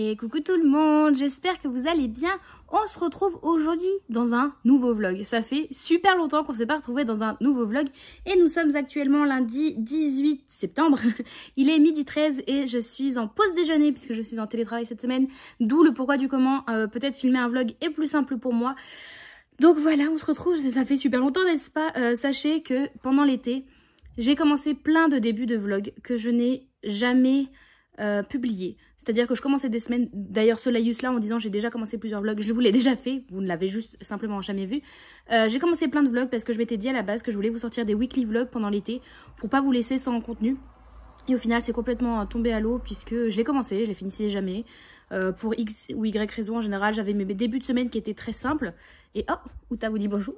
Et coucou tout le monde, j'espère que vous allez bien. On se retrouve aujourd'hui dans un nouveau vlog. Ça fait super longtemps qu'on ne s'est pas retrouvé dans un nouveau vlog. Et nous sommes actuellement lundi 18 septembre. Il est 12h13 et je suis en pause déjeuner puisque je suis en télétravail cette semaine. D'où le pourquoi du comment. Peut-être filmer un vlog est plus simple pour moi. Donc voilà, on se retrouve. Ça fait super longtemps, n'est-ce pas? Sachez que pendant l'été, j'ai commencé plein de débuts de vlog que je n'ai jamais publié. C'est-à-dire que je commençais des semaines, d'ailleurs ce laïus là en disant j'ai déjà commencé plusieurs vlogs, je vous l'ai déjà fait, vous ne l'avez juste simplement jamais vu. J'ai commencé plein de vlogs parce que je m'étais dit à la base que je voulais vous sortir des weekly vlogs pendant l'été pour pas vous laisser sans contenu. Et au final c'est complètement tombé à l'eau puisque je l'ai commencé, je les finissais jamais. Pour X ou Y raison, en général, j'avais mes débuts de semaine qui étaient très simples. Et oh, Outa vous dit bonjour.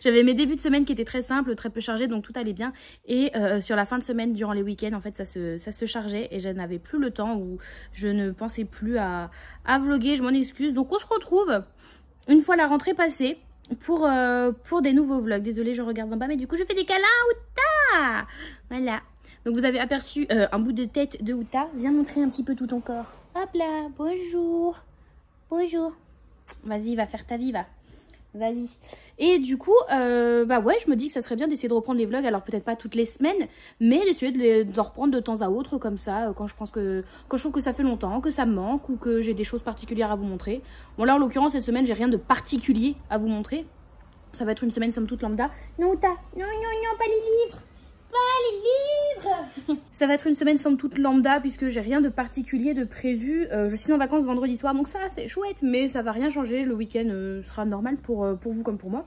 J'avais mes débuts de semaine qui étaient très simples, très peu chargés, donc tout allait bien. Et sur la fin de semaine, durant les week-ends, en fait, ça se chargeait et je n'avais plus le temps ou je ne pensais plus à vlogger, je m'en excuse. Donc on se retrouve une fois la rentrée passée pour des nouveaux vlogs. Désolée, je regarde en bas, mais du coup, je fais des câlins à Outa. Voilà. Donc vous avez aperçu un bout de tête de Outa. Viens montrer un petit peu tout ton corps. Hop là, bonjour. Bonjour. Vas-y, va faire ta vie, va. Vas-y. Et du coup, bah ouais, je me dis que ça serait bien d'essayer de reprendre les vlogs. Alors peut-être pas toutes les semaines, mais d'essayer de reprendre de temps à autre comme ça, quand je trouve que ça fait longtemps, que ça me manque ou que j'ai des choses particulières à vous montrer. Bon là, en l'occurrence, cette semaine, j'ai rien de particulier à vous montrer. Ça va être une semaine somme toute lambda. Non, non, pas les livres. Pas les livres. Ça va être une semaine somme toute lambda puisque j'ai rien de particulier de prévu. Je suis en vacances vendredi soir donc ça c'est chouette mais ça va rien changer. Le week-end sera normal pour vous comme pour moi.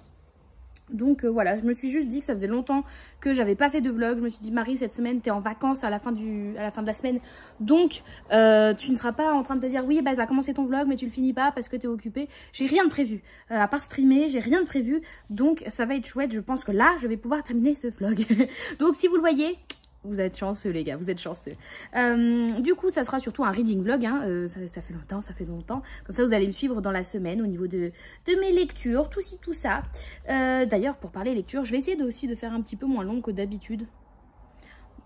Donc voilà, je me suis juste dit que ça faisait longtemps que j'avais pas fait de vlog. Je me suis dit Marie, cette semaine t'es en vacances à la fin de la semaine, donc tu ne seras pas en train de te dire oui bah t'as commencé ton vlog mais tu le finis pas parce que t'es occupée. J'ai rien de prévu, à part streamer, j'ai rien de prévu, donc ça va être chouette. Je pense que là je vais pouvoir terminer ce vlog. Donc si vous le voyez, vous êtes chanceux les gars, vous êtes chanceux. Du coup ça sera surtout un reading vlog, hein. Ça fait longtemps. Comme ça vous allez me suivre dans la semaine au niveau de mes lectures, tout ci, tout ça. D'ailleurs pour parler lecture, je vais essayer aussi de faire un petit peu moins long que d'habitude.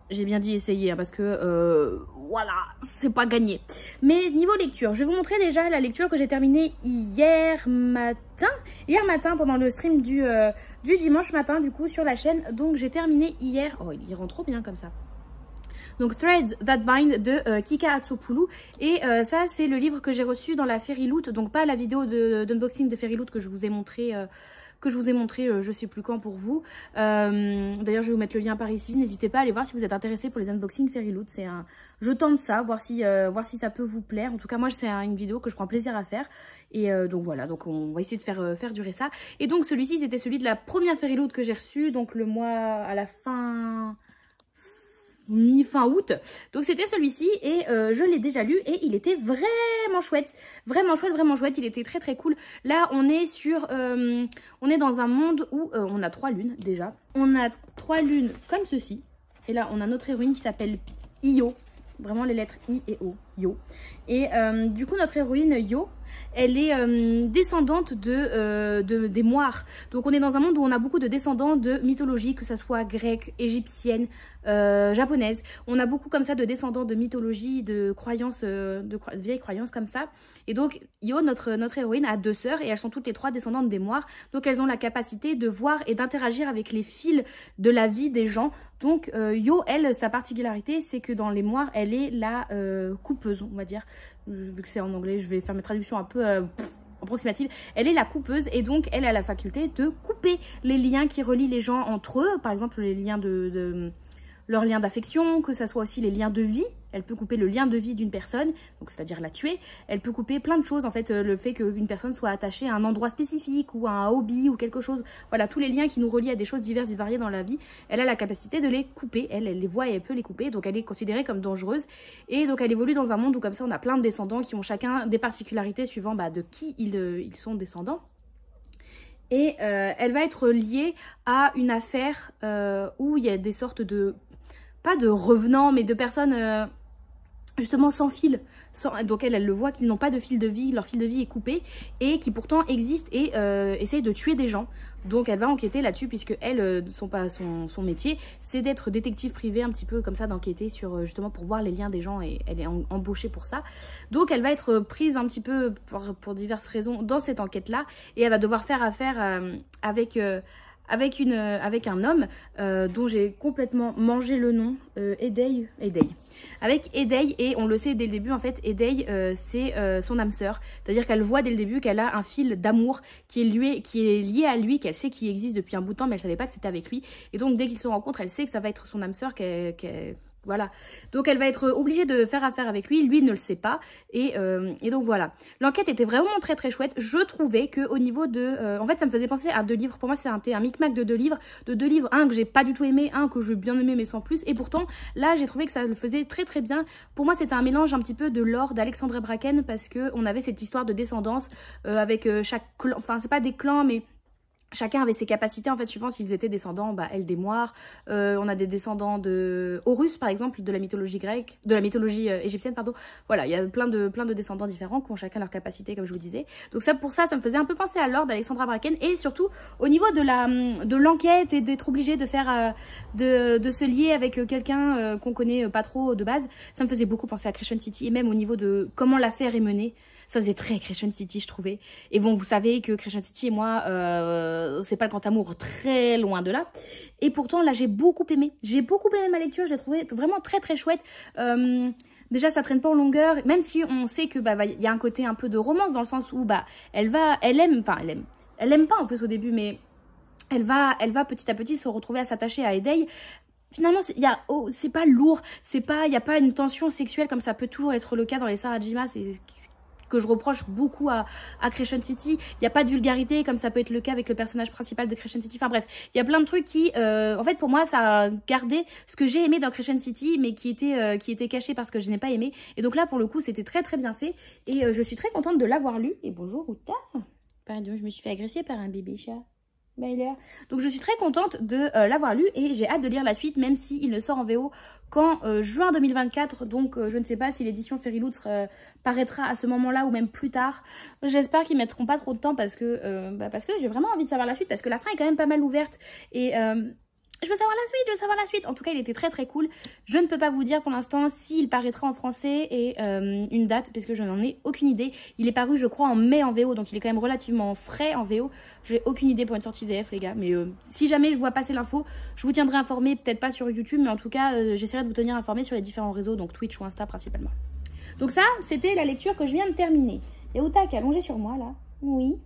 J'ai bien dit essayer hein, parce que voilà, c'est pas gagné. Mais niveau lecture, je vais vous montrer déjà la lecture que j'ai terminée hier matin. Hier matin pendant le stream du dimanche matin du coup sur la chaîne. Donc j'ai terminé hier. Oh il rend trop bien comme ça. Donc Threads That Bind de Kika Atsopoulou. Et ça c'est le livre que j'ai reçu dans la Fairy Loot. Donc pas la vidéo d'unboxing de Fairy Loot que je vous ai montré. Je sais plus quand pour vous. D'ailleurs je vais vous mettre le lien par ici. N'hésitez pas à aller voir si vous êtes intéressé pour les unboxings Fairy Loot. C'est un... Je tente ça, voir si ça peut vous plaire. En tout cas moi c'est une vidéo que je prends plaisir à faire. Et donc voilà, donc on va essayer de faire durer ça. Et donc celui-ci c'était celui de la première Fairy Loot que j'ai reçu. Donc le mois à la fin... mi-fin août, donc c'était celui-ci et je l'ai déjà lu et il était vraiment chouette, vraiment chouette, il était très très cool. Là on est on est dans un monde où on a 3 lunes déjà, on a 3 lunes comme ceci et là on a notre héroïne qui s'appelle Io, vraiment les lettres I et O, Io, et du coup notre héroïne Io, elle est descendante des Moires. Donc on est dans un monde où on a beaucoup de descendants de mythologie, que ça soit grecque, égyptienne, japonaise. On a beaucoup comme ça de descendants de mythologie, de croyances, vieilles croyances comme ça. Et donc Io, notre héroïne, a 2 sœurs et elles sont toutes les 3 descendantes des Moires. Donc elles ont la capacité de voir et d'interagir avec les fils de la vie des gens. Donc Io, elle, sa particularité, c'est que dans les Moires, elle est la coupeuse, on va dire. Vu que c'est en anglais, je vais faire mes traductions un peu approximatives. Elle est la coupeuse et donc elle a la faculté de couper les liens qui relient les gens entre eux. Par exemple, les liens leurs liens d'affection, que ça soit aussi les liens de vie. Elle peut couper le lien de vie d'une personne, donc c'est-à-dire la tuer. Elle peut couper plein de choses, en fait, le fait qu'une personne soit attachée à un endroit spécifique ou à un hobby ou quelque chose. Voilà, tous les liens qui nous relient à des choses diverses et variées dans la vie, elle a la capacité de les couper. Elle les voit et elle peut les couper, donc elle est considérée comme dangereuse. Et donc elle évolue dans un monde où comme ça on a plein de descendants qui ont chacun des particularités suivant de qui ils sont descendants. Et elle va être liée à une affaire où il y a des sortes de... pas de revenants, mais de personnes justement sans fil, donc elle le voit qu'ils n'ont pas de fil de vie, leur fil de vie est coupé et qui pourtant existent et essayent de tuer des gens. Donc elle va enquêter là-dessus puisque elle, son métier, c'est d'être détective privé un petit peu comme ça, d'enquêter sur justement pour voir les liens des gens et elle est embauchée pour ça. Donc elle va être prise un petit peu pour diverses raisons dans cette enquête-là et elle va devoir faire affaire avec un homme dont j'ai complètement mangé le nom, Edei. Avec Edei, et on le sait dès le début, en fait, Edei, c'est son âme sœur. C'est-à-dire qu'elle voit dès le début qu'elle a un fil d'amour qui est lié à lui, qu'elle sait qu'il existe depuis un bout de temps, mais elle ne savait pas que c'était avec lui. Et donc, dès qu'ils se rencontrent, elle sait que ça va être son âme sœur voilà. Donc elle va être obligée de faire affaire avec lui, lui ne le sait pas. Et donc voilà. L'enquête était vraiment très très chouette. Je trouvais qu'au niveau de... en fait ça me faisait penser à 2 livres. Pour moi c'était un micmac de 2 livres. De 2 livres, un que j'ai pas du tout aimé, un que j'ai bien aimé mais sans plus. Et pourtant là j'ai trouvé que ça le faisait très très bien. Pour moi c'était un mélange un petit peu de l'or d'Alexandre Bracken. Parce qu'on avait cette histoire de descendance avec chaque clan. Enfin c'est pas des clans mais... Chacun avait ses capacités, en fait, suivant s'ils étaient descendants, elle des Moires. On a des descendants de Horus, par exemple, de la mythologie grecque, de la mythologie égyptienne, pardon. Voilà, il y a plein de descendants différents qui ont chacun leurs capacités, comme je vous disais. Donc ça, pour ça me faisait un peu penser à l'or d'Alexandra Bracken. Et surtout, au niveau de l'enquête et d'être obligé de faire, de se lier avec quelqu'un qu'on connaît pas trop de base, ça me faisait beaucoup penser à Crescent City. Et même au niveau de comment l'affaire est menée. Ça faisait très Crescent City, je trouvais. Et bon, vous savez que Crescent City et moi, c'est pas le grand amour, très loin de là. Et pourtant, là, j'ai beaucoup aimé. J'ai beaucoup aimé ma lecture, j'ai trouvé vraiment très très chouette. Déjà, ça traîne pas en longueur, même si on sait que y a un côté un peu de romance, dans le sens où elle aime pas en plus au début, mais elle va petit à petit se retrouver à s'attacher à Edei. Finalement, c'est pas lourd, il n'y a pas une tension sexuelle comme ça peut toujours être le cas dans les Sarajima, c'est que je reproche beaucoup à Crescent City. Il n'y a pas de vulgarité comme ça peut être le cas avec le personnage principal de Crescent City. Enfin bref, il y a plein de trucs qui, en fait pour moi, ça a gardé ce que j'ai aimé dans Crescent City, mais qui était caché parce que je n'ai pas aimé. Et donc là, pour le coup, c'était très très bien fait. Et je suis très contente de l'avoir lu. Et bonjour, Ruta. Pardon, je me suis fait agresser par un bébé chat. Donc je suis très contente de l'avoir lu et j'ai hâte de lire la suite, même s'il ne sort en VO qu'en juin 2024. Donc je ne sais pas si l'édition Fairyloot paraîtra à ce moment-là ou même plus tard. J'espère qu'ils mettront pas trop de temps parce que j'ai vraiment envie de savoir la suite, parce que la fin est quand même pas mal ouverte et je veux savoir la suite, En tout cas, il était très très cool. Je ne peux pas vous dire pour l'instant s'il paraîtra en français et une date, puisque je n'en ai aucune idée. Il est paru, je crois, en mai en VO, donc il est quand même relativement frais en VO. J'ai aucune idée pour une sortie VF, les gars. Mais si jamais je vois passer l'info, je vous tiendrai informé, peut-être pas sur YouTube, mais en tout cas, j'essaierai de vous tenir informé sur les différents réseaux, donc Twitch ou Insta principalement. Donc ça, c'était la lecture que je viens de terminer. Et Outa qui est allongé sur moi, là. Oui.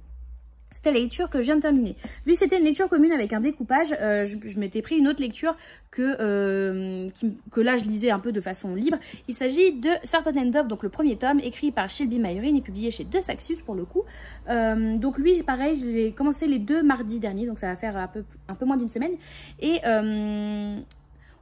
C'était la lecture que je viens de terminer. Vu que c'était une lecture commune avec un découpage, je m'étais pris une autre lecture que là je lisais un peu de façon libre. Il s'agit de Serpent and Dove, donc le premier tome, écrit par Shelby Mayrin et publié chez De Saxius pour le coup. Donc lui, pareil, je l'ai commencé les 2 mardis derniers, donc ça va faire un peu moins d'une semaine. Et...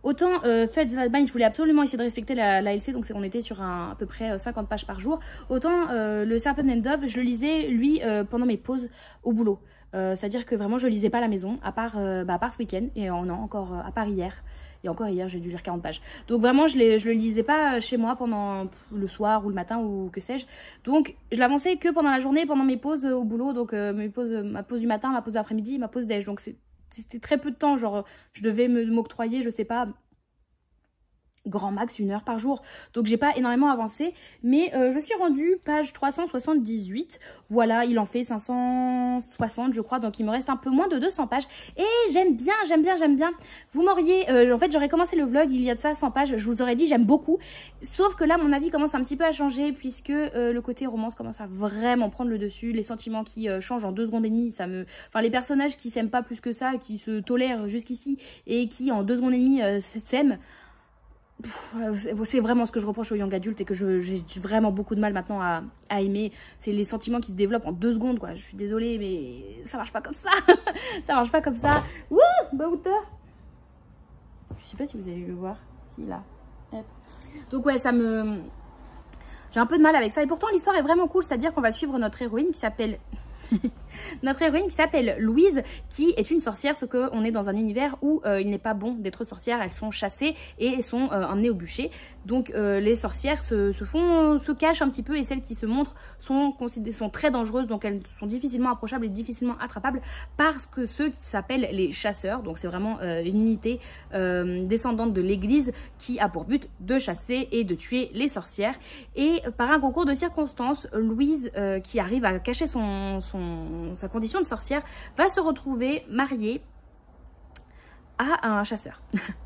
autant Fate Bind, je voulais absolument essayer de respecter la LC, donc on était sur à peu près 50 pages par jour. Autant le Serpent and Dove, je le lisais lui pendant mes pauses au boulot. C'est-à-dire que vraiment je le lisais pas à la maison, à part ce week-end, et non, encore à part hier. Et encore hier, j'ai dû lire 40 pages. Donc vraiment, je le lisais pas chez moi pendant le soir ou le matin ou que sais-je. Donc je l'avançais que pendant la journée, pendant mes pauses au boulot. Donc ma pause du matin, ma pause d'après-midi, ma pause déj. Donc c'était très peu de temps, genre je devais m'octroyer, je sais pas, grand max 1 heure par jour. Donc j'ai pas énormément avancé, mais je suis rendue page 378. Voilà, il en fait 560 je crois, donc il me reste un peu moins de 200 pages. Et j'aime bien. Vous m'auriez... en fait j'aurais commencé le vlog il y a de ça 100 pages, je vous aurais dit j'aime beaucoup. Sauf que là mon avis commence un petit peu à changer, puisque le côté romance commence à vraiment prendre le dessus. Les sentiments qui changent en 2 secondes et demie, enfin les personnages qui s'aiment pas plus que ça, qui se tolèrent jusqu'ici et qui en 2 secondes et demie s'aiment. C'est vraiment ce que je reproche aux young adultes et que j'ai vraiment beaucoup de mal maintenant à aimer. C'est les sentiments qui se développent en 2 secondes, quoi. Je suis désolée, mais ça marche pas comme ça. Ça marche pas comme ça. Wouh, Bauta. Je sais pas si vous allez le voir. Si, là. Hop. Donc ouais, j'ai un peu de mal avec ça. Et pourtant, l'histoire est vraiment cool. C'est-à-dire qu'on va suivre notre héroïne qui s'appelle... Notre héroïne qui s'appelle Louise, qui est une sorcière, sauf qu'on est dans un univers où il n'est pas bon d'être sorcière, elles sont chassées et sont emmenées au bûcher. Donc les sorcières se cachent un petit peu et celles qui se montrent sont très dangereuses, donc elles sont difficilement approchables et difficilement attrapables parce que ceux qui s'appellent les chasseurs, donc c'est vraiment une unité descendante de l'église qui a pour but de chasser et de tuer les sorcières. Et par un concours de circonstances, Louise, qui arrive à cacher sa condition de sorcière, va se retrouver mariée à un chasseur.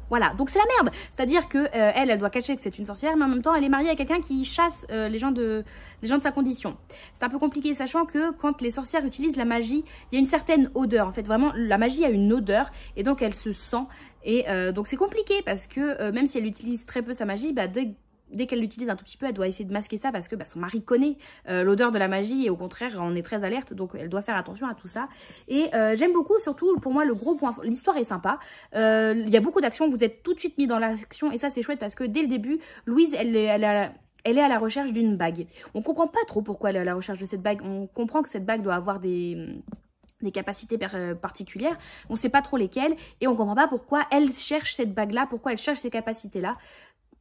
Voilà, donc c'est la merde. C'est-à-dire que elle doit cacher que c'est une sorcière, mais en même temps elle est mariée à quelqu'un qui chasse les gens de sa condition. C'est un peu compliqué, sachant que quand les sorcières utilisent la magie, il y a une certaine odeur. En fait, vraiment, la magie a une odeur et donc elle se sent. Et donc c'est compliqué parce que même si elle utilise très peu sa magie, bah, dès qu'elle l'utilise un tout petit peu, elle doit essayer de masquer ça parce que son mari connaît l'odeur de la magie et au contraire, on est très alerte, donc elle doit faire attention à tout ça. Et j'aime beaucoup, surtout pour moi, le gros point, l'histoire est sympa. Il y a beaucoup d'actions, vous êtes tout de suite mis dans l'action et ça c'est chouette parce que dès le début, Louise, elle est à la recherche d'une bague. On comprend pas trop pourquoi elle est à la recherche de cette bague. On comprend que cette bague doit avoir des capacités particulières, on sait pas trop lesquelles et on comprend pas pourquoi elle cherche cette bague-là, pourquoi elle cherche ces capacités-là.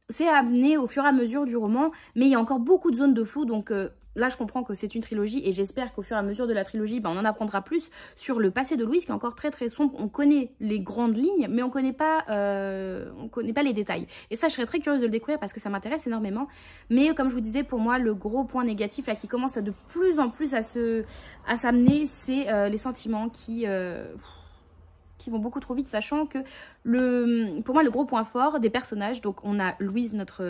C'est amené au fur et à mesure du roman, mais il y a encore beaucoup de zones de flou, donc là je comprends que c'est une trilogie et j'espère qu'au fur et à mesure de la trilogie, on en apprendra plus sur le passé de Louise qui est encore très très sombre. On connaît les grandes lignes, mais on connaît pas les détails. Et ça, je serais très curieuse de le découvrir parce que ça m'intéresse énormément. Mais comme je vous disais, pour moi, le gros point négatif là qui commence de plus en plus à s'amener, c'est les sentiments qui vont beaucoup trop vite, sachant que pour moi le gros point fort des personnages, donc on a Louise, notre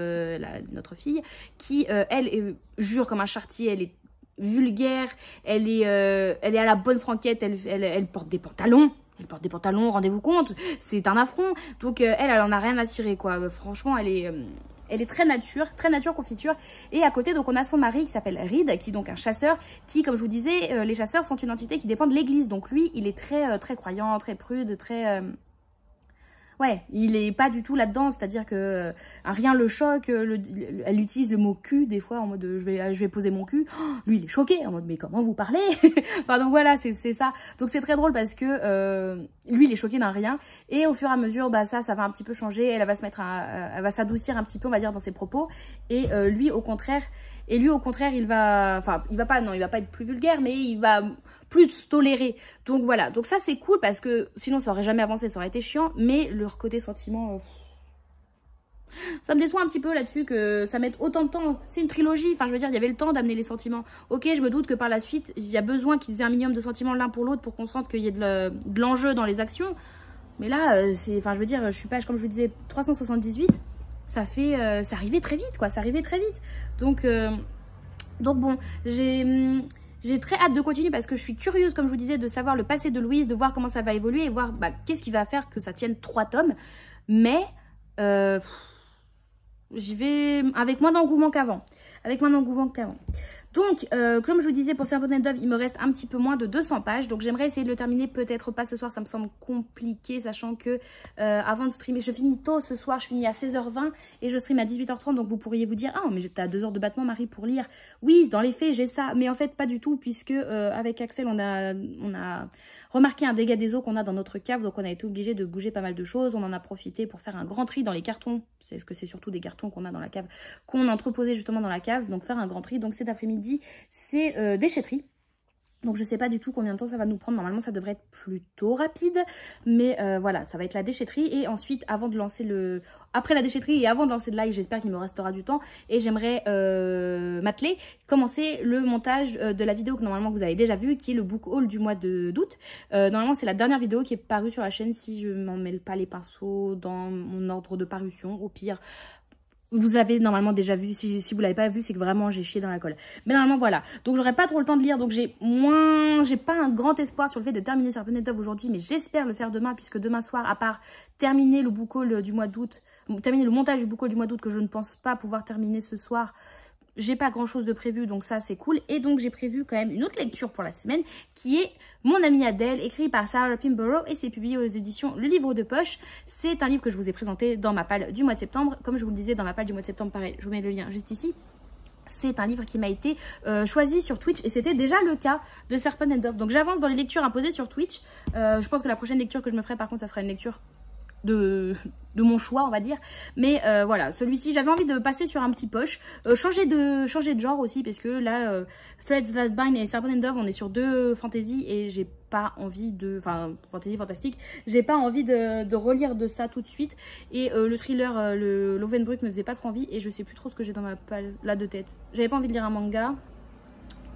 fille, qui elle jure comme un charretier, elle est vulgaire, elle est à la bonne franquette, elle porte des pantalons. Elle porte des pantalons, rendez-vous compte, c'est un affront. Donc elle en a rien à cirer quoi. Franchement, elle est très nature confiture. Et à côté, donc on a son mari qui s'appelle Reed, qui est donc un chasseur, qui, comme je vous disais, les chasseurs sont une entité qui dépend de l'église. Donc lui, il est très croyant, très prude, très... Ouais, il est pas du tout là-dedans, c'est-à-dire que rien le choque, elle utilise le mot cul des fois en mode je vais poser mon cul. Oh, lui il est choqué en mode mais comment vous parlez? Enfin donc voilà, c'est ça. Donc c'est très drôle parce que lui il est choqué d'un rien et au fur et à mesure ça va un petit peu changer, elle va elle va s'adoucir un petit peu on va dire dans ses propos et lui au contraire il va pas être plus vulgaire mais il va plus toléré. Donc voilà, donc ça c'est cool parce que sinon ça aurait jamais avancé, ça aurait été chiant, mais leur côté sentiment, ça me déçoit un petit peu là-dessus que ça mette autant de temps. C'est une trilogie, enfin je veux dire, il y avait le temps d'amener les sentiments. Ok, je me doute que par la suite, il y a besoin qu'ils aient un minimum de sentiments l'un pour l'autre pour qu'on sente qu'il y ait de l'enjeu dans les actions. Mais là, enfin je veux dire, je suis page, comme je vous disais, 378, ça arrivait très vite quoi, ça arrivait très vite. Donc bon, j'ai très hâte de continuer parce que je suis curieuse, comme je vous disais, de savoir le passé de Louise, de voir comment ça va évoluer et voir qu'est-ce qui va faire que ça tienne 3 tomes. Mais j'y vais avec moins d'engouement qu'avant. Donc, comme je vous disais, pour Serpent and Dove, il me reste un petit peu moins de 200 pages. Donc, j'aimerais essayer de le terminer, peut-être pas ce soir. Ça me semble compliqué, sachant que avant de streamer, je finis tôt ce soir. Je finis à 16h20 et je stream à 18h30. Donc, vous pourriez vous dire, ah, mais t'as 2 heures de battement, Marie, pour lire. Oui, dans les faits, j'ai ça. Mais en fait, pas du tout, puisque avec Axel, on a remarqué un dégât des eaux qu'on a dans notre cave. Donc, on a été obligé de bouger pas mal de choses. On en a profité pour faire un grand tri dans les cartons. C'est surtout des cartons qu'on a dans la cave, qu'on entreposait justement dans la cave. Donc, faire un grand tri. Donc, cet après-midi, c'est déchetterie. Donc je sais pas du tout combien de temps ça va nous prendre. Normalement ça devrait être plutôt rapide. Mais voilà, ça va être la déchetterie. Et ensuite, après la déchetterie et avant de lancer le live, j'espère qu'il me restera du temps. Et j'aimerais m'atteler, commencer le montage de la vidéo que normalement vous avez déjà vue, qui est le book haul du mois d'août. Normalement c'est la dernière vidéo qui est parue sur la chaîne si je m'en mêle pas les pinceaux dans mon ordre de parution. Au pire... Vous avez normalement déjà vu, si vous l'avez pas vu, c'est que vraiment j'ai chié dans la colle. Mais normalement voilà, donc j'aurai pas trop le temps de lire, donc j'ai pas un grand espoir sur le fait de terminer Serpent and Dove aujourd'hui, mais j'espère le faire demain, puisque demain soir, à part terminer le book haul du mois d'août, terminer le montage du book haul du mois d'août que je ne pense pas pouvoir terminer ce soir, j'ai pas grand chose de prévu, donc ça c'est cool. Et donc j'ai prévu quand même une autre lecture pour la semaine, qui est Mon amie Adèle, écrit par Sarah Pinborough, et c'est publié aux éditions Le Livre de Poche. C'est un livre que je vous ai présenté dans ma palle du mois de septembre. Comme je vous le disais, dans ma palle du mois de septembre, pareil, je vous mets le lien juste ici. C'est un livre qui m'a été choisi sur Twitch et c'était déjà le cas de Serpent and Dove. Donc j'avance dans les lectures imposées sur Twitch. Je pense que la prochaine lecture que je me ferai par contre ça sera une lecture de mon choix on va dire. Mais voilà, celui-ci j'avais envie de passer sur un petit poche. Changer de genre aussi parce que là Threads That Bind et Serpent and Dove on est sur 2 fantasy et j'ai pas envie de... Enfin fantasy fantastique. J'ai pas envie de relire de ça tout de suite. Et le thriller, le Lovenbrück me faisait pas trop envie et je sais plus trop ce que j'ai dans ma palle là de tête. J'avais pas envie de lire un manga.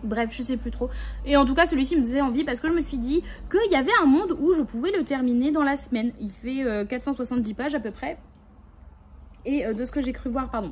Bref, je sais plus trop. Et en tout cas, celui-ci me faisait envie parce que je me suis dit qu'il y avait un monde où je pouvais le terminer dans la semaine. Il fait 470 pages à peu près. Et de ce que j'ai cru voir, pardon.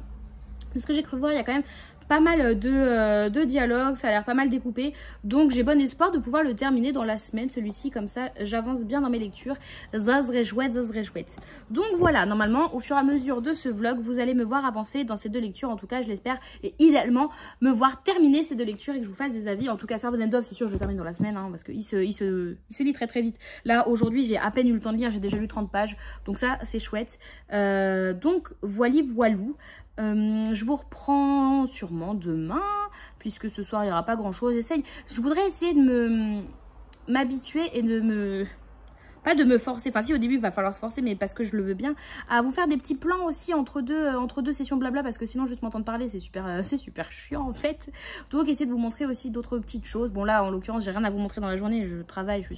De ce que j'ai cru voir, il y a quand même pas mal de dialogues, ça a l'air pas mal découpé. Donc j'ai bon espoir de pouvoir le terminer dans la semaine, celui-ci, comme ça j'avance bien dans mes lectures. Ça serait chouette, ça serait chouette. Donc voilà, normalement au fur et à mesure de ce vlog, vous allez me voir avancer dans ces 2 lectures, en tout cas je l'espère. Et idéalement me voir terminer ces 2 lectures et que je vous fasse des avis. En tout cas Serpent and Dove, c'est sûr je le termine dans la semaine, hein, parce qu'il se lit très très vite. Là aujourd'hui j'ai à peine eu le temps de lire, j'ai déjà lu 30 pages. Donc ça c'est chouette. Donc voilou. Je vous reprends sûrement demain, puisque ce soir il n'y aura pas grand chose. Je voudrais essayer de m'habituer et de me... Pas de me forcer, enfin si au début il va falloir se forcer, mais parce que je le veux bien, à vous faire des petits plans aussi entre deux sessions blabla, parce que sinon juste m'entendre parler c'est super chiant en fait. Donc essayer de vous montrer aussi d'autres petites choses. Bon là en l'occurrence j'ai rien à vous montrer dans la journée, je travaille, je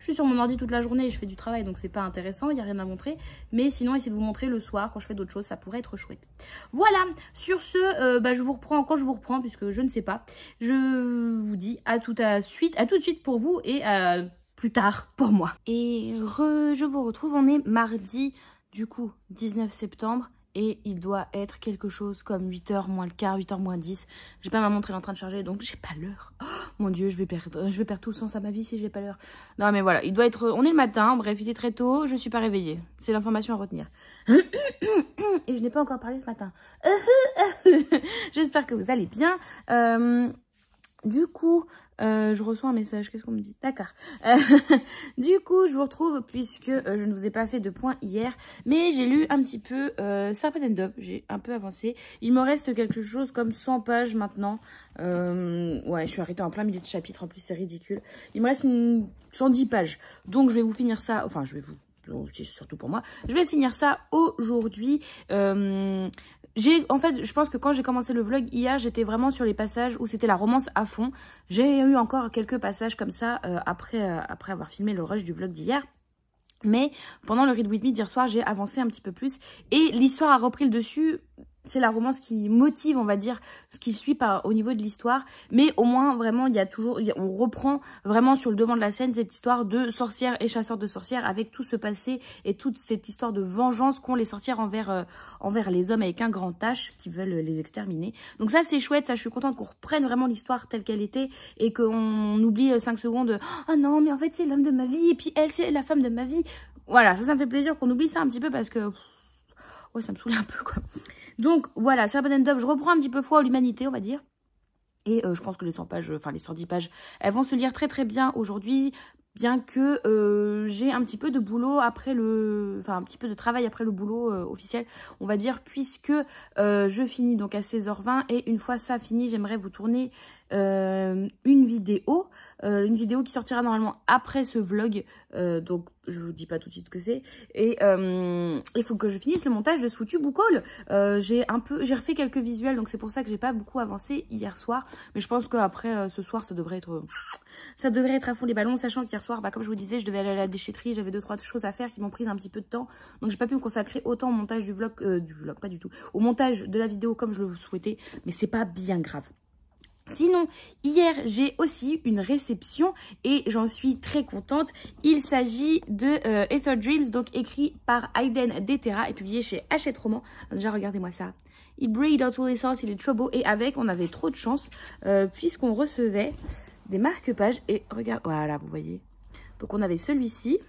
suis sur mon ordi toute la journée et je fais du travail, donc c'est pas intéressant, il n'y a rien à montrer. Mais sinon essayer de vous montrer le soir quand je fais d'autres choses, ça pourrait être chouette. Voilà, sur ce, je vous reprends quand je vous reprends, puisque je ne sais pas. Je vous dis à tout de suite pour vous et à plus tard pour moi. Et je vous retrouve, on est mardi du coup 19 septembre et il doit être quelque chose comme 8h moins le quart, 8h moins 10. J'ai pas ma montre, elle est en train de charger donc j'ai pas l'heure. Oh, mon dieu, je vais perdre tout le sens à ma vie si j'ai pas l'heure. Non mais voilà, il doit être, on est le matin, bref il est très tôt, je suis pas réveillée. C'est l'information à retenir. Et je n'ai pas encore parlé ce matin. J'espère que vous allez bien. Du coup, je reçois un message, qu'est-ce qu'on me dit? D'accord. Du coup, je vous retrouve puisque je ne vous ai pas fait de point hier, mais j'ai lu un petit peu Serpent and Dove, j'ai un peu avancé. Il me reste quelque chose comme 100 pages maintenant. Ouais, je suis arrêtée en plein milieu de chapitre, en plus c'est ridicule. Il me reste 110 pages, donc je vais vous finir ça, enfin je vais vous... C'est surtout pour moi. Je vais finir ça aujourd'hui. En fait, je pense que quand j'ai commencé le vlog hier, j'étais vraiment sur les passages où c'était la romance à fond. J'ai eu encore quelques passages comme ça après avoir filmé le rush du vlog d'hier. Mais pendant le Read With Me d'hier soir, j'ai avancé un petit peu plus. Et l'histoire a repris le dessus. C'est la romance qui motive, on va dire, ce qui suit au niveau de l'histoire. Mais au moins, vraiment, on reprend vraiment sur le devant de la scène cette histoire de sorcières et chasseurs de sorcières avec tout ce passé et toute cette histoire de vengeance qu'ont les sorcières envers les hommes avec un grand H qui veulent les exterminer. Donc ça, c'est chouette. Ça, je suis contente qu'on reprenne vraiment l'histoire telle qu'elle était et qu'on oublie 5 secondes. « Oh non, mais en fait, c'est l'homme de ma vie et puis elle, c'est la femme de ma vie. » Voilà, ça me fait plaisir qu'on oublie ça un petit peu parce que... ouais, ça me saoule un peu, quoi. Donc voilà, Serpent and Dove, je reprends un petit peu foi à l'humanité, on va dire. Et je pense que les 100 pages, enfin les 110 pages, elles vont se lire très très bien aujourd'hui. Bien que j'ai un petit peu de boulot après un petit peu de travail après le boulot officiel, on va dire, puisque je finis donc à 16h20 et une fois ça fini, j'aimerais vous tourner une vidéo qui sortira normalement après ce vlog, donc je vous dis pas tout de suite ce que c'est, et il faut que je finisse le montage de ce foutu book haul. J'ai refait quelques visuels, donc c'est pour ça que j'ai pas beaucoup avancé hier soir, mais je pense qu'après ce soir ça devrait être à fond les ballons, sachant qu'hier soir, comme je vous disais, je devais aller à la déchetterie, j'avais 2-3 choses à faire qui m'ont pris un petit peu de temps, donc j'ai pas pu me consacrer autant au montage du vlog, pas du tout, au montage de la vidéo comme je le souhaitais, mais c'est pas bien grave. Sinon, hier, j'ai aussi une réception et j'en suis très contente. Il s'agit de Ether Dreams, donc écrit par Aiden Detera et publié chez Hachette Roman. Déjà, regardez-moi ça. Il brille dans tous les sens, il est trop beau. Et avec, on avait trop de chance puisqu'on recevait des marque-pages. Et regarde, voilà, vous voyez. Donc, on avait celui-ci.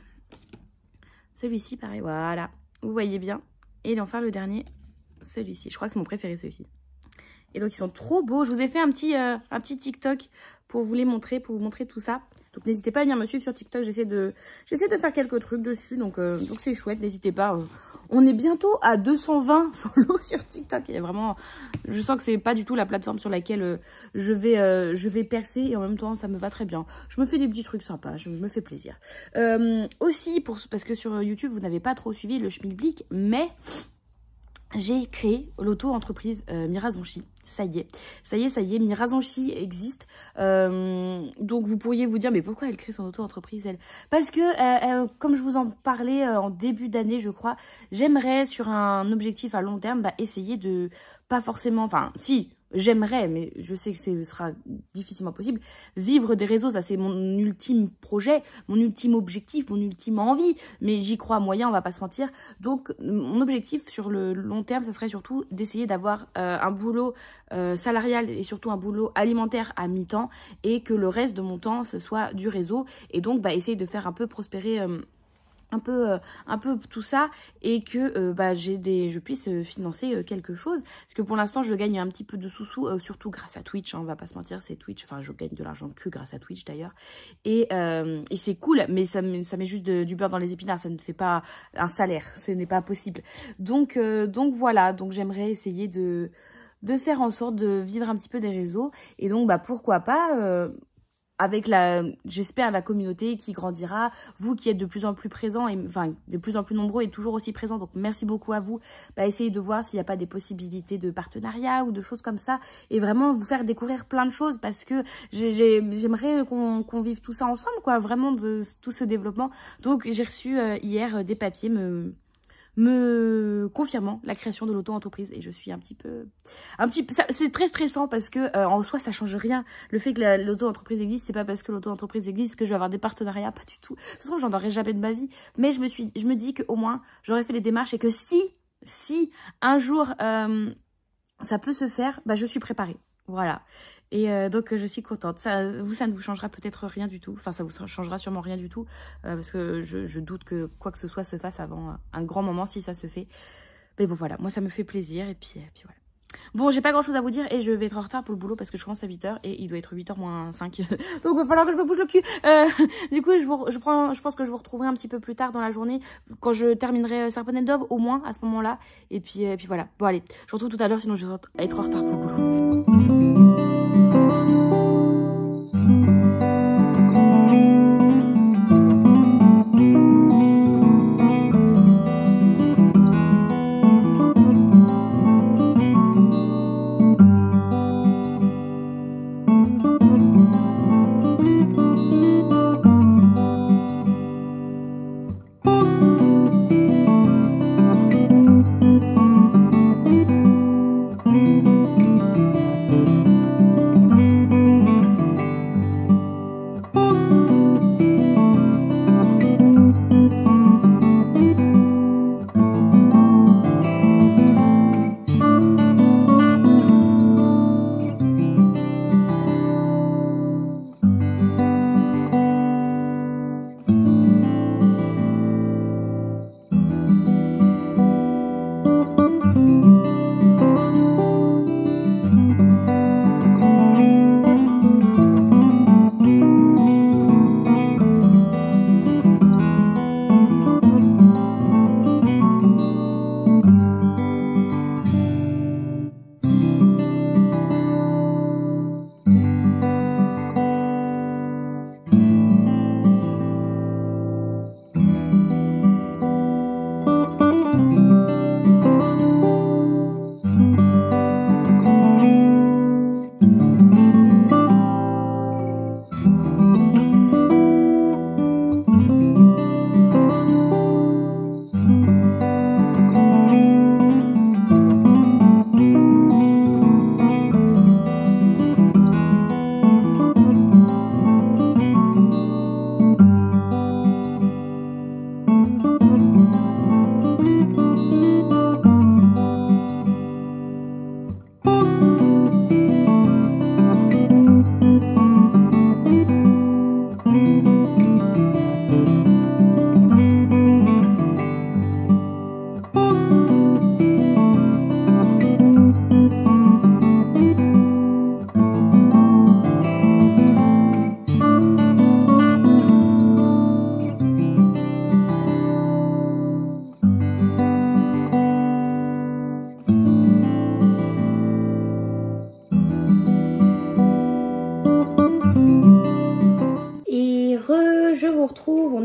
Celui-ci, pareil, voilà. Vous voyez bien. Et enfin, le dernier, celui-ci. Je crois que c'est mon préféré, celui-ci. Et donc, ils sont trop beaux. Je vous ai fait un petit TikTok pour vous les montrer, pour vous montrer tout ça. Donc, n'hésitez pas à venir me suivre sur TikTok. J'essaie de faire quelques trucs dessus. Donc c'est chouette. N'hésitez pas. On est bientôt à 220 follow sur TikTok. Et vraiment, je sens que c'est pas du tout la plateforme sur laquelle je vais percer. Et en même temps, ça me va très bien. Je me fais des petits trucs sympas. Je me fais plaisir. Aussi, parce que sur YouTube, vous n'avez pas trop suivi le schmilblick. Mais j'ai créé l'auto-entreprise Mirazonchi. Ça y est, Mirazonchi existe. Donc vous pourriez vous dire, mais pourquoi elle crée son auto-entreprise, elle? Parce que, comme je vous en parlais en début d'année, je crois, j'aimerais sur un objectif à long terme, essayer de, pas forcément, enfin, si, j'aimerais, mais je sais que ce sera difficilement possible, vivre des réseaux, ça c'est mon ultime projet, mon ultime objectif, mon ultime envie, mais j'y crois moyen, on va pas se mentir. Donc mon objectif sur le long terme, ça serait surtout d'essayer d'avoir un boulot salarial et surtout un boulot alimentaire à mi-temps, et que le reste de mon temps, ce soit du réseau, et donc essayer de faire un peu prospérer un peu tout ça, et que je puisse financer quelque chose, parce que pour l'instant je gagne un petit peu de sous-sous, surtout grâce à Twitch, hein, on va pas se mentir, c'est Twitch, enfin je gagne de l'argent que grâce à Twitch d'ailleurs, et c'est cool, mais ça met juste du beurre dans les épinards, ça ne fait pas un salaire, ce n'est pas possible. Donc voilà, donc j'aimerais essayer de faire en sorte de vivre un petit peu des réseaux, et donc pourquoi pas avec j'espère, la communauté qui grandira, vous qui êtes de plus en plus présents, et enfin de plus en plus nombreux et toujours aussi présents, donc merci beaucoup à vous. Essayez de voir s'il n'y a pas des possibilités de partenariat ou de choses comme ça, et vraiment vous faire découvrir plein de choses, parce que j'aimerais qu'on vive tout ça ensemble, quoi, vraiment de tout ce développement. Donc j'ai reçu hier des papiers me confirmant la création de l'auto-entreprise, et je suis un petit peu c'est très stressant, parce que en soi ça change rien. Le fait que l'auto-entreprise existe, c'est pas parce que l'auto-entreprise existe que je vais avoir des partenariats, pas du tout. De toute façon, j'en aurai jamais de ma vie, mais je me dis qu'au moins j'aurais fait les démarches, et que si un jour ça peut se faire, je suis préparée, voilà. Et donc je suis contente. Ça ne vous changera peut-être rien du tout. Enfin, ça vous changera sûrement rien du tout. Parce que je doute que quoi que ce soit se fasse avant un grand moment, si ça se fait. Mais bon, voilà, moi ça me fait plaisir. Et puis voilà. Bon, j'ai pas grand chose à vous dire, et je vais être en retard pour le boulot parce que je commence à 8 h et il doit être 8 h moins 5. Donc il va falloir que je me bouge le cul. Du coup, je pense que je vous retrouverai un petit peu plus tard dans la journée, quand je terminerai Serpent Dove, au moins à ce moment-là. Et puis voilà. Bon, allez, je vous retrouve tout à l'heure, sinon je vais être en retard pour le boulot.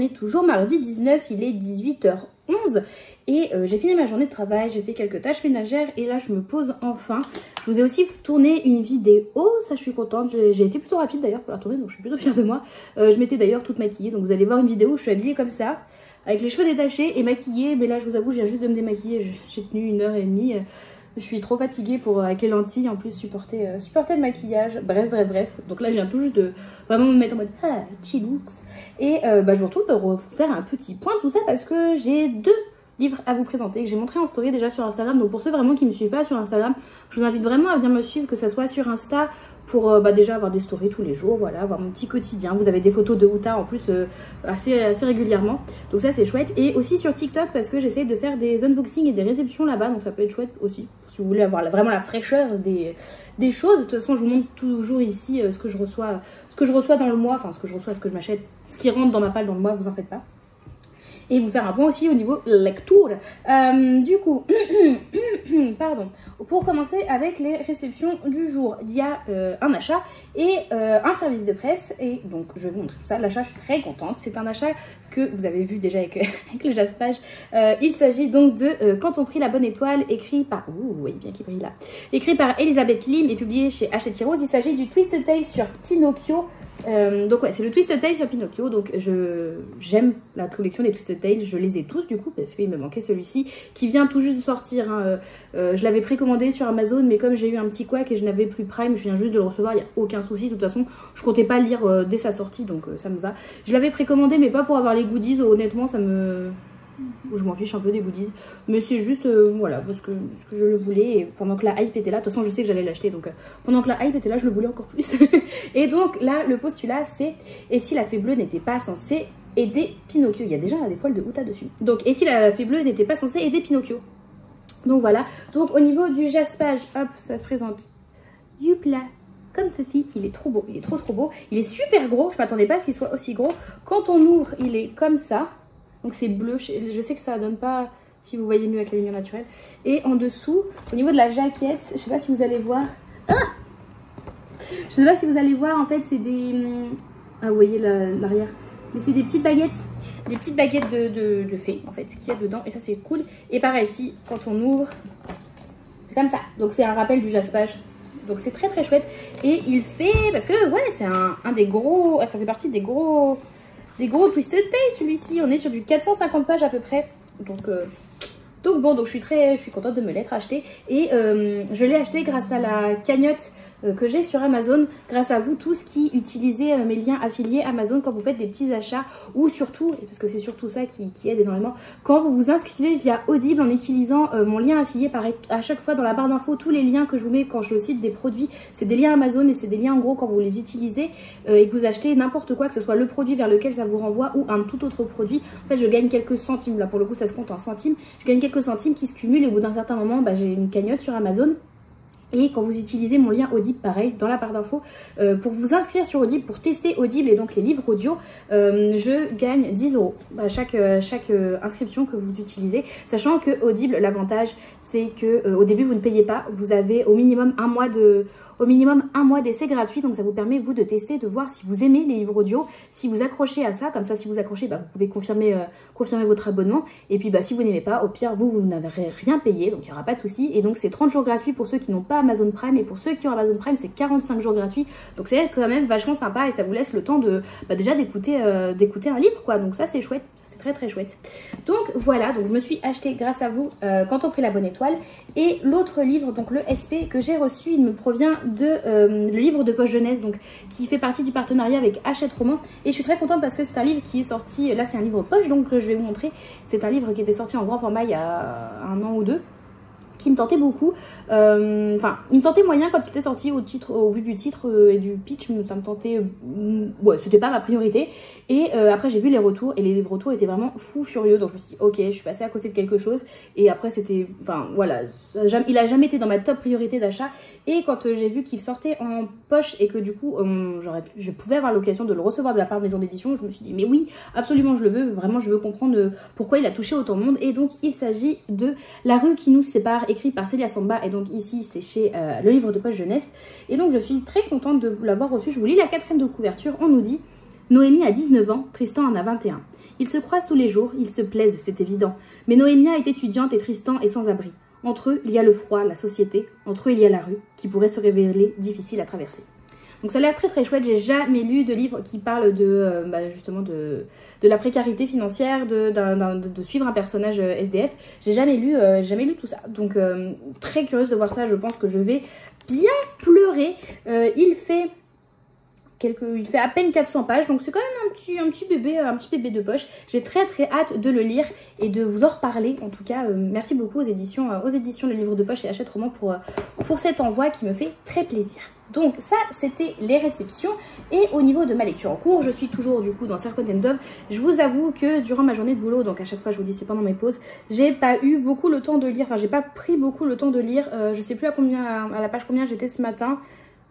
est toujours mardi 19, il est 18h11 et j'ai fini ma journée de travail, j'ai fait quelques tâches ménagères et là je me pose enfin. Je vous ai aussi tourné une vidéo, ça je suis contente, j'ai été plutôt rapide d'ailleurs pour la tourner donc je suis plutôt fière de moi. Je m'étais d'ailleurs toute maquillée donc vous allez voir une vidéo où je suis habillée comme ça, avec les cheveux détachés et maquillée, mais là je vous avoue je viens juste de me démaquiller, j'ai tenu 1h30. Je suis trop fatiguée pour, avec les lentilles, en plus, supporter le maquillage. Bref. Donc là, je viens tout juste de vraiment me mettre en mode chillux. Et je vous retrouve pour vous faire un petit point de tout ça parce que j'ai 2 livres à vous présenter. J'ai montré en story déjà sur Instagram. Donc pour ceux vraiment qui ne me suivent pas sur Instagram, je vous invite vraiment à venir me suivre, que ce soit sur Insta pour déjà avoir des stories tous les jours, voilà, avoir mon petit quotidien. Vous avez des photos de Uta en plus assez régulièrement. Donc ça c'est chouette. Et aussi sur TikTok parce que j'essaie de faire des unboxings et des réceptions là-bas. Donc ça peut être chouette aussi. Si vous voulez avoir vraiment la fraîcheur des choses. De toute façon, je vous montre toujours ici ce que je reçois dans le mois. Enfin, ce que je m'achète, ce qui rentre dans ma palle dans le mois, vous en faites pas. Et vous faire un point aussi au niveau lecture. Du coup, pardon. Pour commencer avec les réceptions du jour, il y a un achat et un service de presse. Et donc, je vais vous montrer tout ça. L'achat, je suis très contente. C'est un achat que vous avez vu déjà avec le jaspage. Il s'agit donc de Quand on prit la bonne étoile, écrit par... Ouh, vous voyez bien qu'il brille là. Écrit par Elisabeth Lim et publié chez Hachette Heroes. Il s'agit du Twisted Tale sur Pinocchio. Donc ouais, c'est le Twisted Tale sur Pinocchio. Donc j'aime la collection des Twisted Tale, je les ai tous du coup parce qu'il me manquait celui-ci qui vient tout juste de sortir, hein. Je l'avais précommandé sur Amazon mais comme j'ai eu un petit couac et je n'avais plus Prime, je viens juste de le recevoir, il n'y a aucun souci. De toute façon je comptais pas le lire dès sa sortie donc ça me va. Je l'avais précommandé mais pas pour avoir les goodies, honnêtement ça me... Je m'en fiche un peu des goodies, mais c'est juste voilà parce que je le voulais et pendant que la hype était là, de toute façon je sais que j'allais l'acheter donc pendant que la hype était là je le voulais encore plus. Et donc là le postulat c'est et si la fée bleue n'était pas censée aider Pinocchio. Il y a déjà des poils de Uta dessus. Donc et si la fée bleue n'était pas censée aider Pinocchio. Donc voilà, donc au niveau du jaspage, hop ça se présente youpla comme ceci, il est trop beau, il est trop beau, il est super gros, je m'attendais pas à ce qu'il soit aussi gros. Quand on ouvre il est comme ça. Donc c'est bleu, je sais que ça donne pas si vous voyez mieux avec la lumière naturelle. Et en dessous, au niveau de la jaquette, je sais pas si vous allez voir. Je sais pas si vous allez voir, en fait c'est des... Ah vous voyez l'arrière. Mais c'est des petites baguettes. Des petites baguettes de fées en fait qu'il y a dedans. Et ça c'est cool. Et pareil ici, quand on ouvre, c'est comme ça. Donc c'est un rappel du jaspage. Donc c'est très chouette. Et il fait... Parce que ouais, c'est un des gros... Ça fait partie des gros Twisted Tale celui-ci. On est sur du 450 pages à peu près. Donc bon, donc je suis contente de me l'être acheté. Et je l'ai acheté grâce à la cagnotte que j'ai sur Amazon. Grâce à vous tous qui utilisez mes liens affiliés Amazon quand vous faites des petits achats. Ou surtout, parce que c'est surtout ça qui aide énormément, quand vous vous inscrivez via Audible en utilisant mon lien affilié. Pareil, à chaque fois dans la barre d'infos, tous les liens que je vous mets quand je cite des produits, c'est des liens Amazon et c'est des liens en gros quand vous les utilisez et que vous achetez n'importe quoi, que ce soit le produit vers lequel ça vous renvoie ou un tout autre produit. En fait, je gagne quelques centimes. Là, pour le coup, ça se compte en centimes. Je gagne quelques centimes qui se cumulent et au bout d'un certain moment, j'ai une cagnotte sur Amazon. Et quand vous utilisez mon lien Audible, pareil, dans la barre d'infos, pour vous inscrire sur Audible, pour tester Audible et donc les livres audio, je gagne 10 € à chaque inscription que vous utilisez. Sachant que Audible, l'avantage, c'est que au début, vous ne payez pas. Vous avez au minimum un mois d'essai gratuit. Donc ça vous permet, vous, de tester, de voir si vous aimez les livres audio, si vous accrochez à ça. Comme ça, si vous accrochez, vous pouvez confirmer votre abonnement. Et puis, si vous n'aimez pas, au pire, vous n'avez rien payé. Donc, il n'y aura pas de souci. Et donc, c'est 30 jours gratuits pour ceux qui n'ont pas Amazon Prime. Et pour ceux qui ont Amazon Prime, c'est 45 jours gratuits. Donc, c'est quand même vachement sympa. Et ça vous laisse le temps de déjà d'écouter un livre, quoi. Donc, ça, c'est chouette. Très chouette. Donc voilà, donc je me suis acheté grâce à vous Quand on prit la bonne étoile. Et l'autre livre, donc le SP que j'ai reçu, il me provient de le livre de poche jeunesse, donc qui fait partie du partenariat avec Hachette Roman. Et je suis très contente parce que c'est un livre qui est sorti, là c'est un livre poche, donc je vais vous montrer. C'est un livre qui était sorti en grand format il y a 1 an ou 2. Qui me tentait beaucoup, enfin il me tentait moyen quand il était sorti au vu du titre et du pitch, ça me tentait, ouais c'était pas ma priorité. Et après j'ai vu les retours et les retours étaient vraiment fous furieux, donc je me suis dit ok, je suis passée à côté de quelque chose. Et après c'était, enfin voilà, il a jamais été dans ma top priorité d'achat. Et quand j'ai vu qu'il sortait en poche et que du coup je pouvais avoir l'occasion de le recevoir de la part de maison d'édition, je me suis dit mais oui absolument je le veux, vraiment je veux comprendre pourquoi il a touché autant de monde. Et donc il s'agit de La rue qui nous sépare, écrit par Célia Samba, et donc ici c'est chez le livre de poche jeunesse. Et donc je suis très contente de l'avoir reçu. Je vous lis la 4e de couverture. On nous dit: Noémie a 19 ans, Tristan en a 21. Ils se croisent tous les jours, ils se plaisent, c'est évident. Mais Noémie est étudiante et Tristan est sans abri. Entre eux, il y a le froid, la société. Entre eux, il y a la rue, qui pourrait se révéler difficile à traverser. Donc ça a l'air très très chouette. J'ai jamais lu de livre qui parle de justement de la précarité financière, de suivre un personnage SDF. J'ai jamais lu tout ça. Donc très curieuse de voir ça. Je pense que je vais bien pleurer. Il fait à peine 400 pages, donc c'est quand même un petit bébé de poche. J'ai très très hâte de le lire et de vous en reparler. En tout cas, merci beaucoup aux éditions Le Livre de Poche et Hachette Roman pour cet envoi qui me fait très plaisir. Donc ça, c'était les réceptions. Et au niveau de ma lecture en cours, je suis toujours du coup dans Serpent and Dove. Je vous avoue que durant ma journée de boulot, donc à chaque fois je vous dis c'est pendant mes pauses, j'ai pas eu beaucoup le temps de lire, enfin j'ai pas pris beaucoup le temps de lire. Je sais plus à la page combien j'étais ce matin.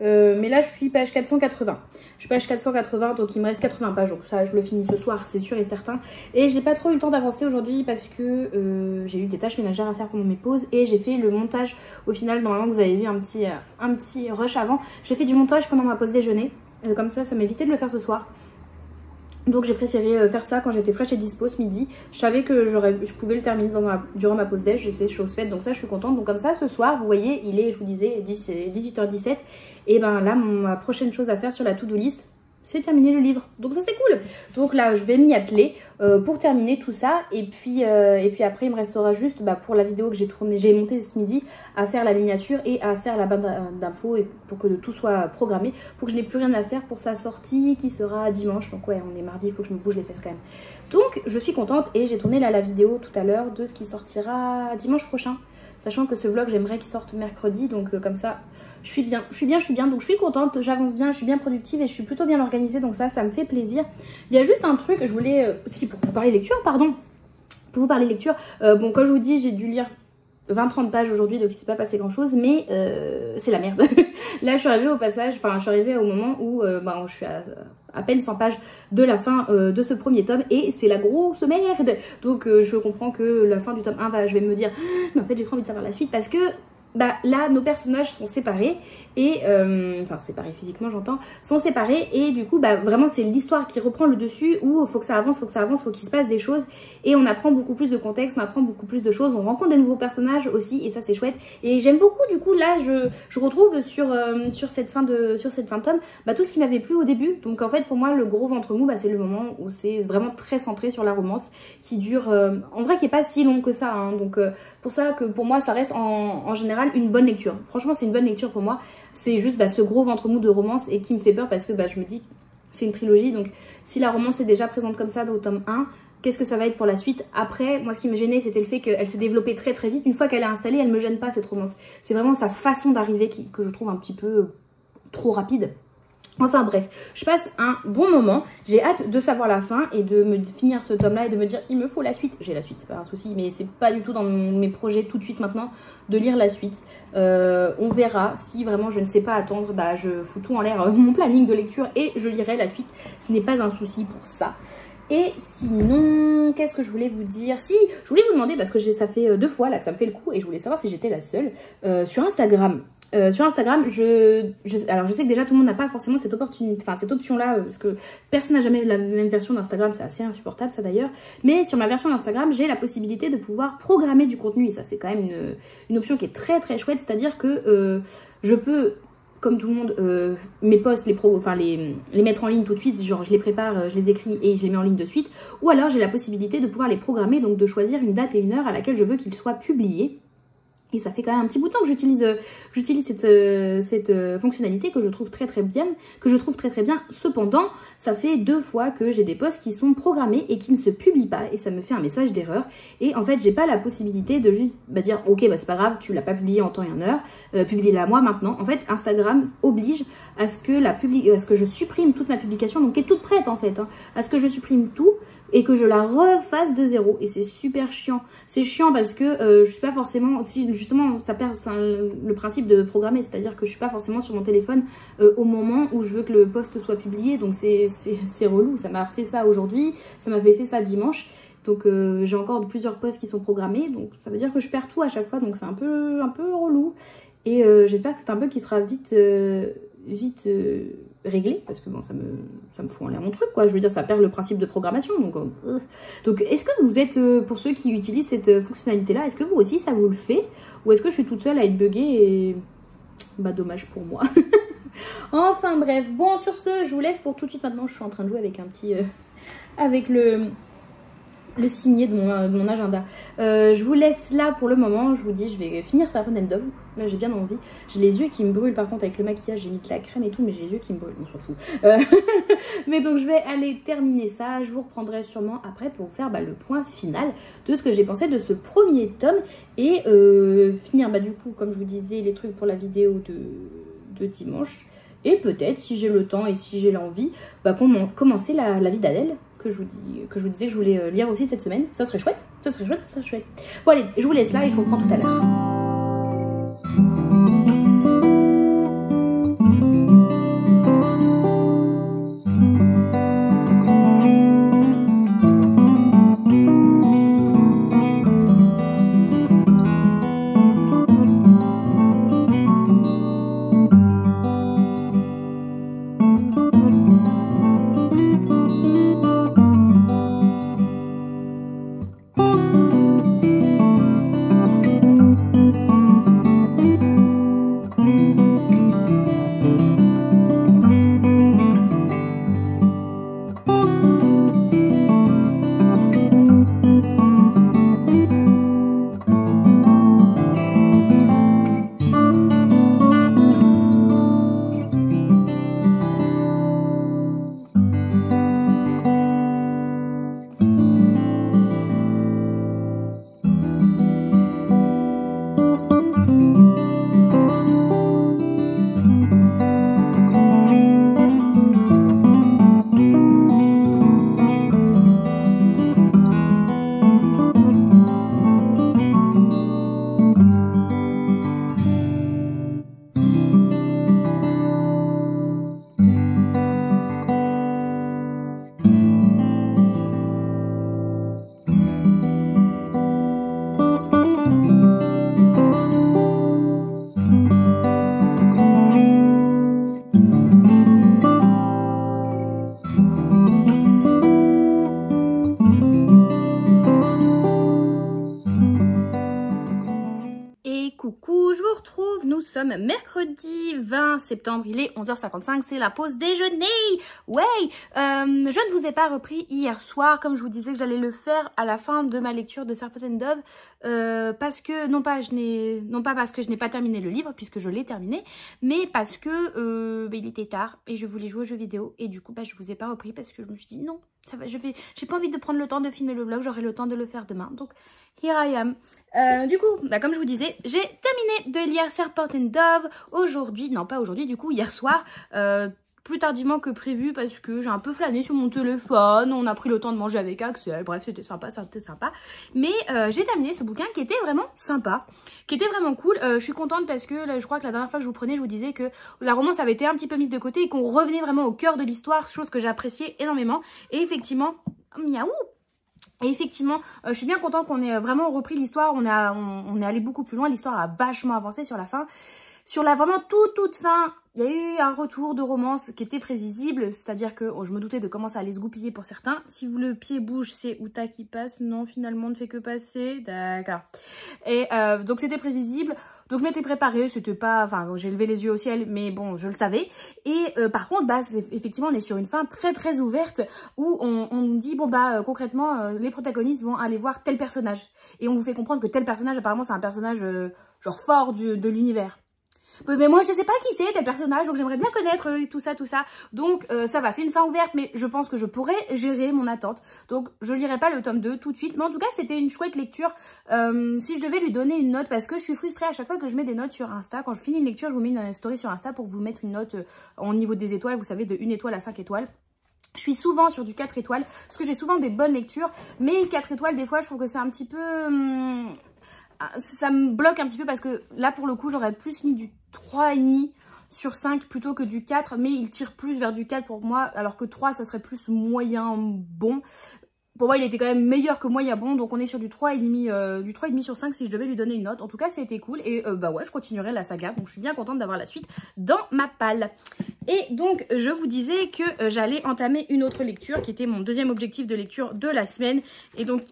Mais là je suis page 480. Je suis page 480, donc il me reste 80 pages. Donc ça je le finis ce soir, c'est sûr et certain. Et j'ai pas trop eu le temps d'avancer aujourd'hui parce que j'ai eu des tâches ménagères à faire pendant mes pauses. Et j'ai fait le montage au final. Normalement vous avez vu un petit rush avant. J'ai fait du montage pendant ma pause déjeuner. Comme ça m'évitait de le faire ce soir. Donc j'ai préféré faire ça quand j'étais fraîche et dispo ce midi. Je savais que je pouvais le terminer durant ma pause déj, c'est chose faite, donc ça je suis contente. Donc comme ça ce soir, vous voyez, il est, je vous disais, 18h17. Et ben là, ma prochaine chose à faire sur la to-do list, c'est terminer le livre. Donc ça c'est cool. Donc là je vais m'y atteler pour terminer tout ça. Et puis après il me restera juste pour la vidéo que j'ai montée ce midi, à faire la miniature et à faire la barre d'infos pour que tout soit programmé, pour que je n'ai plus rien à faire pour sa sortie qui sera dimanche. Donc ouais, on est mardi, il faut que je me bouge les fesses quand même. Donc je suis contente et j'ai tourné la vidéo tout à l'heure de ce qui sortira dimanche prochain. Sachant que ce vlog j'aimerais qu'il sorte mercredi, donc comme ça je suis bien, donc je suis contente, j'avance bien, je suis bien productive et je suis plutôt bien organisée, donc ça me fait plaisir. Il y a juste un truc, je voulais, pour vous parler lecture, bon comme je vous dis, j'ai dû lire 20-30 pages aujourd'hui, donc il s'est pas passé grand chose, mais c'est la merde. Là je suis arrivée au moment où je suis à peine 100 pages de la fin de ce premier tome et c'est la grosse merde. Donc je comprends que la fin du tome 1 je vais me dire mais en fait j'ai trop envie de savoir la suite parce que là nos personnages sont séparés et séparés physiquement j'entends, sont séparés et du coup vraiment c'est l'histoire qui reprend le dessus où faut que ça avance, faut qu'il se passe des choses et on apprend beaucoup plus de contexte, on apprend beaucoup plus de choses, on rencontre des nouveaux personnages aussi et ça c'est chouette et j'aime beaucoup. Du coup là je retrouve sur cette fin de tome tout ce qui m'avait plu au début. Donc en fait pour moi le gros ventre mou c'est le moment où c'est vraiment très centré sur la romance qui dure en vrai qui est pas si long que ça hein. Donc pour ça que pour moi ça reste en général une bonne lecture. Franchement c'est une bonne lecture pour moi. C'est juste ce gros ventre mou de romance et qui me fait peur parce que je me dis c'est une trilogie, donc si la romance est déjà présente comme ça au tome 1, qu'est-ce que ça va être pour la suite? Après, moi ce qui me gênait c'était le fait qu'elle se développait très très vite. Une fois qu'elle est installée, elle me gêne pas cette romance. C'est vraiment sa façon d'arriver que je trouve un petit peu trop rapide. Enfin bref, je passe un bon moment, j'ai hâte de savoir la fin et de me finir ce tome là et de me dire il me faut la suite. J'ai la suite, c'est pas un souci, mais c'est pas du tout dans mes projets tout de suite maintenant de lire la suite. On verra, si vraiment je ne sais pas attendre, je fous tout en l'air mon planning de lecture et je lirai la suite, ce n'est pas un souci pour ça. Et sinon, qu'est-ce que je voulais vous dire? Si, je voulais vous demander, parce que ça fait 2 fois là que ça me fait le coup et je voulais savoir si j'étais la seule, sur Instagram. Alors je sais que déjà tout le monde n'a pas forcément cette opportunité, cette option là, parce que personne n'a jamais la même version d'Instagram, c'est assez insupportable ça d'ailleurs. Mais sur ma version d'Instagram, j'ai la possibilité de pouvoir programmer du contenu et ça c'est quand même une option qui est très très chouette, c'est-à-dire que je peux, comme tout le monde, mes posts, les mettre en ligne tout de suite, genre je les prépare, je les écris et je les mets en ligne de suite. Ou alors j'ai la possibilité de pouvoir les programmer, donc de choisir une date et une heure à laquelle je veux qu'ils soient publiés. Et ça fait quand même un petit bout de temps que j'utilise cette fonctionnalité que je trouve très très bien. Cependant, ça fait 2 fois que j'ai des posts qui sont programmés et qui ne se publient pas et ça me fait un message d'erreur. Et en fait, j'ai pas la possibilité de juste dire ok, c'est pas grave, tu l'as pas publié en temps et en heure, publie-la moi maintenant. En fait, Instagram oblige à ce que je supprime toute ma publication, donc qui est toute prête en fait, à ce que je supprime tout et que je la refasse de zéro et c'est super chiant. C'est chiant parce que je suis pas forcément, justement ça perd le principe de programmer, c'est-à-dire que je suis pas forcément sur mon téléphone au moment où je veux que le post soit publié, donc c'est relou. Ça m'a fait ça aujourd'hui, ça m'avait fait ça dimanche, donc j'ai encore plusieurs posts qui sont programmés, donc ça veut dire que je perds tout à chaque fois, donc c'est un peu relou et j'espère que c'est un bug qui sera vite régler, parce que bon, ça me fout en l'air mon truc, quoi. Je veux dire, ça perd le principe de programmation. Donc est-ce que vous êtes, pour ceux qui utilisent cette fonctionnalité-là, est-ce que vous aussi, ça vous le fait? Ou est-ce que je suis toute seule à être buggée et... Bah, dommage pour moi. Enfin, bref. Bon, sur ce, je vous laisse pour tout de suite. Maintenant, je suis en train de jouer avec un petit... avec le signet de mon agenda. Je vous laisse là pour le moment. Je vous dis, je vais finir Serpent and Dove. Là, j'ai bien envie. J'ai les yeux qui me brûlent par contre avec le maquillage. J'ai mis de la crème et tout, mais j'ai les yeux qui me brûlent. On s'en fout. Mais donc, je vais aller terminer ça. Je vous reprendrai sûrement après pour vous faire le point final de ce que j'ai pensé de ce premier tome. Et finir, du coup, comme je vous disais, les trucs pour la vidéo de dimanche. Et peut-être, si j'ai le temps et si j'ai l'envie, commencer la vie d'Adèle. Que je vous disais que je voulais lire aussi cette semaine. Ça serait chouette, ça serait chouette, ça serait chouette. Bon allez, je vous laisse là et je vous reprends tout à l'heure. Coucou, je vous retrouve, nous sommes mercredi 20 septembre, il est 11h55, c'est la pause déjeuner. Ouais, je ne vous ai pas repris hier soir, comme je vous disais que j'allais le faire à la fin de ma lecture de Serpent and Dove, parce que, non pas parce que je n'ai pas terminé le livre, puisque je l'ai terminé, mais parce que il était tard et je voulais jouer aux jeux vidéo, et du coup je vous ai pas repris parce que je me suis dit non, ça va, j'ai pas envie de prendre le temps de filmer le vlog, j'aurai le temps de le faire demain, donc here I am. Du coup, comme je vous disais, j'ai terminé de lire Serpent and Dove aujourd'hui, non pas aujourd'hui, du coup hier soir, plus tardivement que prévu parce que j'ai un peu flâné sur mon téléphone, on a pris le temps de manger avec Axel, bref c'était sympa, mais j'ai terminé ce bouquin qui était vraiment sympa, qui était vraiment cool. Je suis contente parce que là, je crois que la dernière fois que je vous prenais, je vous disais que la romance avait été un petit peu mise de côté et qu'on revenait vraiment au cœur de l'histoire, chose que j'appréciais énormément, et effectivement, miaou. Et effectivement, je suis bien contente qu'on ait vraiment repris l'histoire, on est allé beaucoup plus loin, l'histoire a vachement avancé sur la fin. Sur la vraiment toute fin, il y a eu un retour de romance qui était prévisible, c'est-à-dire que je me doutais de comment ça allait se goupiller pour certains. Si le pied bouge, c'est Uta qui passe, non finalement ne fait que passer, d'accord. Et donc c'était prévisible, donc je m'étais préparée, c'était pas, enfin j'ai levé les yeux au ciel, mais bon je le savais. Et par contre, effectivement on est sur une fin très ouverte où on nous dit bon concrètement les protagonistes vont aller voir tel personnage et on vous fait comprendre que tel personnage apparemment c'est un personnage genre fort de l'univers. Mais moi je sais pas qui c'est tel personnage, donc j'aimerais bien connaître tout ça. Donc ça va, c'est une fin ouverte, mais je pense que je pourrais gérer mon attente. Donc je lirai pas le tome 2 tout de suite, mais en tout cas c'était une chouette lecture. Si je devais lui donner une note, parce que je suis frustrée à chaque fois que je mets des notes sur Insta, quand je finis une lecture je vous mets une story sur Insta pour vous mettre une note au niveau des étoiles, vous savez, de 1 étoile à 5 étoiles. Je suis souvent sur du 4 étoiles, parce que j'ai souvent des bonnes lectures, mais 4 étoiles des fois je trouve que c'est un petit peu... ça me bloque un petit peu parce que là pour le coup j'aurais plus mis du 3,5 sur 5 plutôt que du 4, mais il tire plus vers du 4 pour moi, alors que 3 ça serait plus moyen bon. Pour moi il était quand même meilleur que moyen bon, donc on est sur du 3,5 sur 5 si je devais lui donner une note. En tout cas ça a été cool et ouais je continuerai la saga, donc je suis bien contente d'avoir la suite dans ma palle. Et donc, je vous disais que j'allais entamer une autre lecture qui était mon deuxième objectif de lecture de la semaine. Et donc,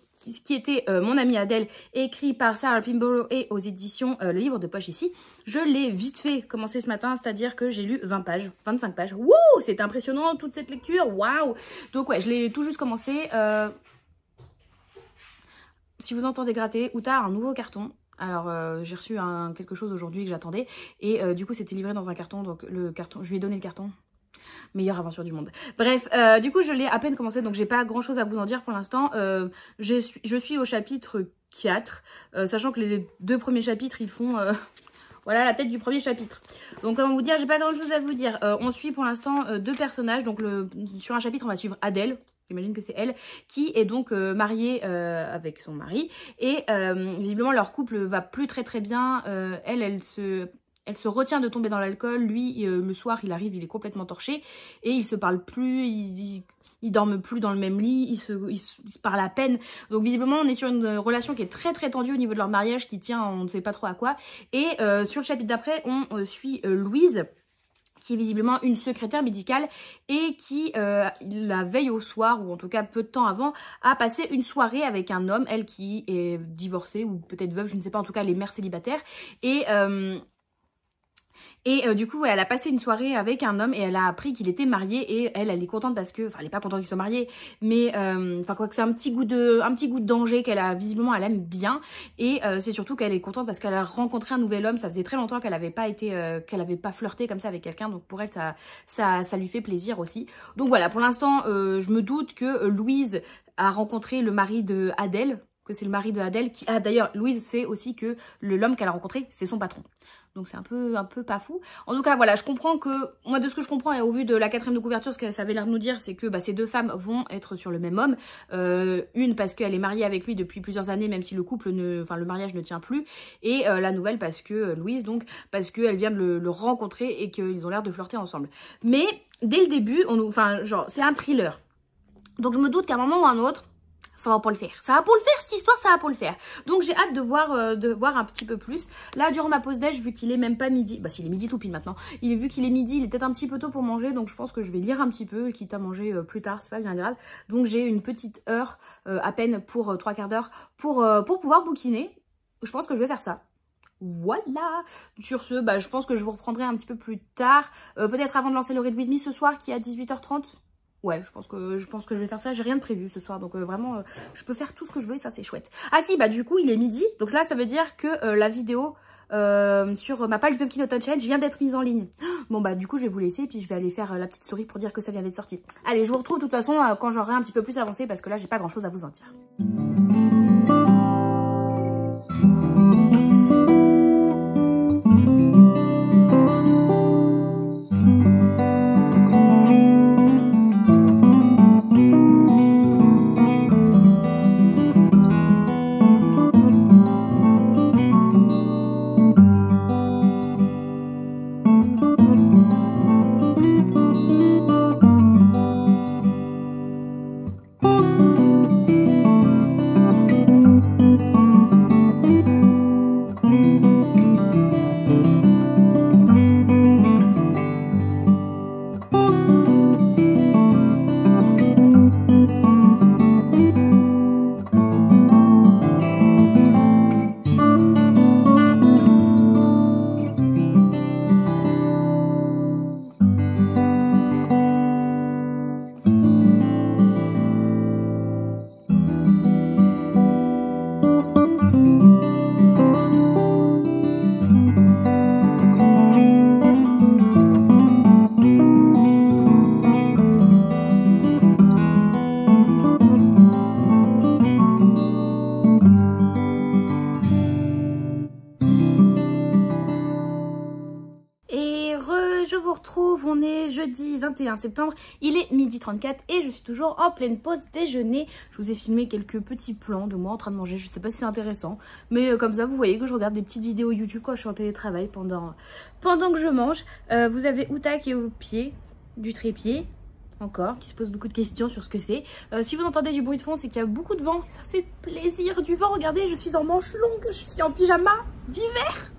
qui était Mon amie Adèle, écrit par Sarah Pinborough et aux éditions Le Livre de Poche ici. Je l'ai vite fait commencer ce matin, c'est-à-dire que j'ai lu 20 pages, 25 pages. Wouh, c'est impressionnant toute cette lecture, waouh. Donc ouais, je l'ai tout juste commencé. Si vous entendez gratter, Outa a un nouveau carton. Alors, j'ai reçu quelque chose aujourd'hui que j'attendais. Et du coup, c'était livré dans un carton. Donc, le carton, je lui ai donné le carton. Meilleure aventure du monde. Bref, du coup, je l'ai à peine commencé. Donc, j'ai pas grand-chose à vous en dire pour l'instant. Je suis au chapitre 4. Sachant que les 2 premiers chapitres, ils font... voilà la tête du premier chapitre. Donc, comment vous dire, j'ai pas grand-chose à vous dire. On suit pour l'instant 2 personnages. Donc, sur un chapitre, on va suivre Adèle. J'imagine que c'est elle, qui est donc mariée avec son mari. Et visiblement, leur couple va plus très bien. Elle se retient de tomber dans l'alcool. Lui, le soir, il arrive, il est complètement torché. Et ils se parlent plus, ils dorment plus dans le même lit, ils se parlent à peine. Donc visiblement, on est sur une relation qui est très tendue au niveau de leur mariage, qui tient on ne sait pas trop à quoi. Et sur le chapitre d'après, on suit Louise, qui est visiblement une secrétaire médicale et qui, la veille au soir, ou en tout cas peu de temps avant, a passé une soirée avec un homme, elle qui est divorcée ou peut-être veuve, je ne sais pas, en tout cas elle est mère célibataire. Et du coup, ouais, elle a passé une soirée avec un homme et elle a appris qu'il était marié et elle est contente parce que, enfin, elle est pas contente qu'ils soient mariés, mais enfin quoi que c'est un petit goût de danger qu'elle a visiblement, elle aime bien et c'est surtout qu'elle est contente parce qu'elle a rencontré un nouvel homme. Ça faisait très longtemps qu'elle avait pas flirté comme ça avec quelqu'un, donc pour elle ça lui fait plaisir aussi. Donc voilà, pour l'instant, je me doute que Louise a rencontré le mari de Adèle, que c'est le mari de Adèle qui... Ah d'ailleurs, Louise sait aussi que l'homme qu'elle a rencontré, c'est son patron. Donc c'est un peu pas fou. En tout cas, voilà, je comprends que... Moi, de ce que je comprends, et au vu de la 4e de couverture, ce que ça avait l'air de nous dire, c'est que ces 2 femmes vont être sur le même homme. Une parce qu'elle est mariée avec lui depuis plusieurs années, même si le couple le mariage ne tient plus. Et la nouvelle parce que Louise, donc, parce qu'elle vient de le rencontrer et qu'ils ont l'air de flirter ensemble. Mais, dès le début, genre, c'est un thriller. Donc je me doute qu'à un moment ou à un autre, ça va pour le faire. Ça va pour le faire, cette histoire, ça va pour le faire. Donc j'ai hâte de voir un petit peu plus. Là, durant ma pause déj, vu qu'il est même pas midi, bah s'il est midi tout pile maintenant, vu qu'il est midi, il est peut-être un petit peu tôt pour manger, donc je pense que je vais lire un petit peu, quitte à manger plus tard, c'est pas bien grave. Donc j'ai une petite heure, à peine pour 3/4 d'heure, pour pouvoir bouquiner. Je pense que je vais faire ça. Voilà. Sur ce, bah, je pense que je vous reprendrai un petit peu plus tard, peut-être avant de lancer le Read With Me ce soir, qui est à 18h30. Ouais, je pense que je vais faire ça. J'ai rien de prévu ce soir, donc vraiment, je peux faire tout ce que je veux et ça, c'est chouette. Ah si, bah du coup, il est midi. Donc là, ça veut dire que la vidéo sur ma page Pumpkin Autumn Challenge vient d'être mise en ligne. Bon, bah du coup, je vais vous laisser et puis je vais aller faire la petite story pour dire que ça vient d'être sorti. Allez, je vous retrouve de toute façon quand j'aurai un petit peu plus avancé parce que là, j'ai pas grand-chose à vous en dire. On est jeudi 21 septembre, il est 12h34 et je suis toujours en pleine pause déjeuner. Je vous ai filmé quelques petits plans de moi en train de manger, je sais pas si c'est intéressant, mais comme ça vous voyez que je regarde des petites vidéos YouTube quand je suis en télétravail pendant que je mange. Vous avez Outa qui est au pied du trépied, encore, qui se pose beaucoup de questions sur ce que c'est. Si vous entendez du bruit de fond, c'est qu'il y a beaucoup de vent, ça fait plaisir du vent. Regardez, je suis en manche longue, je suis en pyjama d'hiver.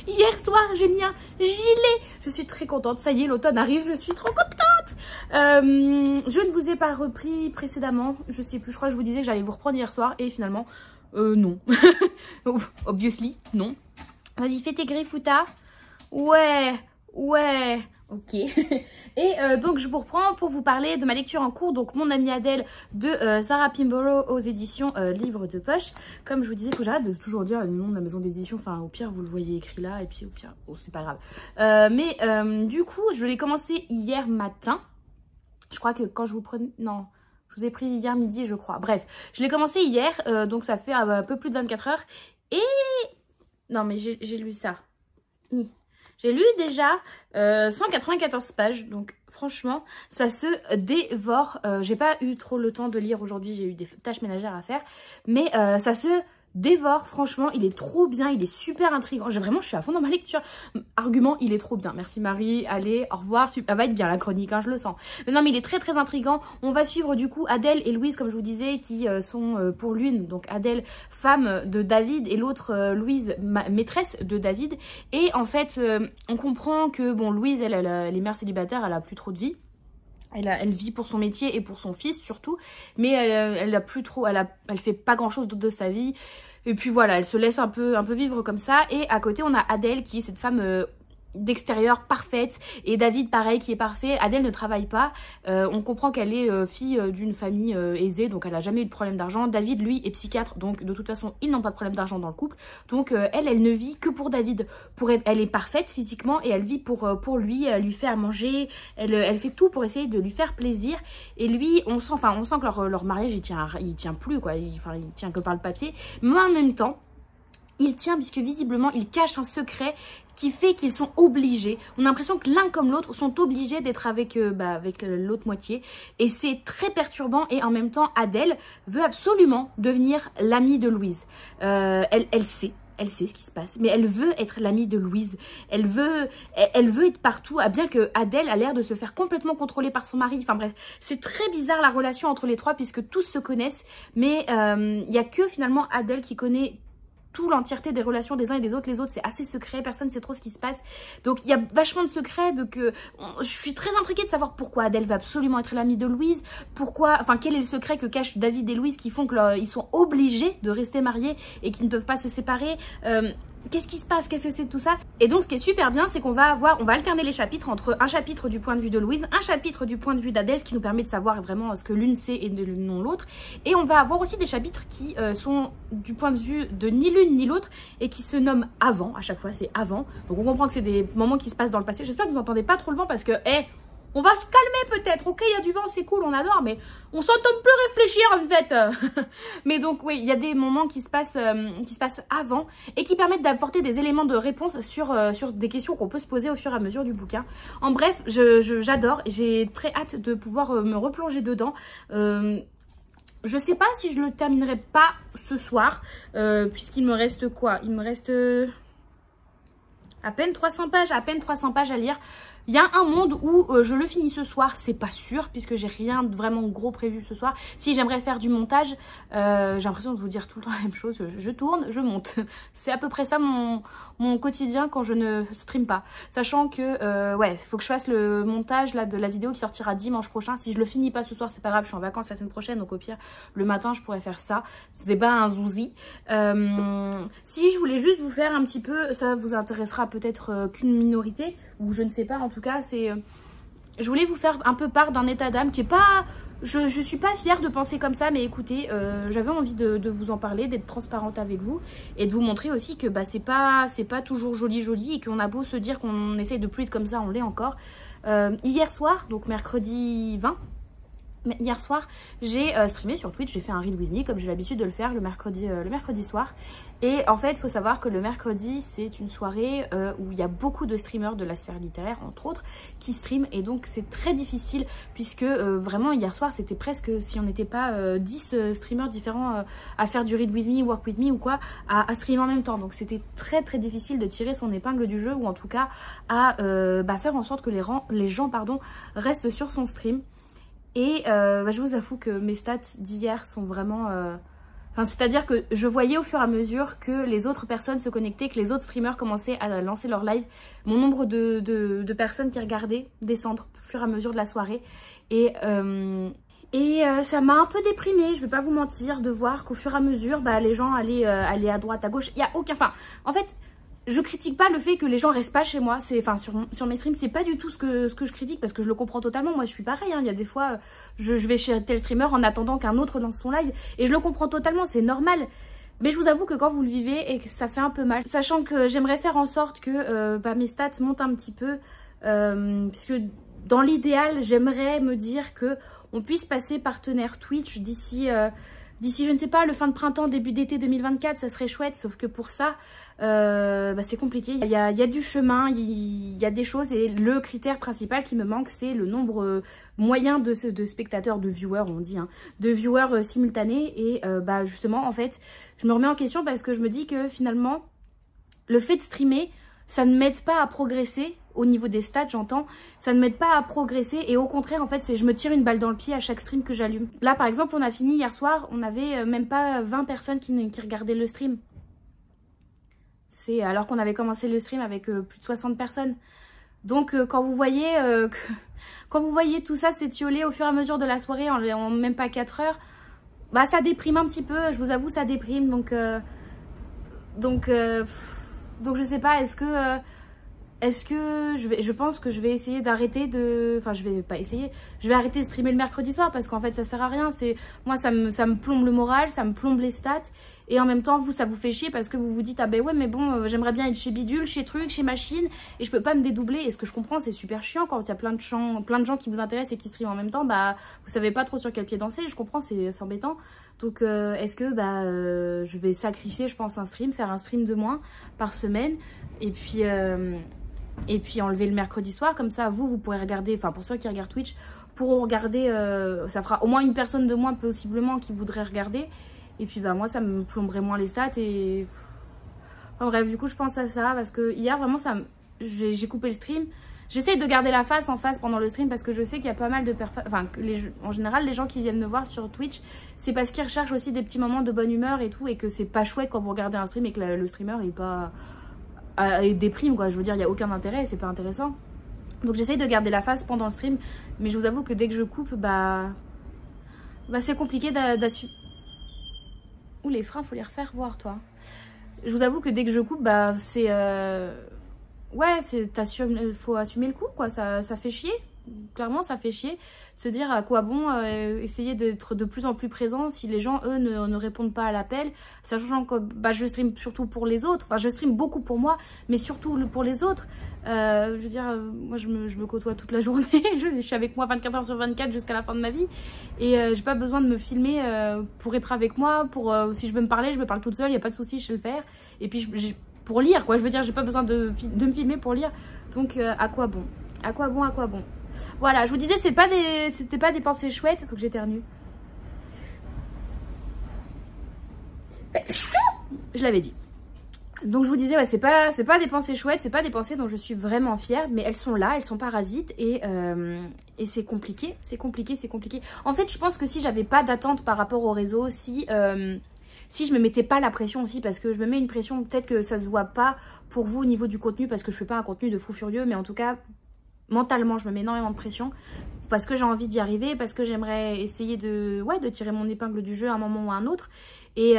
Hier soir, j'ai mis un gilet. Je suis très contente. Ça y est, l'automne arrive, je suis trop contente. Je ne vous ai pas repris précédemment. Je sais plus, je crois que je vous disais que j'allais vous reprendre hier soir. Et finalement, non. Obviously, non. Vas-y, fais tes griffes, Outa. Ouais, ouais. Ok. Et donc je vous reprends pour vous parler de ma lecture en cours, donc Mon amie Adèle de Sarah Pinborough aux éditions Livre de Poche. Comme je vous disais, il faut que j'arrête de toujours dire le nom de la maison d'édition, enfin au pire vous le voyez écrit là et puis au pire, oh, c'est pas grave. Du coup je l'ai commencé hier matin, je crois que quand je vous prenais, non, je vous ai pris hier midi je crois, bref, je l'ai commencé hier, donc ça fait un peu plus de 24 heures et... Non mais j'ai lu ça. J'ai lu déjà 194 pages, donc franchement, ça se dévore. J'ai pas eu trop le temps de lire aujourd'hui, j'ai eu des tâches ménagères à faire, mais ça se dévore, franchement, il est trop bien, il est super intriguant. Je suis à fond dans ma lecture. Argument, il est trop bien. Merci Marie, allez, au revoir. Elle va être bien la chronique, hein, je le sens. Mais non, mais il est très très intriguant. On va suivre du coup Adèle et Louise, comme je vous disais, qui sont pour l'une, donc Adèle, femme de David, et l'autre Louise, maîtresse de David. Et en fait, on comprend que, bon, Louise, elle est mère célibataire, elle a plus trop de vie. Elle vit pour son métier et pour son fils surtout, mais elle a plus trop, elle fait pas grand chose d'autre de sa vie. Et puis voilà, elle se laisse un peu vivre comme ça. Et à côté, on a Adèle qui est cette femme d'extérieur parfaite, et David pareil qui est parfait. Adèle ne travaille pas, on comprend qu'elle est fille d'une famille aisée, donc elle a jamais eu de problème d'argent. David lui est psychiatre, donc de toute façon ils n'ont pas de problème d'argent dans le couple, donc elle ne vit que pour David. Elle est parfaite physiquement et elle vit pour lui, elle lui fait à manger, elle fait tout pour essayer de lui faire plaisir. Et lui, on sent que leur mariage il tient plus quoi, il tient que par le papier, mais en même temps il tient puisque visiblement il cache un secret qui fait qu'ils sont obligés. On a l'impression que l'un comme l'autre sont obligés d'être avec l'autre moitié. Et c'est très perturbant. Et en même temps, Adèle veut absolument devenir l'amie de Louise. Elle sait ce qui se passe, mais elle veut être l'amie de Louise. Elle veut être partout, bien que Adèle a l'air de se faire complètement contrôler par son mari. Enfin bref, c'est très bizarre la relation entre les trois puisque tous se connaissent. Mais il n'y a que finalement Adèle qui connaît toute l'entièreté des relations des uns et des autres. Les autres, c'est assez secret, personne ne sait trop ce qui se passe. Donc, il y a vachement de secrets. Donc, je suis très intriguée de savoir pourquoi Adèle va absolument être l'amie de Louise. Quel est le secret que cachent David et Louise qui font qu'ils sont obligés de rester mariés et qu'ils ne peuvent pas se séparer. Qu'est-ce qui se passe? Qu'est-ce que c'est tout ça? Et donc, ce qui est super bien, c'est qu'on va alterner les chapitres entre un chapitre du point de vue de Louise, un chapitre du point de vue d'Adèle, ce qui nous permet de savoir vraiment ce que l'une sait et non l'autre. Et on va avoir aussi des chapitres qui sont du point de vue de ni l'une ni l'autre et qui se nomment avant. À chaque fois, c'est avant. Donc, on comprend que c'est des moments qui se passent dans le passé. J'espère que vous n'entendez pas trop le vent parce que, on va se calmer peut-être, ok, il y a du vent, c'est cool, on adore, mais on s'entend plus réfléchir en fait. Mais donc oui, il y a des moments qui se passent avant et qui permettent d'apporter des éléments de réponse sur des questions qu'on peut se poser au fur et à mesure du bouquin. En bref, j'adore, j'ai très hâte de pouvoir me replonger dedans. Je sais pas si je le terminerai pas ce soir, puisqu'il me reste quoi? Il me reste à peine 300 pages à lire. Il y a un monde où je le finis ce soir, c'est pas sûr, puisque j'ai rien de vraiment gros prévu ce soir. Si j'aimerais faire du montage, j'ai l'impression de vous dire tout le temps la même chose, je tourne, je monte. C'est à peu près ça mon quotidien quand je ne stream pas. Sachant que, il faut que je fasse le montage là, de la vidéo qui sortira dimanche prochain. Si je le finis pas ce soir, c'est pas grave, je suis en vacances la semaine prochaine, donc au pire, le matin, je pourrais faire ça. C'est pas un zouzi. Si je voulais juste vous faire un petit peu, ça vous intéressera peut-être qu'une minorité, ou je ne sais pas, en tout cas, je voulais vous faire un peu part d'un état d'âme qui est pas... Je suis pas fière de penser comme ça, mais écoutez, j'avais envie de vous en parler, d'être transparente avec vous et de vous montrer aussi que c'est pas toujours joli et qu'on a beau se dire qu'on essaye de plus être comme ça, on l'est encore. Hier soir, donc mercredi 20, hier soir, j'ai streamé sur Twitch, j'ai fait un Read With Me comme j'ai l'habitude de le faire le mercredi soir. Et en fait, il faut savoir que le mercredi, c'est une soirée où il y a beaucoup de streamers de la sphère littéraire, entre autres, qui streament. Et donc, c'est très difficile puisque vraiment, hier soir, c'était presque, si on n'était pas 10 streamers différents à faire du Read With Me, Work With Me ou quoi, à streamer en même temps. Donc, c'était très très difficile de tirer son épingle du jeu ou en tout cas à faire en sorte que les gens restent sur son stream. Et je vous avoue que mes stats d'hier sont vraiment... Enfin, c'est-à-dire que je voyais au fur et à mesure que les autres personnes se connectaient, que les autres streamers commençaient à lancer leur live, mon nombre de personnes qui regardaient descendre au fur et à mesure de la soirée. Et ça m'a un peu déprimée, je vais pas vous mentir, de voir qu'au fur et à mesure, bah, les gens allaient à droite, à gauche. Il y a aucun... Enfin, en fait, je critique pas le fait que les gens restent pas chez moi. Enfin, sur mes streams, c'est pas du tout ce que je critique, parce que je le comprends totalement. Moi, je suis pareil, hein. Il y a des fois, je vais chez tel streamer en attendant qu'un autre lance son live. Et je le comprends totalement, c'est normal. Mais je vous avoue que quand vous le vivez et que ça fait un peu mal, sachant que j'aimerais faire en sorte que mes stats montent un petit peu, parce que dans l'idéal, j'aimerais me dire que on puisse passer partenaire Twitch d'ici, je ne sais pas, le fin de printemps, début d'été 2024, ça serait chouette. Sauf que pour ça, c'est compliqué. Il y a du chemin, il y a des choses. Et le critère principal qui me manque, c'est le nombre moyen de spectateurs, de viewers, on dit, hein, de viewers simultanés. Et justement, en fait, je me remets en question parce que je me dis que finalement, le fait de streamer, ça ne m'aide pas à progresser. Au niveau des stats, j'entends, ça ne m'aide pas à progresser et au contraire, en fait, je me tire une balle dans le pied à chaque stream que j'allume. Là, par exemple, on a fini hier soir, on avait même pas 20 personnes qui regardaient le stream. C'est alors qu'on avait commencé le stream avec plus de 60 personnes. Donc, quand vous voyez tout ça s'étioler au fur et à mesure de la soirée en même pas 4 heures, bah ça déprime un petit peu, je vous avoue, ça déprime. Donc je sais pas, je pense que je vais essayer d'arrêter de... Enfin, je vais pas essayer. Je vais arrêter de streamer le mercredi soir parce qu'en fait, ça sert à rien. Moi, ça me plombe le moral, ça me plombe les stats. Et en même temps, ça vous fait chier parce que vous vous dites, ah ben ouais, mais bon, j'aimerais bien être chez Bidule, chez Truc, chez Machine. Et je peux pas me dédoubler. Et ce que je comprends, c'est super chiant quand il y a plein de gens qui vous intéressent et qui streament en même temps. Bah, vous savez pas trop sur quel pied danser. Je comprends, c'est embêtant. Donc, est-ce que je vais sacrifier, je pense, un stream, faire un stream de moins par semaine. Et puis enlever le mercredi soir, comme ça vous pourrez regarder, enfin pour ceux qui regardent Twitch, pourront regarder, ça fera au moins une personne de moins possiblement qui voudrait regarder, et puis moi ça me plomberait moins les stats, et enfin bref, du coup je pense à ça, parce que hier vraiment j'ai coupé le stream, j'essaye de garder la face en face pendant le stream, parce que je sais qu'il y a pas mal de personnes, enfin en général les gens qui viennent me voir sur Twitch, c'est parce qu'ils recherchent aussi des petits moments de bonne humeur et tout, et que c'est pas chouette quand vous regardez un stream et que le streamer est pas... et déprime quoi, je veux dire, il n'y a aucun intérêt, c'est pas intéressant. Donc j'essaye de garder la face pendant le stream, mais je vous avoue que dès que je coupe, c'est compliqué d'assumer. Ouh, les freins, faut les refaire voir, toi. Je vous avoue que dès que je coupe, c'est... Ouais, faut assumer le coup, quoi, ça fait chier. Clairement, ça fait chier de se dire à quoi bon essayer d'être de plus en plus présent si les gens, eux, ne répondent pas à l'appel, sachant que je stream surtout pour les autres. Enfin, je stream beaucoup pour moi, mais surtout pour les autres. Je veux dire, moi, je me côtoie toute la journée. Je suis avec moi 24 heures sur 24 jusqu'à la fin de ma vie. Et j'ai pas besoin de me filmer pour être avec moi. Si je veux me parler, je me parle toute seule, il n'y a pas de souci, je sais le faire. Et puis, pour lire, quoi. Je veux dire, j'ai pas besoin de me filmer pour lire. Donc, à quoi bon? À quoi bon? À quoi bon? Voilà, je vous disais, c'était pas des pensées chouettes. Il faut que j'éternue. Je l'avais dit. Donc je vous disais, ouais, c'est pas des pensées chouettes, c'est pas des pensées dont je suis vraiment fière, mais elles sont là, elles sont parasites, et c'est compliqué, c'est compliqué. En fait, je pense que si j'avais pas d'attente par rapport au réseau, si je me mettais pas la pression aussi, parce que je me mets une pression, peut-être que ça se voit pas pour vous au niveau du contenu, parce que je fais pas un contenu de fou furieux, mais en tout cas... Mentalement, je me mets énormément de pression parce que j'ai envie d'y arriver, parce que j'aimerais essayer de tirer mon épingle du jeu à un moment ou à un autre. Et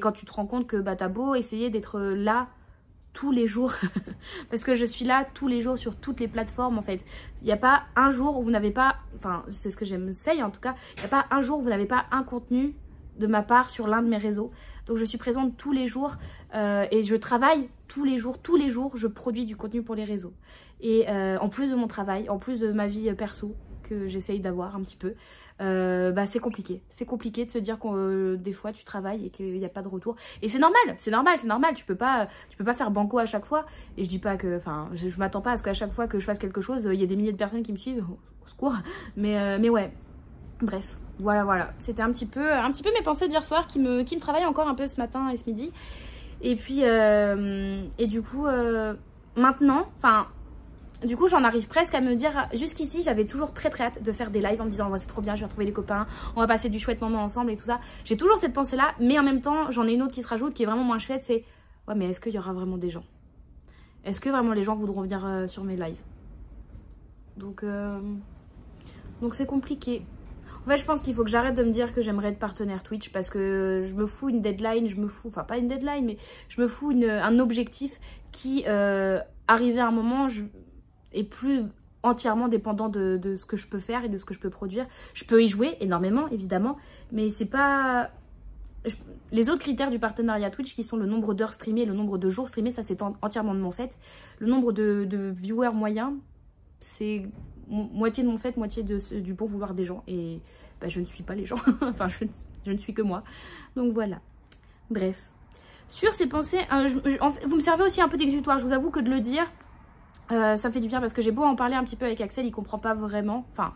quand tu te rends compte que t'as beau essayer d'être là tous les jours, parce que je suis là tous les jours sur toutes les plateformes en fait. Il n'y a pas un jour où vous n'avez pas, enfin c'est ce que j'essaye en tout cas, il n'y a pas un jour où vous n'avez pas un contenu de ma part sur l'un de mes réseaux. Donc je suis présente tous les jours et je travaille tous les jours, je produis du contenu pour les réseaux. Et en plus de mon travail, en plus de ma vie perso que j'essaye d'avoir un petit peu, c'est compliqué. C'est compliqué de se dire que des fois tu travailles et qu'il n'y a pas de retour. Et c'est normal, tu peux pas faire banco à chaque fois. Et je dis pas que, enfin, je m'attends pas à ce qu'à chaque fois que je fasse quelque chose, il y ait des milliers de personnes qui me suivent, au secours. Mais ouais, bref. Voilà, c'était un petit peu mes pensées d'hier soir qui me travaillent encore un peu ce matin et ce midi. Et puis, et du coup, maintenant, enfin, du coup, j'en arrive presque à me dire, jusqu'ici, j'avais toujours très hâte de faire des lives en me disant, oh, c'est trop bien, je vais retrouver des copains, on va passer du chouette moment ensemble et tout ça. J'ai toujours cette pensée-là, mais en même temps, j'en ai une autre qui se rajoute, qui est vraiment moins chouette, c'est, ouais, mais est-ce qu'il y aura vraiment des gens? Est-ce que vraiment les gens voudront venir sur mes lives? Donc c'est compliqué. En fait, je pense qu'il faut que j'arrête de me dire que j'aimerais être partenaire Twitch parce que je me fous une deadline, enfin pas une deadline, mais je me fous un objectif qui, arrivé à un moment, est plus entièrement dépendant de ce que je peux faire et de ce que je peux produire. Je peux y jouer énormément, évidemment, mais c'est pas... Les autres critères du partenariat Twitch qui sont le nombre d'heures streamées et le nombre de jours streamés, ça c'est entièrement de mon fait. Le nombre de viewers moyens, c'est moitié de mon fait, moitié du bon vouloir des gens. Et bah, je ne suis pas les gens, enfin je ne suis que moi. Donc voilà, bref. Sur ces pensées, vous me servez aussi un peu d'exutoire, je vous avoue que de le dire, ça me fait du bien parce que j'ai beau en parler un petit peu avec Axel, il comprend pas vraiment, enfin,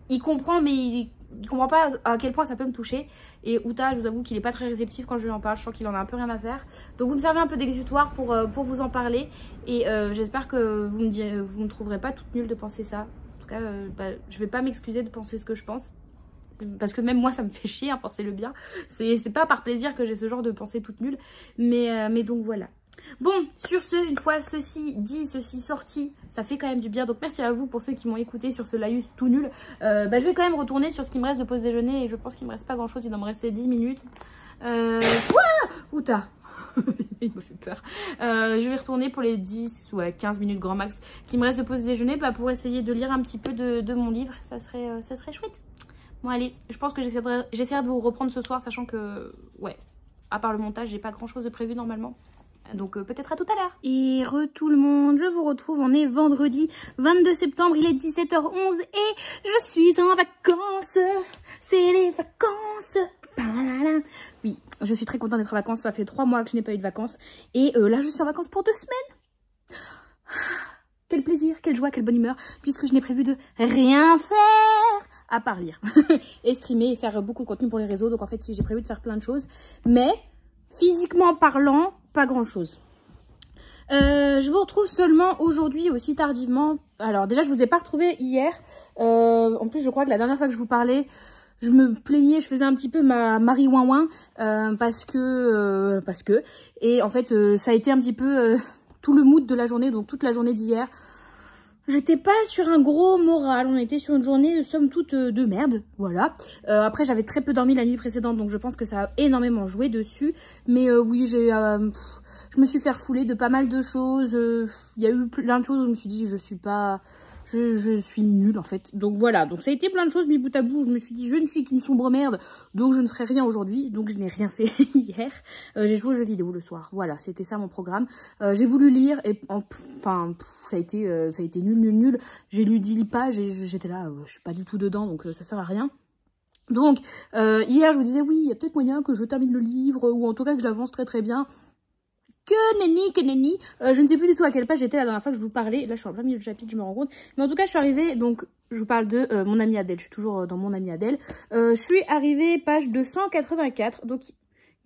il comprend mais il comprend pas à quel point ça peut me toucher. Et Uta, je vous avoue qu'il est pas très réceptif quand je lui en parle, je sens qu'il en a un peu rien à faire. Donc vous me servez un peu d'exutoire pour vous en parler. Et j'espère que vous me trouverez pas toute nulle de penser ça. En tout cas, je vais pas m'excuser de penser ce que je pense. Parce que même moi ça me fait chier, hein, penser le bien. C'est pas par plaisir que j'ai ce genre de pensée toute nulle. Mais donc voilà. Bon, sur ce, une fois ceci dit, ceci sorti, ça fait quand même du bien. Donc merci à vous pour ceux qui m'ont écouté sur ce laïus tout nul. Je vais quand même retourner sur ce qui me reste de pause déjeuner. Et je pense qu'il me reste pas grand chose, il doit me rester 10 minutes. Outa. Il me fait peur. Je vais retourner pour les 10 ou 15 minutes grand max qui me reste de pause déjeuner pour essayer de lire un petit peu de mon livre. Ça serait chouette. Bon allez, je pense que j'essaierai de vous reprendre ce soir, sachant que, ouais, à part le montage, j'ai pas grand chose de prévu normalement. Donc peut-être à tout à l'heure. Et tout le monde, je vous retrouve, on est vendredi 22 septembre, il est 17h11 et je suis en vacances. C'est les vacances. Oui, je suis très contente d'être en vacances, ça fait 3 mois que je n'ai pas eu de vacances. Et là je suis en vacances pour 2 semaines. Quel plaisir, quelle joie, quelle bonne humeur, puisque je n'ai prévu de rien faire à part lire. Et streamer et faire beaucoup de contenu pour les réseaux. Donc en fait, si j'ai prévu de faire plein de choses. Mais physiquement parlant, pas grand chose. Je vous retrouve seulement aujourd'hui, aussi tardivement. Alors déjà, je vous ai pas retrouvé hier. En plus, je crois que la dernière fois que je vous parlais, je me plaignais, je faisais un petit peu ma Marie Ouin parce que. Et en fait, ça a été un petit peu tout le mood de la journée, donc toute la journée d'hier. J'étais pas sur un gros moral, on était sur une journée somme toute de merde, voilà. Après j'avais très peu dormi la nuit précédente, donc je pense que ça a énormément joué dessus. Mais oui, je me suis fait refouler de pas mal de choses. Il y a eu plein de choses où je me suis dit je suis nulle en fait. Donc voilà, donc ça a été plein de choses mis bout à bout. Je me suis dit je ne suis qu'une sombre merde, donc je ne ferai rien aujourd'hui. Donc je n'ai rien fait hier. J'ai joué aux jeux vidéo le soir. Voilà, c'était ça mon programme. J'ai voulu lire et enfin ça a été nul. J'ai lu 10 pages et j'étais là, je suis pas du tout dedans, donc ça sert à rien. Donc hier je vous disais oui, il y a peut-être moyen que je termine le livre ou en tout cas que je l'avance très bien. Que nenni. Je ne sais plus du tout à quelle page j'étais la dernière fois que je vous parlais. Là, je suis en plein milieu du chapitre, je me rends compte. Mais en tout cas, je suis arrivée, donc, je vous parle de mon amie Adèle. Je suis toujours dans mon amie Adèle. Je suis arrivée page 284. Donc,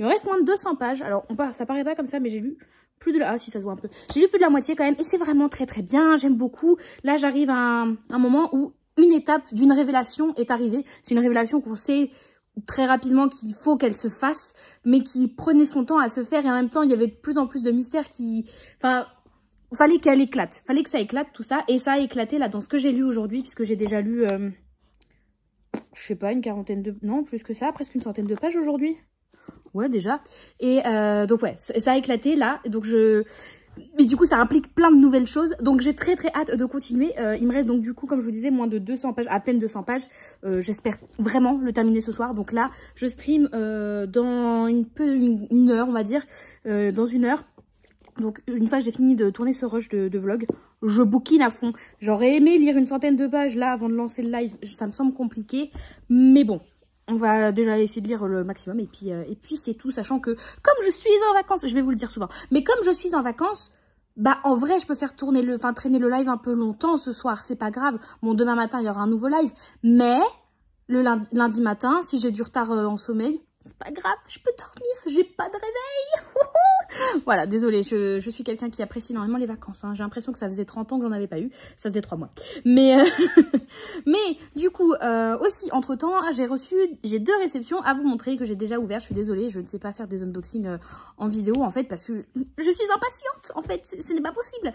il me reste moins de 200 pages. Alors, ça paraît pas comme ça, mais j'ai lu plus de la... Ah, si, ça se voit un peu. J'ai lu plus de la moitié quand même. Et c'est vraiment très bien. J'aime beaucoup. Là, j'arrive à un moment où une étape d'une révélation est arrivée. C'est une révélation qu'on sait très rapidement qu'il faut qu'elle se fasse, mais qui prenait son temps à se faire, et en même temps il y avait de plus en plus de mystères qui... Enfin, fallait qu'elle éclate, fallait que ça éclate tout ça, et ça a éclaté là dans ce que j'ai lu aujourd'hui, puisque j'ai déjà lu, je sais pas, une quarantaine de... Non, plus que ça, presque une centaine de pages aujourd'hui. Ouais, déjà. Et donc ouais, ça a éclaté là, donc mais du coup, ça implique plein de nouvelles choses. Donc, j'ai très hâte de continuer. Il me reste donc du coup, comme je vous disais, moins de 200 pages, à peine 200 pages. J'espère vraiment le terminer ce soir. Donc là, je stream dans une heure, on va dire. Dans 1 heure. Donc, une fois que j'ai fini de tourner ce rush de vlog, je bouquine à fond. J'aurais aimé lire une centaine de pages là avant de lancer le live. Ça me semble compliqué. Mais bon. On va déjà essayer de lire le maximum et puis c'est tout, sachant que comme je suis en vacances, je vais vous le dire souvent, mais comme je suis en vacances, bah en vrai je peux faire traîner le live un peu longtemps ce soir, c'est pas grave. Bon, demain matin il y aura un nouveau live, mais le lundi matin, si j'ai du retard en sommeil, c'est pas grave, je peux dormir, j'ai pas de réveil. Voilà, désolée, je suis quelqu'un qui apprécie énormément les vacances. Hein. J'ai l'impression que ça faisait 30 ans que j'en avais pas eu. Ça faisait 3 mois. Mais, mais du coup, aussi, entre-temps, j'ai 2 réceptions à vous montrer que j'ai déjà ouvertes. Je suis désolée, je ne sais pas faire des unboxings en vidéo, en fait, parce que je suis impatiente. En fait, ce n'est pas possible.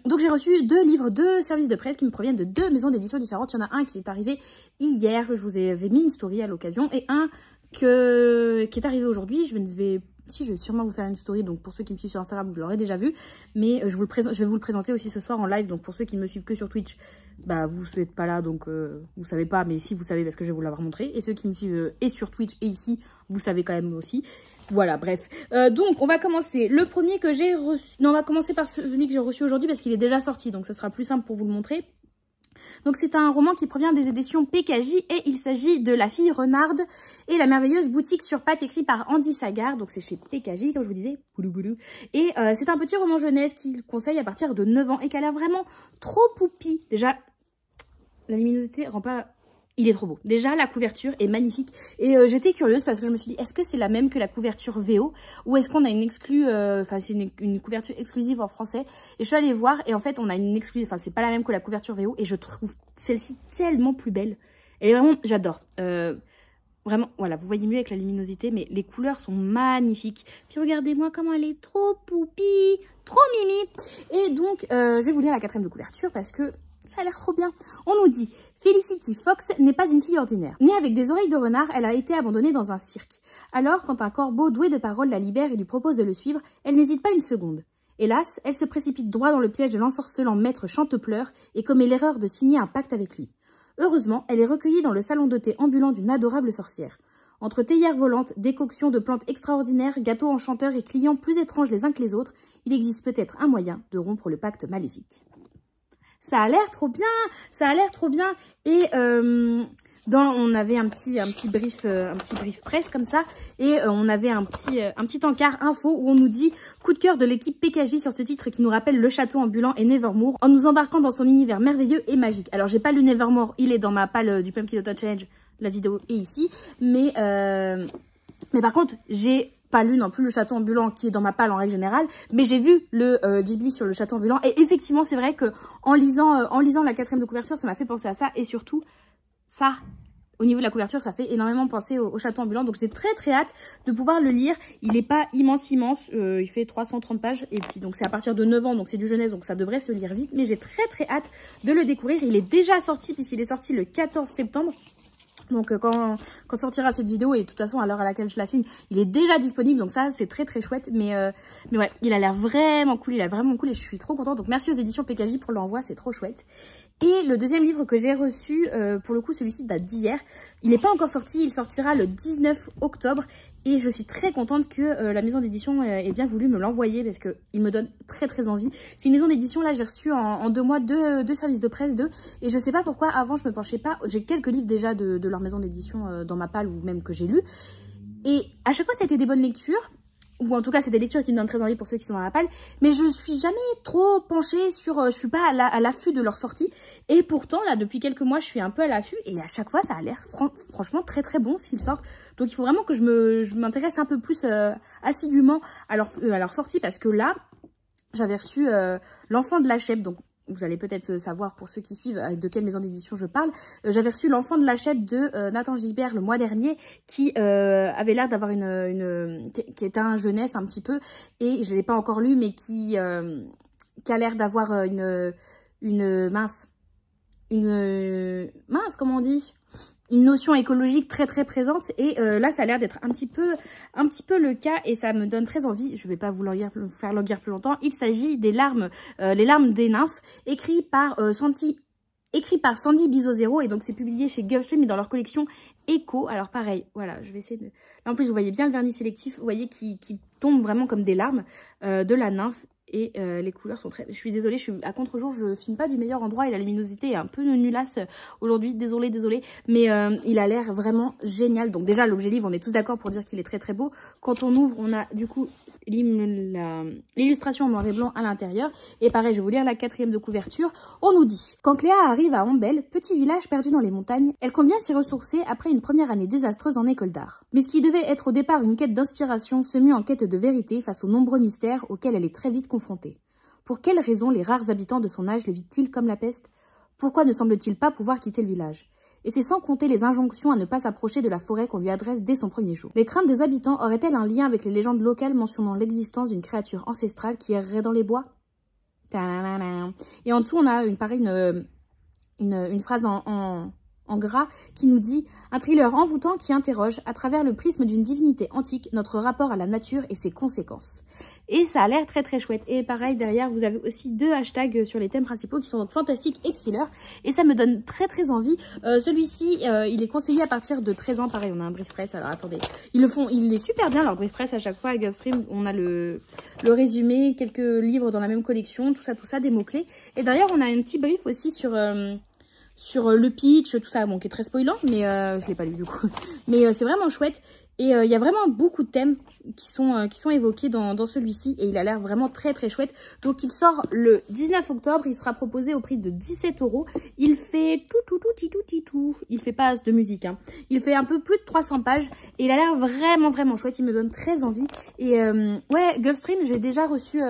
Donc, j'ai reçu 2 livres, 2 services de presse qui me proviennent de 2 maisons d'édition différentes. Il y en a un qui est arrivé hier, je vous avais mis une story à l'occasion, et un qui est arrivé aujourd'hui. Je vais sûrement vous faire une story, donc pour ceux qui me suivent sur Instagram, vous l'aurez déjà vu. Mais je vais vous le présenter aussi ce soir en live. Donc pour ceux qui ne me suivent que sur Twitch, bah vous n'êtes pas là, donc vous savez pas. Mais si vous savez, parce que je vais vous l'avoir montré. Et ceux qui me suivent et sur Twitch et ici, vous savez quand même aussi. Voilà, bref. Donc on va commencer. Le premier que j'ai reçu... Non, on va commencer par celui que j'ai reçu aujourd'hui parce qu'il est déjà sorti. Donc ça sera plus simple pour vous le montrer. Donc c'est un roman qui provient des éditions PKJ et il s'agit de La fille renarde et la merveilleuse boutique sur pattes, écrit par Andy Sagard. Donc c'est chez PKJ, comme je vous disais. Et c'est un petit roman jeunesse qu'il conseille à partir de 9 ans et qui a l'air vraiment trop poupi. Déjà, la luminosité rend pas... Il est trop beau. Déjà, la couverture est magnifique. Et j'étais curieuse parce que je me suis dit, est-ce que c'est la même que la couverture VO? Ou est-ce qu'on a une exclue, enfin, c'est une couverture exclusive en français? Et je suis allée voir et en fait, on a une exclusive, enfin, c'est pas la même que la couverture VO. Et je trouve celle-ci tellement plus belle. Et vraiment, j'adore. Vraiment, voilà, vous voyez mieux avec la luminosité, mais les couleurs sont magnifiques. Puis regardez-moi comment elle est trop poupie, trop mimi. Et donc, je vais vous lire la 4e de couverture parce que ça a l'air trop bien. On nous dit... Felicity Fox n'est pas une fille ordinaire. Née avec des oreilles de renard, elle a été abandonnée dans un cirque. Alors, quand un corbeau doué de parole la libère et lui propose de le suivre, elle n'hésite pas une seconde. Hélas, elle se précipite droit dans le piège de l'ensorcelant maître Chantepleur et commet l'erreur de signer un pacte avec lui. Heureusement, elle est recueillie dans le salon de thé ambulant d'une adorable sorcière. Entre théières volantes, décoctions de plantes extraordinaires, gâteaux enchanteurs et clients plus étranges les uns que les autres, il existe peut-être un moyen de rompre le pacte maléfique. Ça a l'air trop bien, ça a l'air trop bien. Et on avait un petit brief presse comme ça. Et on avait un petit encart info où on nous dit « Coup de cœur de l'équipe PKJ sur ce titre qui nous rappelle le château ambulant et Nevermore en nous embarquant dans son univers merveilleux et magique. » Alors j'ai pas lu Nevermore, il est dans ma palle du Pumpkin Autumn Challenge, la vidéo est ici. Mais par contre, j'ai pas lu non plus le château ambulant qui est dans ma palle en règle générale, mais j'ai vu le Ghibli sur le château ambulant et effectivement c'est vrai que en lisant la 4e de couverture ça m'a fait penser à ça et surtout ça au niveau de la couverture ça fait énormément penser au château ambulant, donc j'ai très hâte de pouvoir le lire. Il est pas immense, il fait 330 pages et puis donc c'est à partir de 9 ans, donc c'est du jeunesse, donc ça devrait se lire vite, mais j'ai très hâte de le découvrir. Il est déjà sorti puisqu'il est sorti le 14 septembre. Donc quand sortira cette vidéo, et de toute façon à l'heure à laquelle je la filme, il est déjà disponible, donc ça c'est très chouette. Mais ouais, il a l'air vraiment cool, et je suis trop contente. Donc merci aux éditions PKJ pour l'envoi, c'est trop chouette. Et le 2e livre que j'ai reçu, pour le coup celui-ci date d'hier, il n'est pas encore sorti, il sortira le 19 octobre. Et je suis très contente que la maison d'édition ait bien voulu me l'envoyer parce qu'il me donne très envie. C'est une maison d'édition, là j'ai reçu en 2 mois deux services de presse d'eux. Et je sais pas pourquoi avant je me penchais pas. J'ai quelques livres déjà de leur maison d'édition dans ma palle ou même que j'ai lu. Et à chaque fois ça a été des bonnes lectures. Ou en tout cas c'est des lectures qui me donnent très envie pour ceux qui sont dans la palle. Mais je suis jamais trop penchée sur... je suis pas à l'affût de leur sortie. Et pourtant là depuis quelques mois je suis un peu à l'affût. Et à chaque fois ça a l'air franchement très bon ce qu'ils sortent. Donc il faut vraiment que je m'intéresse un peu plus assidûment à leur sortie. Parce que là j'avais reçu L'Enfant de la Chèvre. Donc vous allez peut-être savoir pour ceux qui suivent de quelle maison d'édition je parle. J'avais reçu L'Enfant de la Chèvre de Nathan Gilbert le mois dernier, qui avait l'air d'avoir qui était un jeunesse un petit peu, et je ne l'ai pas encore lu, mais qui a l'air d'avoir comment on dit, une notion écologique très présente. Et là ça a l'air d'être un petit peu le cas et ça me donne très envie. Je vais pas vous faire languir plus longtemps. Il s'agit des larmes, les larmes des nymphes, écrit par Sandy Bizozero, et donc c'est publié chez Gulfstream mais dans leur collection Echo. Alors pareil, voilà, je vais essayer de... Là en plus vous voyez bien le vernis sélectif, vous voyez qui tombe vraiment comme des larmes de la nymphe. Et les couleurs sont très... Je suis désolée, je suis à contre-jour, je filme pas du meilleur endroit et la luminosité est un peu nullasse aujourd'hui, désolée. Mais il a l'air vraiment génial. Donc déjà, l'objet livre, on est tous d'accord pour dire qu'il est très beau. Quand on ouvre, on a du coup l'illustration en noir et blanc à l'intérieur. Et pareil, je vais vous lire la 4e de couverture. On nous dit: quand Cléa arrive à Ombel, petit village perdu dans les montagnes, elle compte bien s'y ressourcer après une première année désastreuse en école d'art. Mais ce qui devait être au départ une quête d'inspiration se mue en quête de vérité face aux nombreux mystères auxquels elle est très vite confrontée. Pour quelles raisons les rares habitants de son âge l'évitent-ils comme la peste? Pourquoi ne semble-t-il pas pouvoir quitter le village? Et c'est sans compter les injonctions à ne pas s'approcher de la forêt qu'on lui adresse dès son premier jour. Les craintes des habitants auraient-elles un lien avec les légendes locales mentionnant l'existence d'une créature ancestrale qui errerait dans les bois? Et en dessous, on a une phrase en gras qui nous dit: un thriller envoûtant qui interroge, à travers le prisme d'une divinité antique, notre rapport à la nature et ses conséquences. Et ça a l'air très très chouette. Et pareil, derrière, vous avez aussi 2 hashtags sur les thèmes principaux qui sont donc fantastique et thriller. Et ça me donne très très envie. Celui-ci, il est conseillé à partir de 13 ans. Pareil, on a un brief press. Alors attendez, il est super bien leur brief press à chaque fois. À Gulfstream, on a le résumé, quelques livres dans la même collection, tout ça, des mots-clés. Et derrière, on a un petit brief aussi sur le pitch, tout ça, bon, qui est très spoilant, mais je l'ai pas lu du coup. Mais c'est vraiment chouette. Et il y a vraiment beaucoup de thèmes qui sont évoqués dans celui-ci. Et il a l'air vraiment très très chouette. Donc il sort le 19 octobre. Il sera proposé au prix de 17 €. Il fait tout. Il fait pas de musique, hein. Il fait un peu plus de 300 pages. Et il a l'air vraiment vraiment chouette. Il me donne très envie. Et ouais, Gulfstream, j'ai déjà reçu...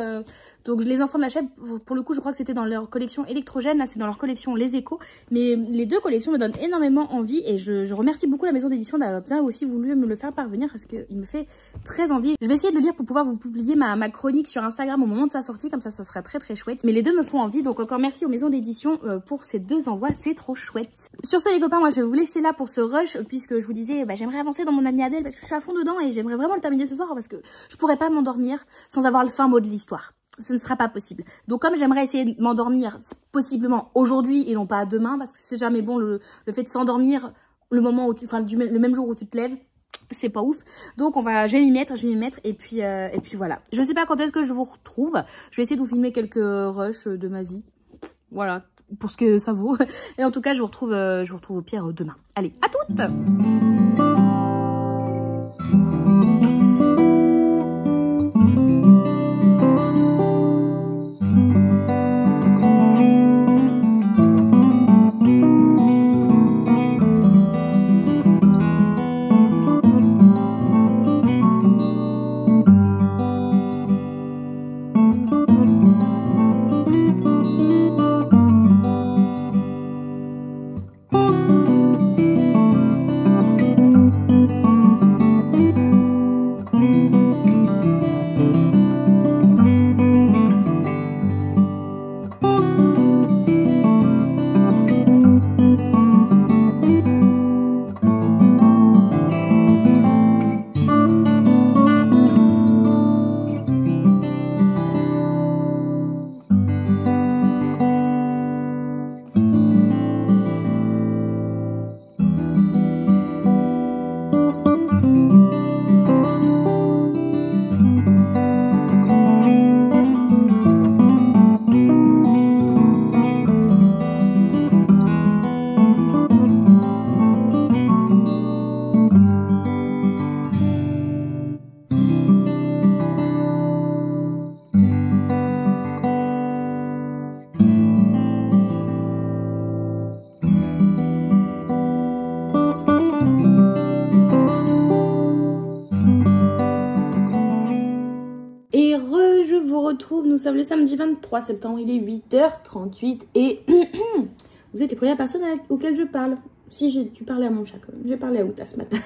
donc les enfants de la chèvre, pour le coup, je crois que c'était dans leur collection électrogène. Là, c'est dans leur collection Les Échos. Mais les 2 collections me donnent énormément envie. Et je remercie beaucoup la maison d'édition d'avoir bien aussi voulu me le faire parvenir, parce qu'il me fait très envie. Je vais essayer de le lire pour pouvoir vous publier ma chronique sur Instagram au moment de sa sortie. Comme ça sera très très chouette. Mais les 2 me font envie. Donc encore merci aux maisons d'édition pour ces 2 envois. C'est trop chouette. Sur ce les copains, moi je vais vous laisser là pour ce rush. Puisque je vous disais, j'aimerais avancer dans mon Amie Adèle. Parce que je suis à fond dedans. Et j'aimerais vraiment le terminer ce soir. Parce que je pourrais pas m'endormir sans avoir le fin mot de l'histoire. Ce ne sera pas possible. Donc comme j'aimerais essayer de m'endormir possiblement aujourd'hui et non pas demain, parce que c'est jamais bon le fait de s'endormir le moment où le même jour où tu te lèves, c'est pas ouf. Donc je vais m'y mettre et puis voilà. Je ne sais pas quand est-ce que je vous retrouve. Je vais essayer de vous filmer quelques rushs de ma vie. Voilà, pour ce que ça vaut. Et en tout cas, je vous retrouve au pire demain. Allez, à toutes! Nous sommes le samedi 23 septembre, il est 8h38 et vous êtes les premières personnes auxquelles je parle. Si j'ai dû parler à mon chat quand même, j'ai parlé à Outa ce matin.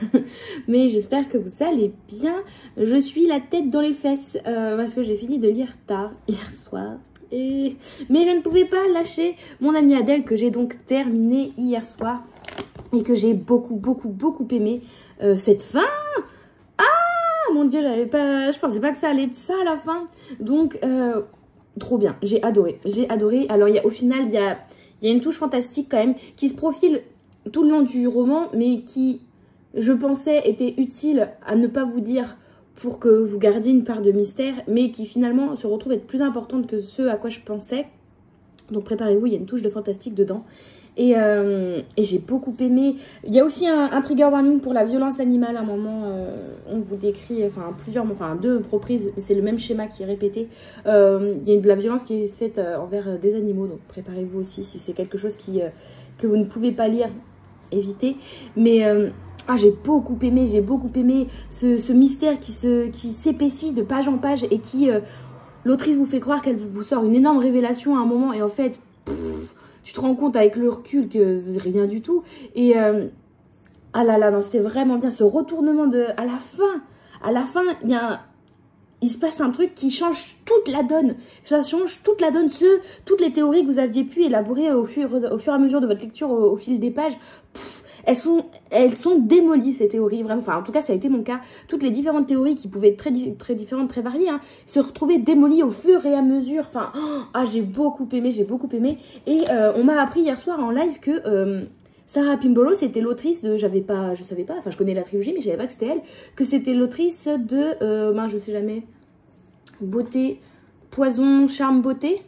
Mais j'espère que vous allez bien. Je suis la tête dans les fesses parce que j'ai fini de lire tard hier soir. Mais je ne pouvais pas lâcher mon Amie Adèle que j'ai donc terminé hier soir et que j'ai beaucoup aimé. Cette fin, mon dieu, je pensais pas que ça allait être ça à la fin. Donc trop bien, j'ai adoré. Alors au final il y a une touche fantastique quand même qui se profile tout le long du roman, mais qui, je pensais, était utile à ne pas vous dire pour que vous gardiez une part de mystère, mais qui finalement se retrouve être plus importante que ce à quoi je pensais. Donc préparez-vous, il y a une touche de fantastique dedans. Et j'ai beaucoup aimé. Il y a aussi un trigger warning pour la violence animale. À un moment, on vous décrit, enfin deux reprises, c'est le même schéma qui est répété. Il y a de la violence qui est faite envers des animaux, donc préparez-vous aussi si c'est quelque chose que vous ne pouvez pas lire, évitez. Mais j'ai beaucoup aimé ce mystère qui s'épaissit de page en page et qui, l'autrice vous fait croire qu'elle vous sort une énorme révélation à un moment et en fait, tu te rends compte avec le recul que c'est rien du tout. Et ah là là, non, c'était vraiment bien ce retournement de... À la fin, il se passe un truc qui change toute la donne. Ça change toute la donne. Toutes les théories que vous aviez pu élaborer au fur et à mesure de votre lecture, au fil des pages, elles sont démolies, ces théories, vraiment. Enfin, en tout cas, ça a été mon cas. Toutes les différentes théories qui pouvaient être très différentes, très variées, hein, se retrouvaient démolies au fur et à mesure. Enfin, j'ai beaucoup aimé. Et on m'a appris hier soir en live que Sarah Pimbolo, c'était l'autrice de... je savais pas, enfin, je connais la trilogie, mais je savais pas que c'était elle. Que c'était l'autrice de... je sais jamais... Beauté, Poison, Charme, Beauté.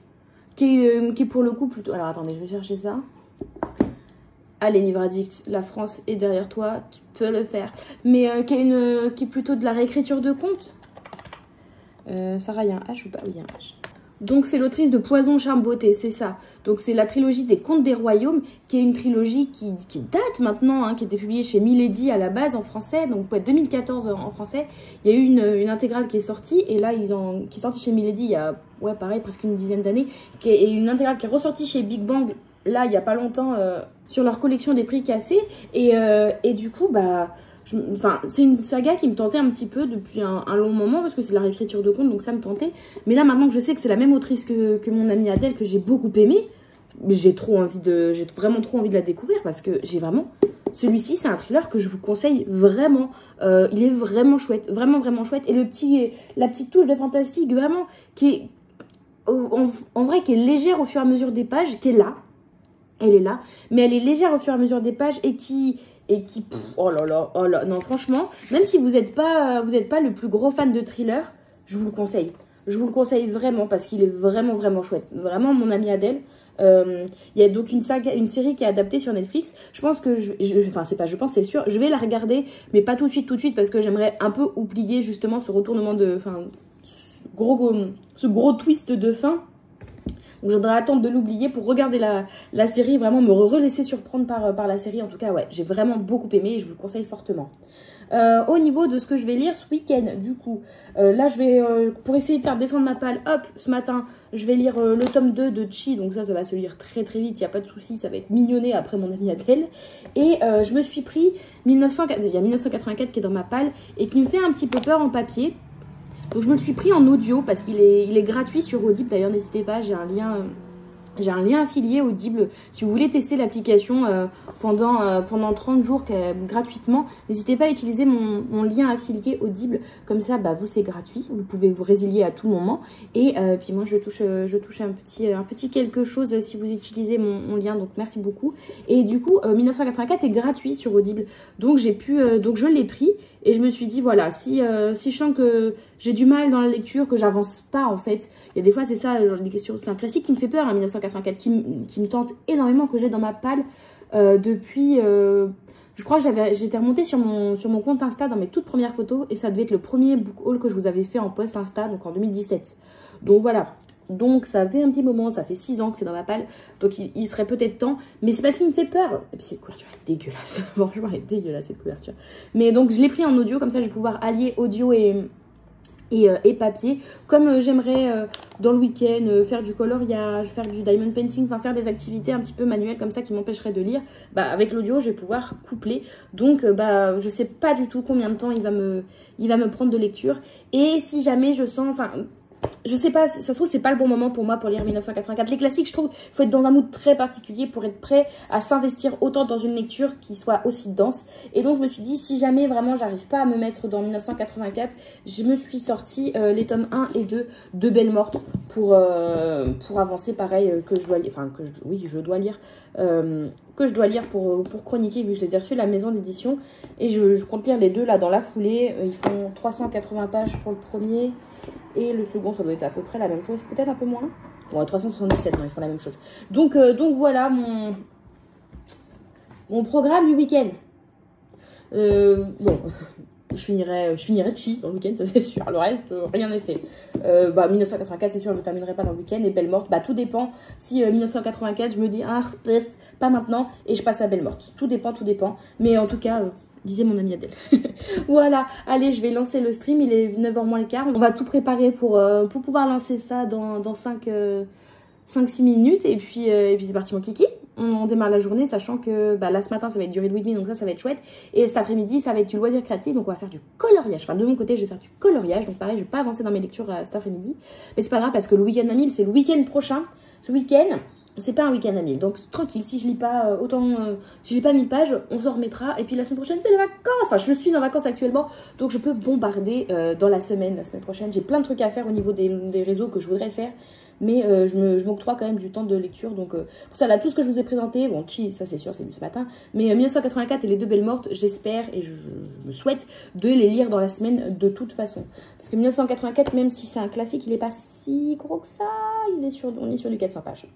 Qui est pour le coup plutôt... Alors, attendez, je vais chercher ça. Allez, livre addict, la France est derrière toi, tu peux le faire. Mais qui est plutôt de la réécriture de contes. Sarah, il y a un H ou pas? Oui, il y a un H. Donc, c'est l'autrice de Poison, Charme, Beauté, c'est ça. Donc, c'est la trilogie des Contes des Royaumes, qui est une trilogie qui date maintenant, hein, qui était publiée chez Milady à la base en français, donc 2014 en français. Il y a eu une intégrale qui est sortie, et là, qui est sortie chez Milady il y a, ouais, pareil, presque une dizaine d'années, et une intégrale qui est ressortie chez Big Bang, là, il n'y a pas longtemps, sur leur collection des prix cassés, et du coup, c'est une saga qui me tentait un petit peu depuis un long moment parce que c'est la réécriture de contes, donc ça me tentait. Mais là, maintenant que je sais que c'est la même autrice que mon amie Adèle, que j'ai beaucoup aimé, j'ai vraiment trop envie de la découvrir parce que j'ai vraiment... Celui-ci, c'est un thriller que je vous conseille vraiment. Il est vraiment chouette, vraiment chouette. Et la petite touche de fantastique, vraiment, qui est... En vrai, qui est légère au fur et à mesure des pages, qui est là. Elle est là, mais elle est légère au fur et à mesure des pages et qui oh là là, non, franchement, même si vous n'êtes pas le plus gros fan de thriller, je vous le conseille. Je vous le conseille vraiment parce qu'il est vraiment chouette. Vraiment, mon amie Adèle. Il y a donc une série qui est adaptée sur Netflix. Je pense que c'est sûr, je vais la regarder, mais pas tout de suite parce que j'aimerais un peu oublier justement ce retournement ce gros twist de fin. Donc je voudrais attendre de l'oublier pour regarder la série, vraiment me relaisser surprendre par la série. En tout cas, ouais, j'ai vraiment beaucoup aimé et je vous le conseille fortement. Au niveau de ce que je vais lire ce week-end, du coup, là je vais, pour essayer de faire descendre ma palle, hop, ce matin, je vais lire le tome 2 de Chi, donc ça va se lire très vite, il n'y a pas de souci, ça va être mignonné après mon amie Adèle. Et je me suis pris il y a 1984 qui est dans ma palle et qui me fait un petit peu peur en papier. Donc je me le suis pris en audio parce qu'il est gratuit sur Audible. D'ailleurs, n'hésitez pas, j'ai un lien affilié Audible. Si vous voulez tester l'application pendant 30 jours gratuitement, n'hésitez pas à utiliser mon lien affilié Audible. Comme ça, vous, c'est gratuit. Vous pouvez vous résilier à tout moment. Et puis moi, je touche un petit quelque chose si vous utilisez mon lien. Donc, merci beaucoup. Et du coup, 1984 est gratuit sur Audible. Donc, donc je l'ai pris. Et je me suis dit, voilà, si je sens que j'ai du mal dans la lecture, que j'avance pas en fait, il y a des fois c'est ça, c'est un classique qui me fait peur, 1984, qui me tente énormément, que j'ai dans ma palle depuis, je crois que j'étais remontée sur mon compte Insta dans mes toutes premières photos, et ça devait être le premier book haul que je vous avais fait en post Insta, donc en 2017. Donc voilà. Donc ça fait un petit moment, ça fait 6 ans que c'est dans ma palle, donc il serait peut-être temps, mais c'est parce qu'il me fait peur. Et puis cette couverture est dégueulasse, franchement elle est dégueulasse cette couverture. Mais donc je l'ai pris en audio, comme ça je vais pouvoir allier audio et papier. Comme j'aimerais dans le week-end faire du coloriage, faire du diamond painting, enfin faire des activités un petit peu manuelles comme ça qui m'empêcheraient de lire, avec l'audio je vais pouvoir coupler. Donc je sais pas du tout combien de temps il va me prendre de lecture. Et si jamais je sens, je sais pas, ça se trouve c'est pas le bon moment pour moi pour lire 1984. Les classiques, je trouve, il faut être dans un mood très particulier pour être prêt à s'investir autant dans une lecture qui soit aussi dense. Et donc je me suis dit, si jamais vraiment j'arrive pas à me mettre dans 1984, je me suis sorti les tomes 1 et 2 de Belle Morte pour avancer, pareil, que je dois lire, que je dois lire pour chroniquer, vu que je les ai reçus à la maison d'édition. Et je compte lire les deux là dans la foulée. Ils font 380 pages pour le premier. Et le second, ça doit être à peu près la même chose. Peut-être un peu moins. Bon, 377, non, ils font la même chose. Donc voilà Mon programme du week-end. Bon, je finirai Chi dans le week-end, ça c'est sûr. Le reste, rien n'est fait. 1984, c'est sûr, je ne terminerai pas dans le week-end. Et Belle-Morte, tout dépend. Si 1984, je me dis, pas maintenant, et je passe à Belle-Morte. Tout dépend, tout dépend. Mais en tout cas, disait mon amie Adèle. Voilà, allez, je vais lancer le stream. Il est 9h moins le quart. On va tout préparer pour pouvoir lancer ça dans 5-6 minutes. Et puis c'est parti, mon kiki. On démarre la journée, sachant que là, ce matin, ça va être du Read With Me, donc ça va être chouette. Et cet après-midi, ça va être du loisir créatif, donc on va faire du coloriage. Enfin, de mon côté, je vais faire du coloriage. Donc pareil, je vais pas avancer dans mes lectures cet après-midi. Mais c'est pas grave, parce que le week-end à 1000, c'est le week-end prochain. Ce week-end, c'est pas un week-end à 1000. Donc tranquille, si je lis pas si j'ai pas 1000 pages, on s'en remettra. Et puis la semaine prochaine, c'est les vacances. Enfin, je suis en vacances actuellement, donc je peux bombarder dans la semaine prochaine. J'ai plein de trucs à faire au niveau des réseaux que je voudrais faire. Mais je m'octroie quand même du temps de lecture. Donc pour ça, là, tout ce que je vous ai présenté, bon, Chi, ça c'est sûr, c'est ce matin. Mais 1984 et les deux Belle-Morte, j'espère et je me souhaite de les lire dans la semaine de toute façon. Parce que 1984, même si c'est un classique, il n'est pas si gros que ça. On est sur du 400 pages.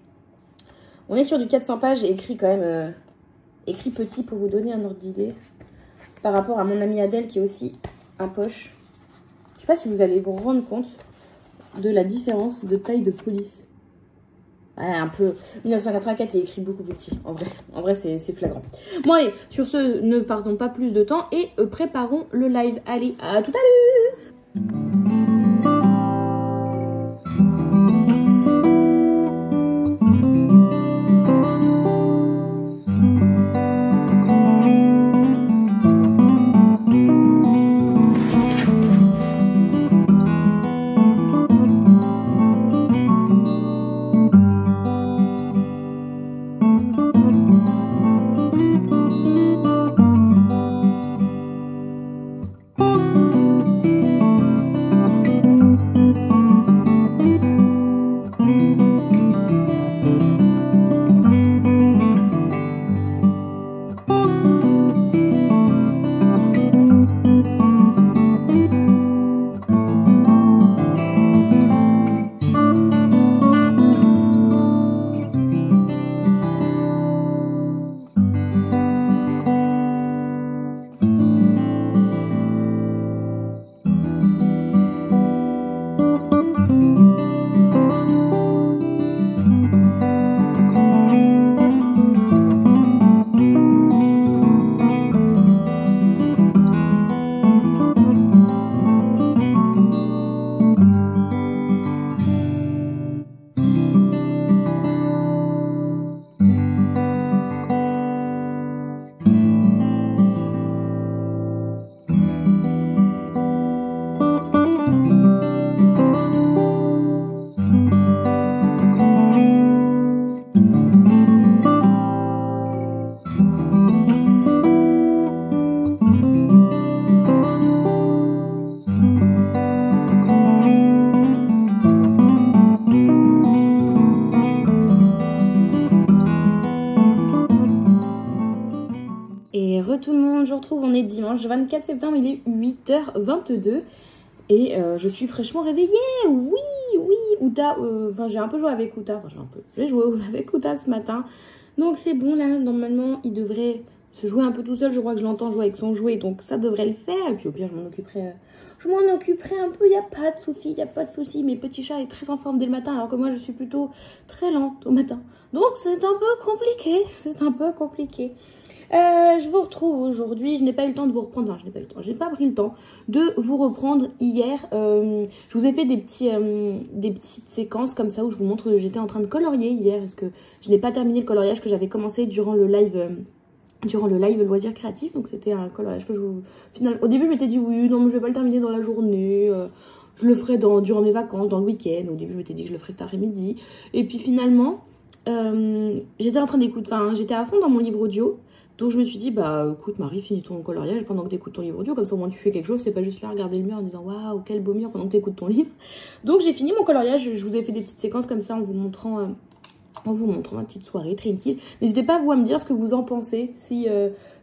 On est sur du 400 pages et écrit quand même, écrit petit pour vous donner un ordre d'idée. Par rapport à mon amie Adèle qui est aussi un poche. Je sais pas si vous allez vous rendre compte de la différence de taille de police. Ouais, un peu. 1984 est écrit beaucoup plus petit. En vrai c'est flagrant. Bon allez, sur ce, ne perdons pas plus de temps et préparons le live. Allez, à tout à l'heure. Tout le monde, je vous retrouve, on est dimanche 24 septembre, il est 8h22 et je suis fraîchement réveillée. Oui, Outa, j'ai un peu joué avec Outa, j'ai joué avec Outa ce matin, donc c'est bon là, normalement il devrait se jouer un peu tout seul, je crois que je l'entends jouer avec son jouet, donc ça devrait le faire, et puis au pire je m'en occuperai un peu, il n'y a pas de souci, mes petits chats est très en forme dès le matin, alors que moi je suis plutôt très lente au matin, donc c'est un peu compliqué, je vous retrouve aujourd'hui, je n'ai pas eu le temps de vous reprendre, j'ai pas pris le temps de vous reprendre hier, je vous ai fait des petites séquences comme ça où je vous montre que j'étais en train de colorier hier, parce que je n'ai pas terminé le coloriage que j'avais commencé durant le live loisir créatif, donc c'était un coloriage que au début je m'étais dit oui, non mais je vais pas le terminer dans la journée, je le ferai durant mes vacances, dans le week-end, au début je m'étais dit que je le ferais cet après-midi, et puis finalement, j'étais en train d'écouter, j'étais à fond dans mon livre audio. Donc je me suis dit, écoute Marie, finis ton coloriage pendant que tu écoutes ton livre audio, comme ça au moins tu fais quelque chose, c'est pas juste là regarder le mur en disant waouh, quel beau mur pendant que tu écoutes ton livre. Donc j'ai fini mon coloriage, je vous ai fait des petites séquences comme ça en vous montrant ma petite soirée tranquille. N'hésitez pas vous à me dire ce que vous en pensez, si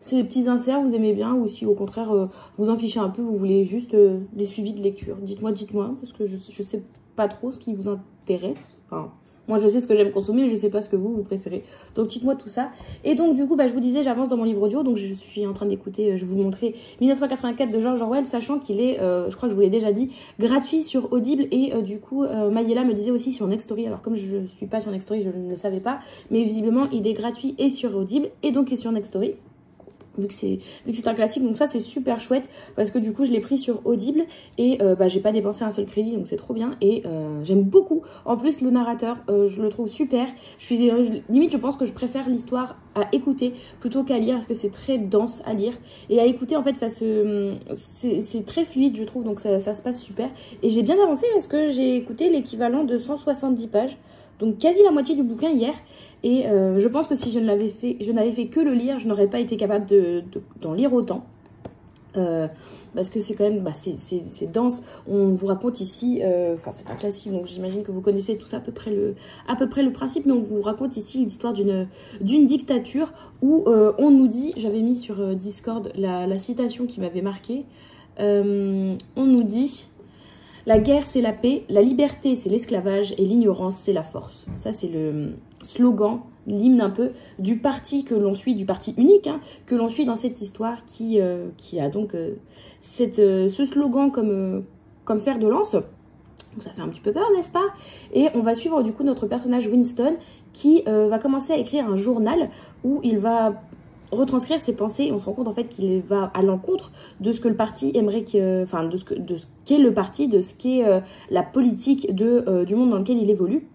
ces petits inserts vous aimez bien ou si au contraire vous en fichez un peu, vous voulez juste des suivis de lecture. Dites-moi, parce que je sais pas trop ce qui vous intéresse, enfin Moi, je sais ce que j'aime consommer, mais je sais pas ce que vous préférez. Donc, dites-moi tout ça. Et donc, du coup, je vous disais, j'avance dans mon livre audio. Donc, je suis en train d'écouter, je vais vous montrer 1984 de George Orwell, sachant qu'il est, je crois que je vous l'ai déjà dit, gratuit sur Audible. Et du coup, Mayela me disait aussi sur Nextory. Alors, comme je suis pas sur Nextory, je ne le savais pas. Mais visiblement, il est gratuit et sur Audible et donc et sur Nextory. Vu que c'est un classique, donc ça c'est super chouette parce que du coup je l'ai pris sur Audible et j'ai pas dépensé un seul crédit, donc c'est trop bien et j'aime beaucoup. En plus le narrateur, je le trouve super. Limite je pense que je préfère l'histoire à écouter plutôt qu'à lire parce que c'est très dense à lire et à écouter en fait c'est très fluide je trouve, donc ça se passe super. Et j'ai bien avancé parce que j'ai écouté l'équivalent de 170 pages. Donc quasi la moitié du bouquin hier. Et je pense que si je n'avais fait que le lire, je n'aurais pas été capable d'en lire autant. Parce que c'est quand même, c'est dense. On vous raconte ici, enfin c'est un classique, donc j'imagine que vous connaissez tout ça à peu près le principe, mais on vous raconte ici l'histoire d'une dictature où on nous dit, j'avais mis sur Discord la citation qui m'avait marqué, on nous dit... La guerre, c'est la paix, la liberté, c'est l'esclavage et l'ignorance, c'est la force. Ça, c'est le slogan, l'hymne un peu du parti que l'on suit, du parti unique, hein, que l'on suit dans cette histoire qui a donc ce slogan comme fer de lance. Donc ça fait un petit peu peur, n'est-ce pas? Et on va suivre du coup notre personnage Winston qui va commencer à écrire un journal où il va retranscrire ses pensées. On se rend compte en fait qu'il va à l'encontre de ce que le parti aimerait enfin de ce qu'est le parti, de ce qu'est la politique du monde dans lequel il évolue.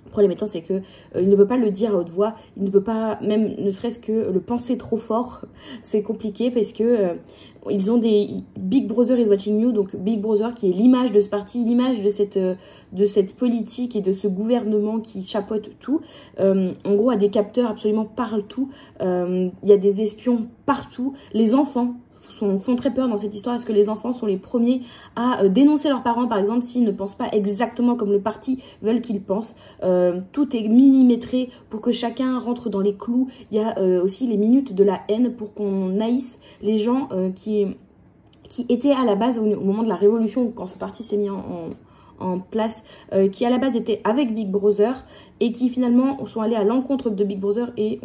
Le problème étant c'est que il ne peut pas le dire à haute voix, il ne peut pas même ne serait-ce que le penser trop fort. C'est compliqué parce que ils ont des Big Brother is watching you, donc Big Brother qui est l'image de ce parti, l'image de cette politique et de ce gouvernement qui chapeaute tout. En gros, a des capteurs absolument partout. Il y a des espions partout. Les enfants font très peur dans cette histoire. Est-ce que les enfants sont les premiers à dénoncer leurs parents, par exemple, s'ils ne pensent pas exactement comme le parti veulent qu'ils pensent? Tout est millimétré pour que chacun rentre dans les clous. Il y a aussi les minutes de la haine pour qu'on haïsse les gens qui étaient à la base, au moment de la Révolution, quand ce parti s'est mis en place, qui à la base étaient avec Big Brother et qui finalement sont allés à l'encontre de Big Brother et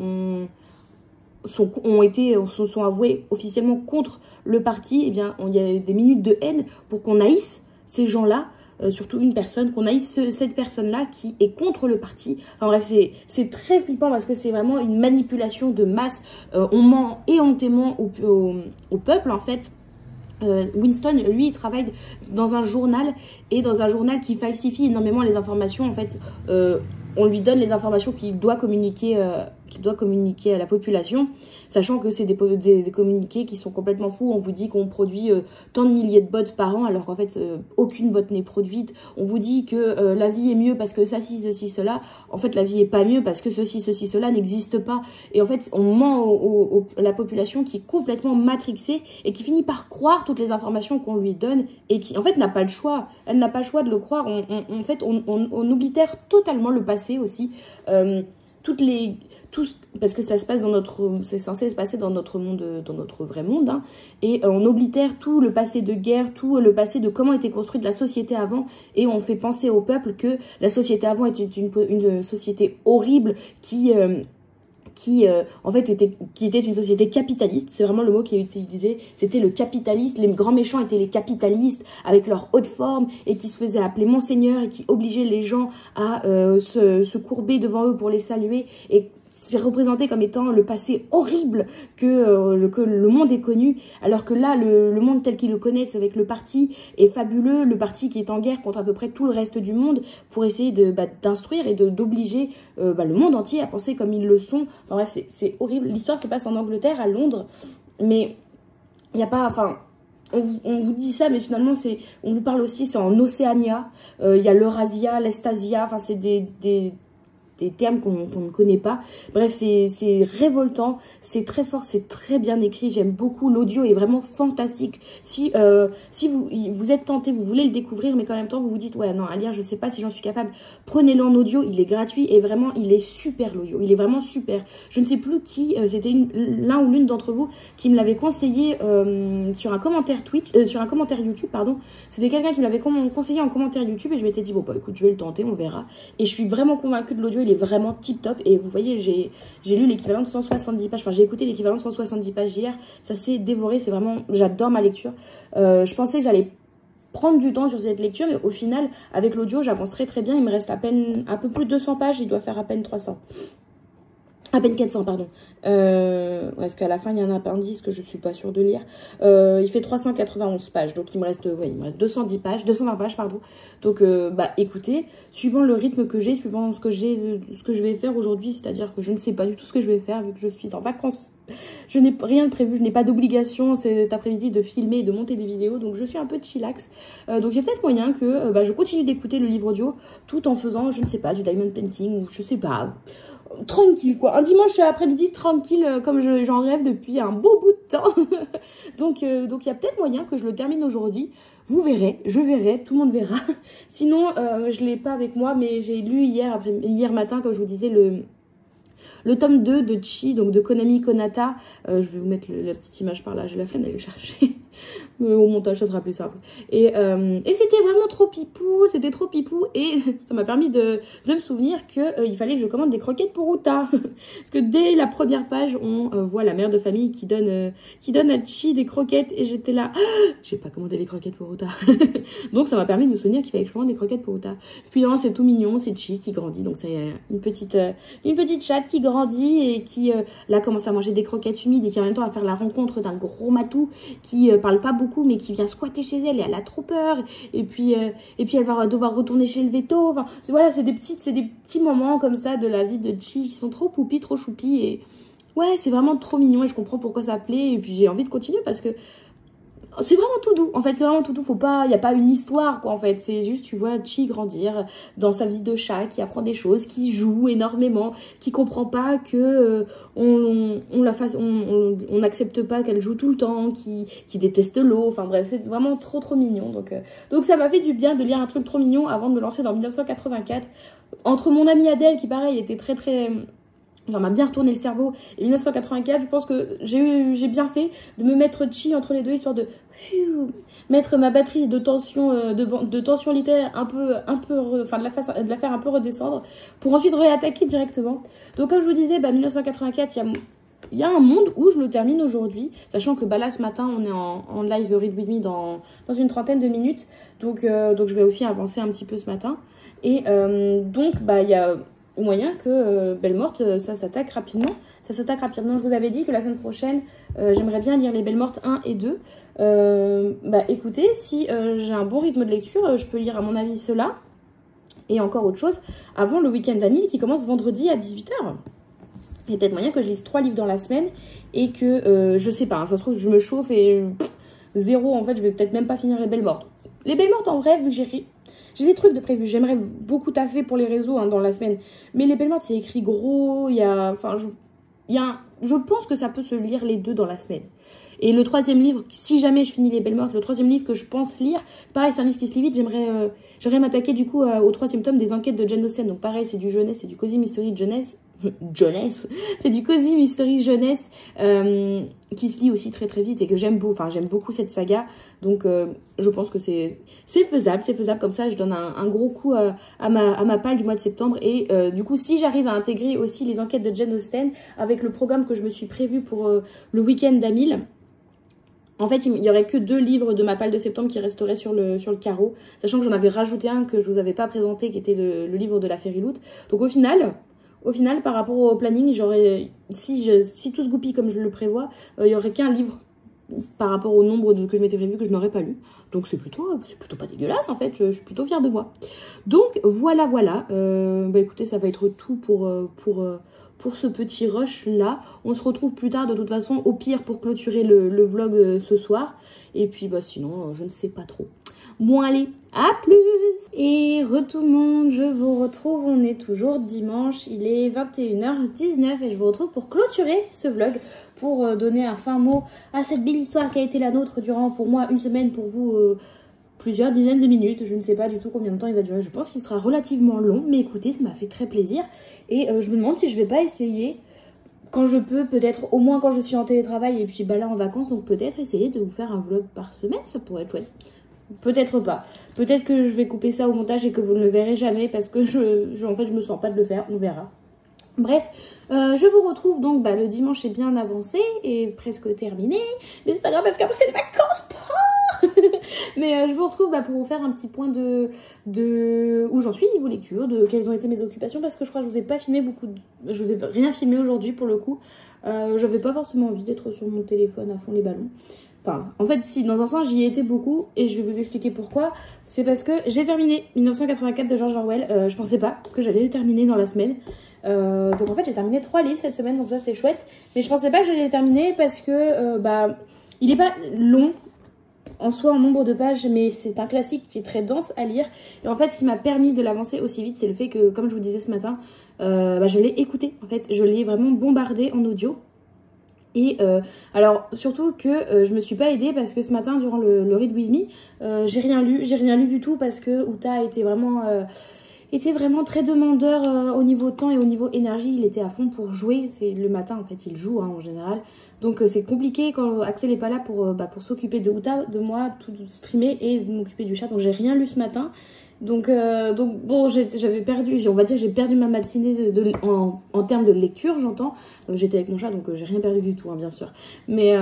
se sont avoués officiellement contre le parti. Eh bien, il y a des minutes de haine pour qu'on haïsse ces gens-là, surtout une personne, qu'on haïsse cette personne-là qui est contre le parti. Enfin bref, c'est très flippant parce que c'est vraiment une manipulation de masse. On ment éhontément au peuple, en fait. Winston, lui, il travaille dans un journal et dans un journal qui falsifie énormément les informations. En fait, on lui donne les informations qu'il doit communiquer à la population, sachant que c'est des communiqués qui sont complètement fous. On vous dit qu'on produit tant de milliers de bots par an, alors qu'en fait, aucune bot n'est produite. On vous dit que la vie est mieux parce que ça, ceci, cela. En fait, la vie est pas mieux parce que ceci, cela n'existe pas. Et en fait, on ment à la population qui est complètement matrixée et qui finit par croire toutes les informations qu'on lui donne et qui, en fait, n'a pas le choix. Elle n'a pas le choix de le croire. En fait, on oblitère totalement le passé aussi. Parce que ça se passe c'est censé se passer dans notre monde, dans notre vrai monde, hein, et on oblitère tout le passé de guerre, tout le passé de comment était construite la société avant, et on fait penser au peuple que la société avant était une société horrible qui en fait était une société capitaliste. C'est vraiment le mot qui est utilisé, c'était le capitaliste. Les grands méchants étaient les capitalistes avec leur haute forme et qui se faisaient appeler monseigneur et qui obligeaient les gens à se courber devant eux pour les saluer. Et c'est représenté comme étant le passé horrible que le monde est connu, alors que là, le monde tel qu'il le connaît avec le parti est fabuleux, le parti qui est en guerre contre à peu près tout le reste du monde pour essayer d'instruire et d'obliger le monde entier à penser comme ils le sont. Enfin bref, c'est horrible. L'histoire se passe en Angleterre, à Londres, mais il n'y a pas... Enfin, on vous dit ça, mais finalement, on vous parle aussi, c'est en Océania. Il y a l'Eurasia, l'Estasia, enfin c'est des termes qu'on ne connaît pas. Bref, c'est révoltant, c'est très fort, c'est très bien écrit, j'aime beaucoup, l'audio est vraiment fantastique. Si vous êtes tenté, vous voulez le découvrir, mais qu'en même temps vous vous dites, ouais non, à lire, je sais pas si j'en suis capable, prenez-le en audio, il est gratuit et vraiment, il est super l'audio, il est vraiment super. Je ne sais plus qui, c'était l'un ou l'une d'entre vous qui me l'avait conseillé sur un commentaire sur un commentaire YouTube, pardon. C'était quelqu'un qui me l'avait conseillé en commentaire YouTube et je m'étais dit, bon bah écoute, je vais le tenter, on verra. Et je suis vraiment convaincue de l'audio, il est vraiment tip top. Et vous voyez, j'ai lu l'équivalent de 170 pages, enfin j'ai écouté l'équivalent de 170 pages hier, ça s'est dévoré, c'est vraiment, j'adore ma lecture. Je pensais que j'allais prendre du temps sur cette lecture, mais au final, avec l'audio, j'avance très très bien, il me reste à peine un peu plus de 200 pages, il doit faire à peine 300. À peine 400, pardon. Parce qu'à la fin, il y a un appendice que je suis pas sûre de lire. Il fait 391 pages. Donc, il me reste 210 pages, 220 pages, pardon. Donc, bah, écoutez, suivant le rythme que j'ai, suivant ce que je vais faire aujourd'hui, c'est-à-dire que je ne sais pas du tout ce que je vais faire, vu que je suis en vacances. Je n'ai rien de prévu, je n'ai pas d'obligation cet après-midi de filmer et de monter des vidéos, donc je suis un peu chillax. Donc il y a peut-être moyen que je continue d'écouter le livre audio tout en faisant, je ne sais pas, du diamond painting ou je sais pas, tranquille quoi. Un dimanche après-midi tranquille comme j'en rêve depuis un beau bout de temps. Donc il y a peut-être moyen que je le termine aujourd'hui. Vous verrez, je verrai, tout le monde verra. Sinon, je ne l'ai pas avec moi, mais j'ai lu hier matin, comme je vous disais, le tome 2 de Chi, donc de Konami Konata. Je vais vous mettre la petite image par là, j'ai la flemme d'aller le chercher. Au montage, ça sera plus simple. Et c'était vraiment trop pipou, c'était trop pipou. Et ça m'a permis de me souvenir qu'il fallait que je commande des croquettes pour Uta. Parce que dès la première page, on voit la mère de famille qui donne à Chi des croquettes. Et j'étais là, j'ai pas commandé les croquettes pour Uta. Donc ça m'a permis de me souvenir qu'il fallait que je commande des croquettes pour Uta. Puis non, c'est tout mignon, c'est Chi qui grandit. Donc c'est une petite chatte qui grandit et qui là commence à manger des croquettes humides et qui en même temps va faire la rencontre d'un gros matou qui parle pas beaucoup mais qui vient squatter chez elle et elle a trop peur et puis elle va devoir retourner chez le veto. Enfin voilà, c'est des petits moments comme ça de la vie de Chi qui sont trop poupis, trop choupis et ouais, c'est vraiment trop mignon et je comprends pourquoi ça plaît et puis j'ai envie de continuer parce que c'est vraiment tout doux, en fait c'est vraiment tout doux, il n'y a pas une histoire quoi en fait, c'est juste tu vois Chi grandir dans sa vie de chat, qui apprend des choses, qui joue énormément, qui comprend pas que on n'accepte pas qu'elle joue tout le temps, qui déteste l'eau, enfin bref c'est vraiment trop mignon, donc ça m'a fait du bien de lire un truc trop mignon avant de me lancer dans 1984, entre mon amie Adèle qui pareil était très genre m'a bien retourné le cerveau et 1984 je pense que j'ai bien fait de me mettre Chi entre les deux histoire de mettre ma batterie de tension littéraire de la faire un peu redescendre pour ensuite réattaquer directement. Donc comme je vous disais 1984 il y a un monde où je le termine aujourd'hui, sachant que là ce matin on est en live Read With Me dans une trentaine de minutes, donc je vais aussi avancer un petit peu ce matin et donc il y a moyen que Belle Morte, ça s'attaque rapidement. Je vous avais dit que la semaine prochaine, j'aimerais bien lire les Belles Mortes 1 et 2. Écoutez, si j'ai un bon rythme de lecture, je peux lire à mon avis cela. Et encore autre chose, avant le week-end d'Amil qui commence vendredi à 18 h. Il y a peut-être moyen que je lise 3 livres dans la semaine et que, je sais pas, hein, ça se trouve, je me chauffe et zéro, en fait, je vais peut-être même pas finir les Belles Mortes. Les Belles Mortes, en vrai, vu que j'ai des trucs de prévu, j'aimerais beaucoup taffer pour les réseaux dans la semaine. Mais les Belles Mortes, c'est écrit gros, je pense que ça peut se lire les deux dans la semaine. Et le troisième livre, si jamais je finis les Belles Mortes, le troisième livre que je pense lire, pareil, c'est un livre qui se lit vite, j'aimerais m'attaquer du coup au troisième tome des enquêtes de Jane Austen. Donc pareil, c'est du jeunesse, c'est du Cozy Mystery jeunesse. C'est du Cozy Mystery jeunesse qui se lit aussi très vite et que j'aime beaucoup cette saga, donc je pense que c'est faisable, comme ça je donne un gros coup à ma palle du mois de septembre et du coup si j'arrive à intégrer aussi les enquêtes de Jane Austen avec le programme que je me suis prévu pour le week-end d'Amil. En fait, il n'y aurait que 2 livres de ma palle de septembre qui resteraient sur le carreau, sachant que j'en avais rajouté un que je vous avais pas présenté qui était le livre de la Fairyloot. Donc au final, par rapport au planning, si tout se goupille comme je le prévois, il n'y aurait qu'un livre par rapport au nombre que je m'étais prévu que je n'aurais pas lu. Donc c'est plutôt pas dégueulasse en fait, je suis plutôt fière de moi. Donc voilà. Écoutez, ça va être tout pour ce petit rush là. On se retrouve plus tard de toute façon, au pire pour clôturer le vlog ce soir. Et puis sinon, je ne sais pas trop. Bon allez, à plus. Et tout le monde, je vous retrouve, on est toujours dimanche, il est 21h19 et je vous retrouve pour clôturer ce vlog, pour donner un fin mot à cette belle histoire qui a été la nôtre durant pour moi une semaine, pour vous plusieurs dizaines de minutes. Je ne sais pas du tout combien de temps il va durer, je pense qu'il sera relativement long, mais écoutez, ça m'a fait très plaisir. Et je me demande si je vais pas essayer, quand je peux, peut-être au moins quand je suis en télétravail et puis bah là en vacances, donc peut-être essayer de vous faire un vlog par semaine, ça pourrait être chouette. Peut-être pas. Peut-être que je vais couper ça au montage et que vous ne le verrez jamais parce que en fait je me sens pas de le faire, on verra. Bref, je vous retrouve donc, le dimanche est bien avancé et presque terminé. Mais c'est pas grave parce qu'après c'est les vacances. Mais je vous retrouve pour vous faire un petit point de où j'en suis niveau lecture, de quelles ont été mes occupations, parce que je crois que je vous ai pas filmé je vous ai rien filmé aujourd'hui pour le coup. J'avais pas forcément envie d'être sur mon téléphone à fond les ballons. Enfin, en fait, si, dans un sens, j'y ai été beaucoup et je vais vous expliquer pourquoi. C'est parce que j'ai terminé 1984 de George Orwell. Je pensais pas que j'allais le terminer dans la semaine. Donc en fait, j'ai terminé 3 livres cette semaine, donc ça c'est chouette. Mais je pensais pas que j'allais le terminer parce que, il est pas long en soi en nombre de pages, mais c'est un classique qui est très dense à lire. Et en fait, ce qui m'a permis de l'avancer aussi vite, c'est le fait que, comme je vous disais ce matin, je l'ai écouté. En fait, je l'ai vraiment bombardé en audio. Et alors surtout que je me suis pas aidée parce que ce matin durant le Read With Me, j'ai rien lu du tout parce que Uta était vraiment très demandeur au niveau temps et au niveau énergie. Il était à fond pour jouer, c'est le matin en fait il joue en général, donc c'est compliqué quand Axel est pas là pour s'occuper de Uta, de moi, tout streamer et m'occuper du chat, donc j'ai rien lu ce matin. Donc bon, j'avais perdu, on va dire, j'ai perdu ma matinée en termes de lecture, j'entends. J'étais avec mon chat, donc j'ai rien perdu du tout, hein, bien sûr. Mais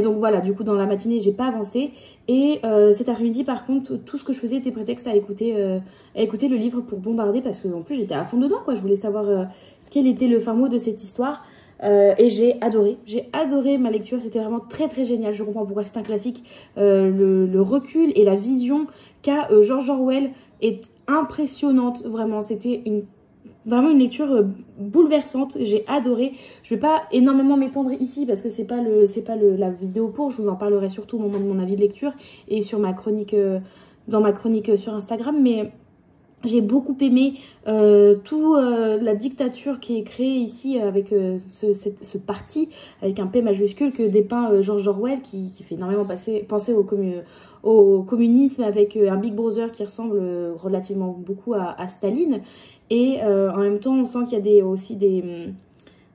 donc voilà, du coup, dans la matinée, j'ai pas avancé. Et cet après-midi, par contre, tout ce que je faisais était prétexte à écouter le livre pour bombarder, parce que en plus, j'étais à fond dedans, quoi. Je voulais savoir quel était le fin mot de cette histoire. Et j'ai adoré ma lecture, c'était vraiment très très génial. Je comprends pourquoi c'est un classique. Le recul et la vision qu'a George Orwell est impressionnante, vraiment. C'était vraiment une lecture bouleversante, j'ai adoré. Je vais pas énormément m'étendre ici parce que c'est pas la vidéo pour, je vous en parlerai surtout au moment de mon avis de lecture et sur ma chronique, dans ma chronique sur Instagram, mais j'ai beaucoup aimé la dictature qui est créée ici avec ce parti avec un P majuscule que dépeint George Orwell, qui fait énormément penser au communisme, avec un Big Brother qui ressemble relativement beaucoup à Staline. Et en même temps, on sent qu'il y a aussi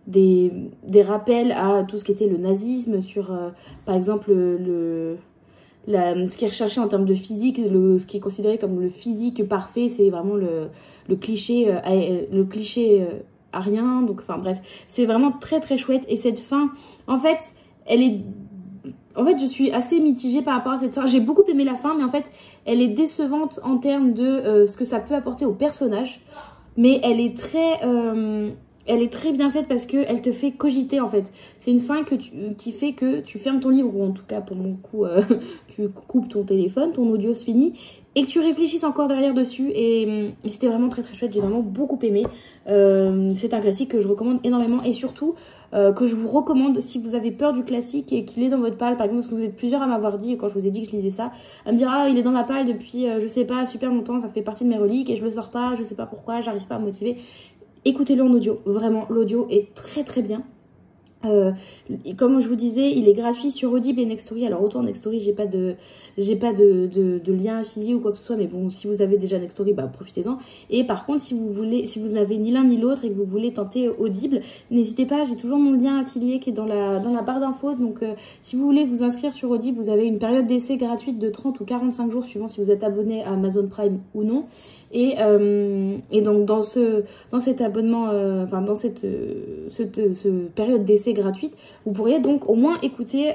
des rappels à tout ce qui était le nazisme, sur par exemple ce qui est recherché en termes de physique, ce qui est considéré comme le physique parfait, c'est vraiment le cliché arien. Donc enfin bref, c'est vraiment très très chouette. Et cette fin, en fait, je suis assez mitigée par rapport à cette fin. J'ai beaucoup aimé la fin, mais en fait, elle est décevante en termes de ce que ça peut apporter au personnage. Mais elle est très bien faite parce qu'elle te fait cogiter en fait. C'est une fin qui fait que tu fermes ton livre, ou en tout cas pour mon coup, tu coupes ton téléphone, ton audio se finit, et que tu réfléchisses encore derrière dessus. Et c'était vraiment très très chouette, j'ai vraiment beaucoup aimé. C'est un classique que je recommande énormément, et surtout que je vous recommande si vous avez peur du classique et qu'il est dans votre palle. Par exemple, parce que vous êtes plusieurs à m'avoir dit, quand je vous ai dit que je lisais ça, à me dire ah il est dans ma palle depuis je sais pas super longtemps, ça fait partie de mes reliques et je le sors pas, je sais pas pourquoi, j'arrive pas à me motiver. Écoutez-le en audio, vraiment l'audio est très très bien. Comme je vous disais, il est gratuit sur Audible et Nextory. Alors autant Nextory, j'ai pas de lien affilié ou quoi que ce soit, mais bon, si vous avez déjà Nextory, profitez-en. Et par contre, si vous n'avez ni l'un ni l'autre et que vous voulez tenter Audible, n'hésitez pas, j'ai toujours mon lien affilié qui est dans la barre d'infos. Donc si vous voulez vous inscrire sur Audible, vous avez une période d'essai gratuite de 30 ou 45 jours suivant si vous êtes abonné à Amazon Prime ou non. Et donc dans cet abonnement, dans cette période d'essai gratuite, vous pourriez donc au moins écouter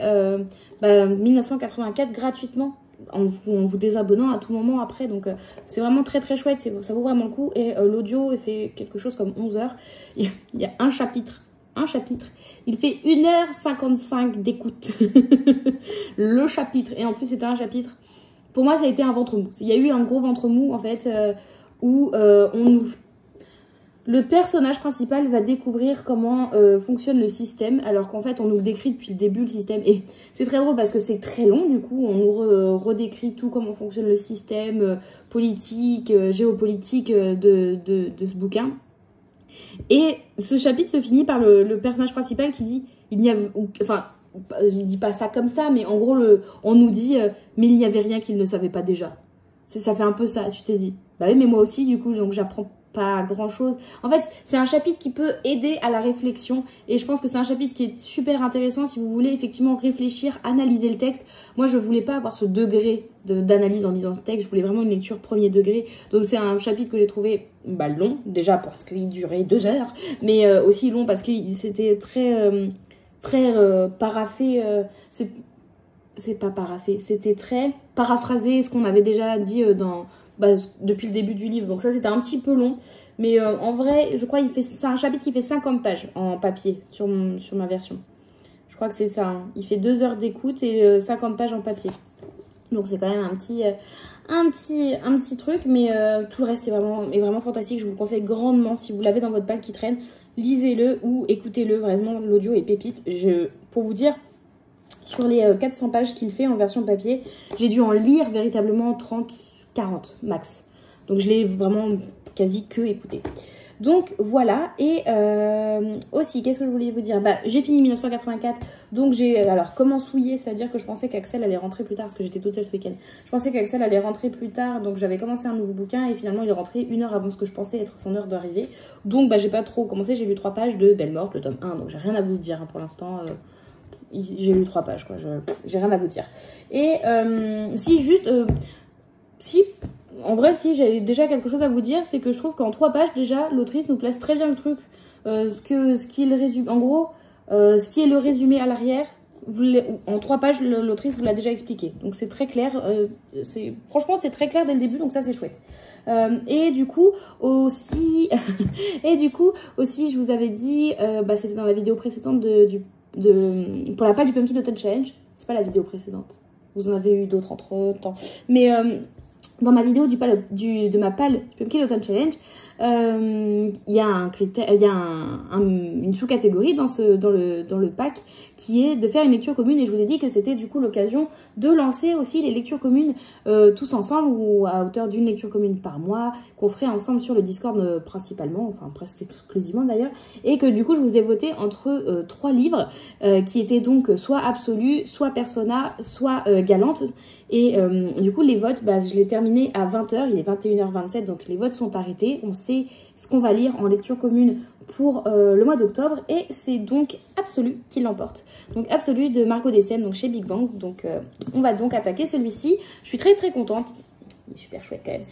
1984 gratuitement en vous désabonnant à tout moment après. Donc c'est vraiment très très chouette, ça vaut vraiment le coup. Et l'audio fait quelque chose comme 11 heures. Il y a un chapitre. Il fait 1h55 d'écoute. Le chapitre. Et en plus c'était un chapitre. Pour moi, ça a été un ventre mou. Il y a eu un gros ventre mou, en fait, où Le personnage principal va découvrir comment fonctionne le système, alors qu'en fait on nous le décrit depuis le début le système. Et c'est très drôle parce que c'est très long, du coup on nous redécrit tout comment fonctionne le système politique, géopolitique de ce bouquin. Et ce chapitre se finit par le personnage principal qui dit, il n'y a, enfin je dis pas ça comme ça, mais en gros on nous dit mais il n'y avait rien qu'il ne savait pas déjà. Ça fait un peu ça, tu t'es dit. Bah oui mais moi aussi du coup, donc j'apprends pas grand chose. En fait, c'est un chapitre qui peut aider à la réflexion et je pense que c'est un chapitre qui est super intéressant si vous voulez effectivement réfléchir, analyser le texte. Moi, je voulais pas avoir ce degré d'analyse en lisant ce texte, je voulais vraiment une lecture premier degré. Donc c'est un chapitre que j'ai trouvé long, déjà parce qu'il durait 2 heures, mais aussi long parce qu'il c'était très paraphé. C'est pas paraphé, c'était très paraphrasé ce qu'on avait déjà dit depuis le début du livre, donc ça c'était un petit peu long, mais en vrai je crois c'est un chapitre qui fait 50 pages en papier sur ma version, je crois que c'est ça, hein. Il fait 2 heures d'écoute et 50 pages en papier, donc c'est quand même un petit truc, mais tout le reste est vraiment fantastique. Je vous le conseille grandement si vous l'avez dans votre palle qui traîne, lisez-le ou écoutez-le, vraiment l'audio est pépite. Pour vous dire, sur les 400 pages qu'il fait en version papier, j'ai dû en lire véritablement 30-40 max. Donc je l'ai vraiment quasi que écouté. Donc voilà, et aussi, qu'est-ce que je voulais vous dire? J'ai fini 1984, donc alors comment souiller, c'est-à-dire que je pensais qu'Axel allait rentrer plus tard, parce que j'étais toute seule ce week-end. Je pensais qu'Axel allait rentrer plus tard, donc j'avais commencé un nouveau bouquin, et finalement il est rentré 1 heure avant ce que je pensais être son heure d'arrivée. Donc j'ai pas trop commencé, j'ai lu 3 pages de Belle Morte, le tome 1, donc j'ai rien à vous dire, hein, pour l'instant. J'ai lu 3 pages, quoi, j'ai rien à vous dire. Et en vrai, si j'ai déjà quelque chose à vous dire, c'est que je trouve qu'en 3 pages, déjà, l'autrice nous place très bien le truc. Ce qui est le résumé, en gros, ce qui est le résumé à l'arrière, en 3 pages, l'autrice vous l'a déjà expliqué. Donc c'est très clair, franchement c'est très clair dès le début, donc ça c'est chouette. Et du coup aussi, je vous avais dit, c'était dans la vidéo précédente pour la palle du Pumpkin Autumn Challenge. C'est pas la vidéo précédente, vous en avez eu d'autres entre temps, mais dans ma vidéo de ma palle du Pumpkin Autumn Challenge, il y a une sous-catégorie dans le pack qui est de faire une lecture commune, et je vous ai dit que c'était du coup l'occasion de lancer aussi les lectures communes tous ensemble, ou à hauteur d'une lecture commune par mois, qu'on ferait ensemble sur le Discord principalement, enfin presque exclusivement d'ailleurs, et que du coup je vous ai voté entre 3 livres qui étaient donc soit Absolu, soit Persona, soit Galante. Et du coup les votes, je l'ai terminé à 20 h, il est 21h27, donc les votes sont arrêtés, on sait ce qu'on va lire en lecture commune pour le mois d'octobre, et c'est donc Absolu qui l'emporte. Donc Absolu de Margot Dessène, donc chez Big Bang. Donc on va donc attaquer celui-ci. Je suis très contente, il est super chouette quand même.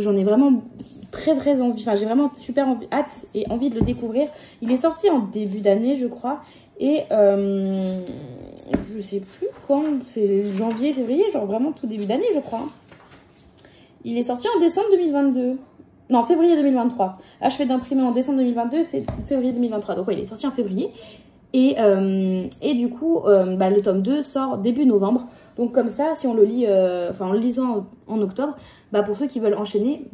J'en ai vraiment très envie, enfin j'ai vraiment super hâte et envie de le découvrir. Il est sorti en début d'année je crois, et je sais plus quand, c'est janvier, février, genre vraiment tout début d'année je crois. Il est sorti en décembre 2022. Non, février 2023. Achevé d'imprimer en décembre 2022, février 2023. Donc ouais, il est sorti en février. Et du coup, le tome 2 sort début novembre. Donc comme ça, si on le lit, en le lisant en octobre, pour ceux qui veulent enchaîner,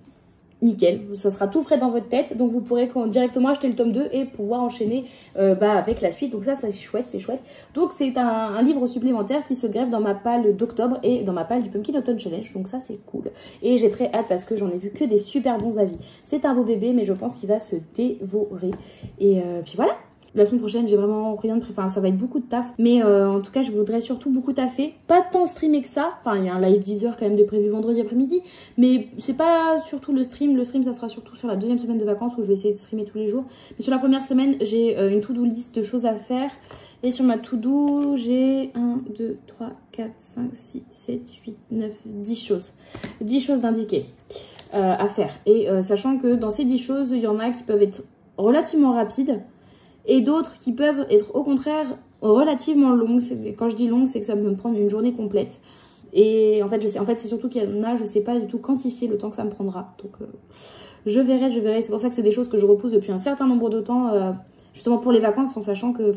nickel. Ça sera tout frais dans votre tête. Donc vous pourrez directement acheter le tome 2 et pouvoir enchaîner avec la suite. Donc ça, c'est chouette, c'est chouette. Donc c'est un livre supplémentaire qui se greffe dans ma palle d'octobre et dans ma palle du Pumpkin Autumn Challenge. Donc ça, c'est cool. Et j'ai très hâte parce que j'en ai vu que des super bons avis. C'est un beau bébé, mais je pense qu'il va se dévorer. Et puis voilà. La semaine prochaine, j'ai vraiment rien de prévu. Enfin, ça va être beaucoup de taf. Mais en tout cas, je voudrais surtout beaucoup taffer. Pas tant streamer que ça. Enfin, il y a un live 10 h quand même de prévu vendredi après-midi. Mais c'est pas surtout le stream. Le stream, ça sera surtout sur la 2e semaine de vacances où je vais essayer de streamer tous les jours. Mais sur la première semaine, j'ai une to-do list de choses à faire. Et sur ma to-do, j'ai 1, 2, 3, 4, 5, 6, 7, 8, 9, 10 choses. 10 choses d'indiquer à faire. Et sachant que dans ces 10 choses, il y en a qui peuvent être relativement rapides. Et d'autres qui peuvent être au contraire relativement longues. Quand je dis longue, c'est que ça peut me prendre une journée complète. Et en fait, c'est surtout qu'il y en a, je sais pas du tout quantifier le temps que ça me prendra. Donc je verrai. C'est pour ça que c'est des choses que je repousse depuis un certain nombre de temps, justement pour les vacances, en sachant que,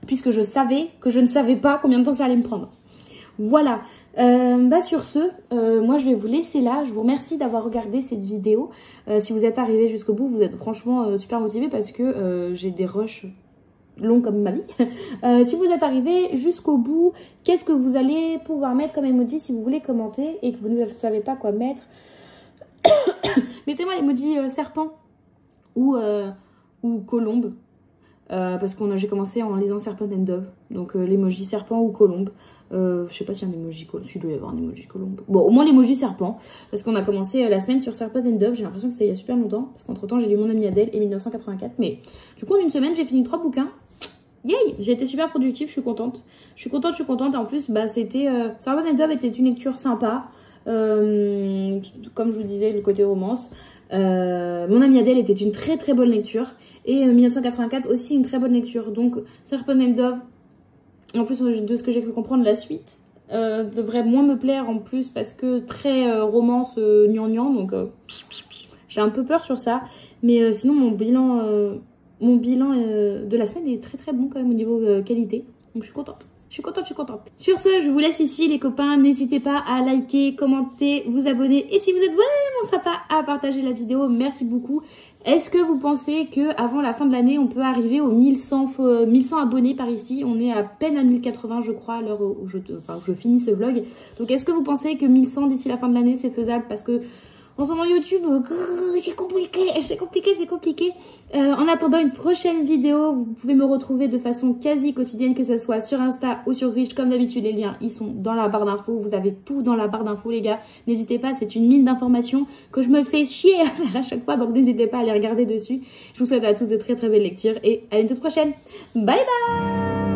puisque je savais que je ne savais pas combien de temps ça allait me prendre. Voilà. Sur ce, moi je vais vous laisser là. Je vous remercie d'avoir regardé cette vidéo. Si vous êtes arrivé jusqu'au bout, vous êtes franchement super motivés parce que j'ai des rushs longs comme ma vie. Si vous êtes arrivé jusqu'au bout, qu'est-ce que vous allez pouvoir mettre comme emoji si vous voulez commenter et que vous ne savez pas quoi mettre? Mettez-moi l'emoji serpent ou colombe. Parce que j'ai commencé en lisant Serpent and Dove. Donc l'emoji serpent ou colombe. Je sais pas s'il y a un emoji colombe. Il doit y avoir un emoji colombe. Bon, au moins l'emoji serpent. Parce qu'on a commencé la semaine sur Serpent and Dove. J'ai l'impression que c'était il y a super longtemps. Parce qu'entre temps, j'ai lu Mon Ami Adèle et 1984. Mais du coup, en une semaine, j'ai fini 3 bouquins. Yay! J'ai été super productive, je suis contente. Je suis contente. Et en plus, c'était Serpent and Dove était une lecture sympa. Comme je vous disais, le côté romance. Mon Ami Adèle était une très très bonne lecture. Et 1984 aussi une très bonne lecture. Donc Serpent and Dove, en plus de ce que j'ai pu comprendre, la suite devrait moins me plaire en plus parce que très romance gnangnan. Donc j'ai un peu peur sur ça. Mais sinon mon bilan de la semaine est très très bon quand même au niveau qualité. Donc je suis contente. Je suis contente. Sur ce, je vous laisse ici les copains. N'hésitez pas à liker, commenter, vous abonner. Et si vous êtes vraiment sympa, à partager la vidéo. Merci beaucoup. Est-ce que vous pensez qu'avant la fin de l'année, on peut arriver aux 1100 abonnés par ici? On est à peine à 1080, je crois, à l'heure où je finis ce vlog. Donc, est-ce que vous pensez que 1100 d'ici la fin de l'année, c'est faisable? Parce que en ce moment, YouTube, c'est compliqué. En attendant une prochaine vidéo, vous pouvez me retrouver de façon quasi quotidienne, que ce soit sur Insta ou sur Twitch. Comme d'habitude, les liens, ils sont dans la barre d'infos. Vous avez tout dans la barre d'infos, les gars. N'hésitez pas, c'est une mine d'informations que je me fais chier à faire à chaque fois. Donc, n'hésitez pas à aller regarder dessus. Je vous souhaite à tous de très très belles lectures et à une toute prochaine. Bye bye!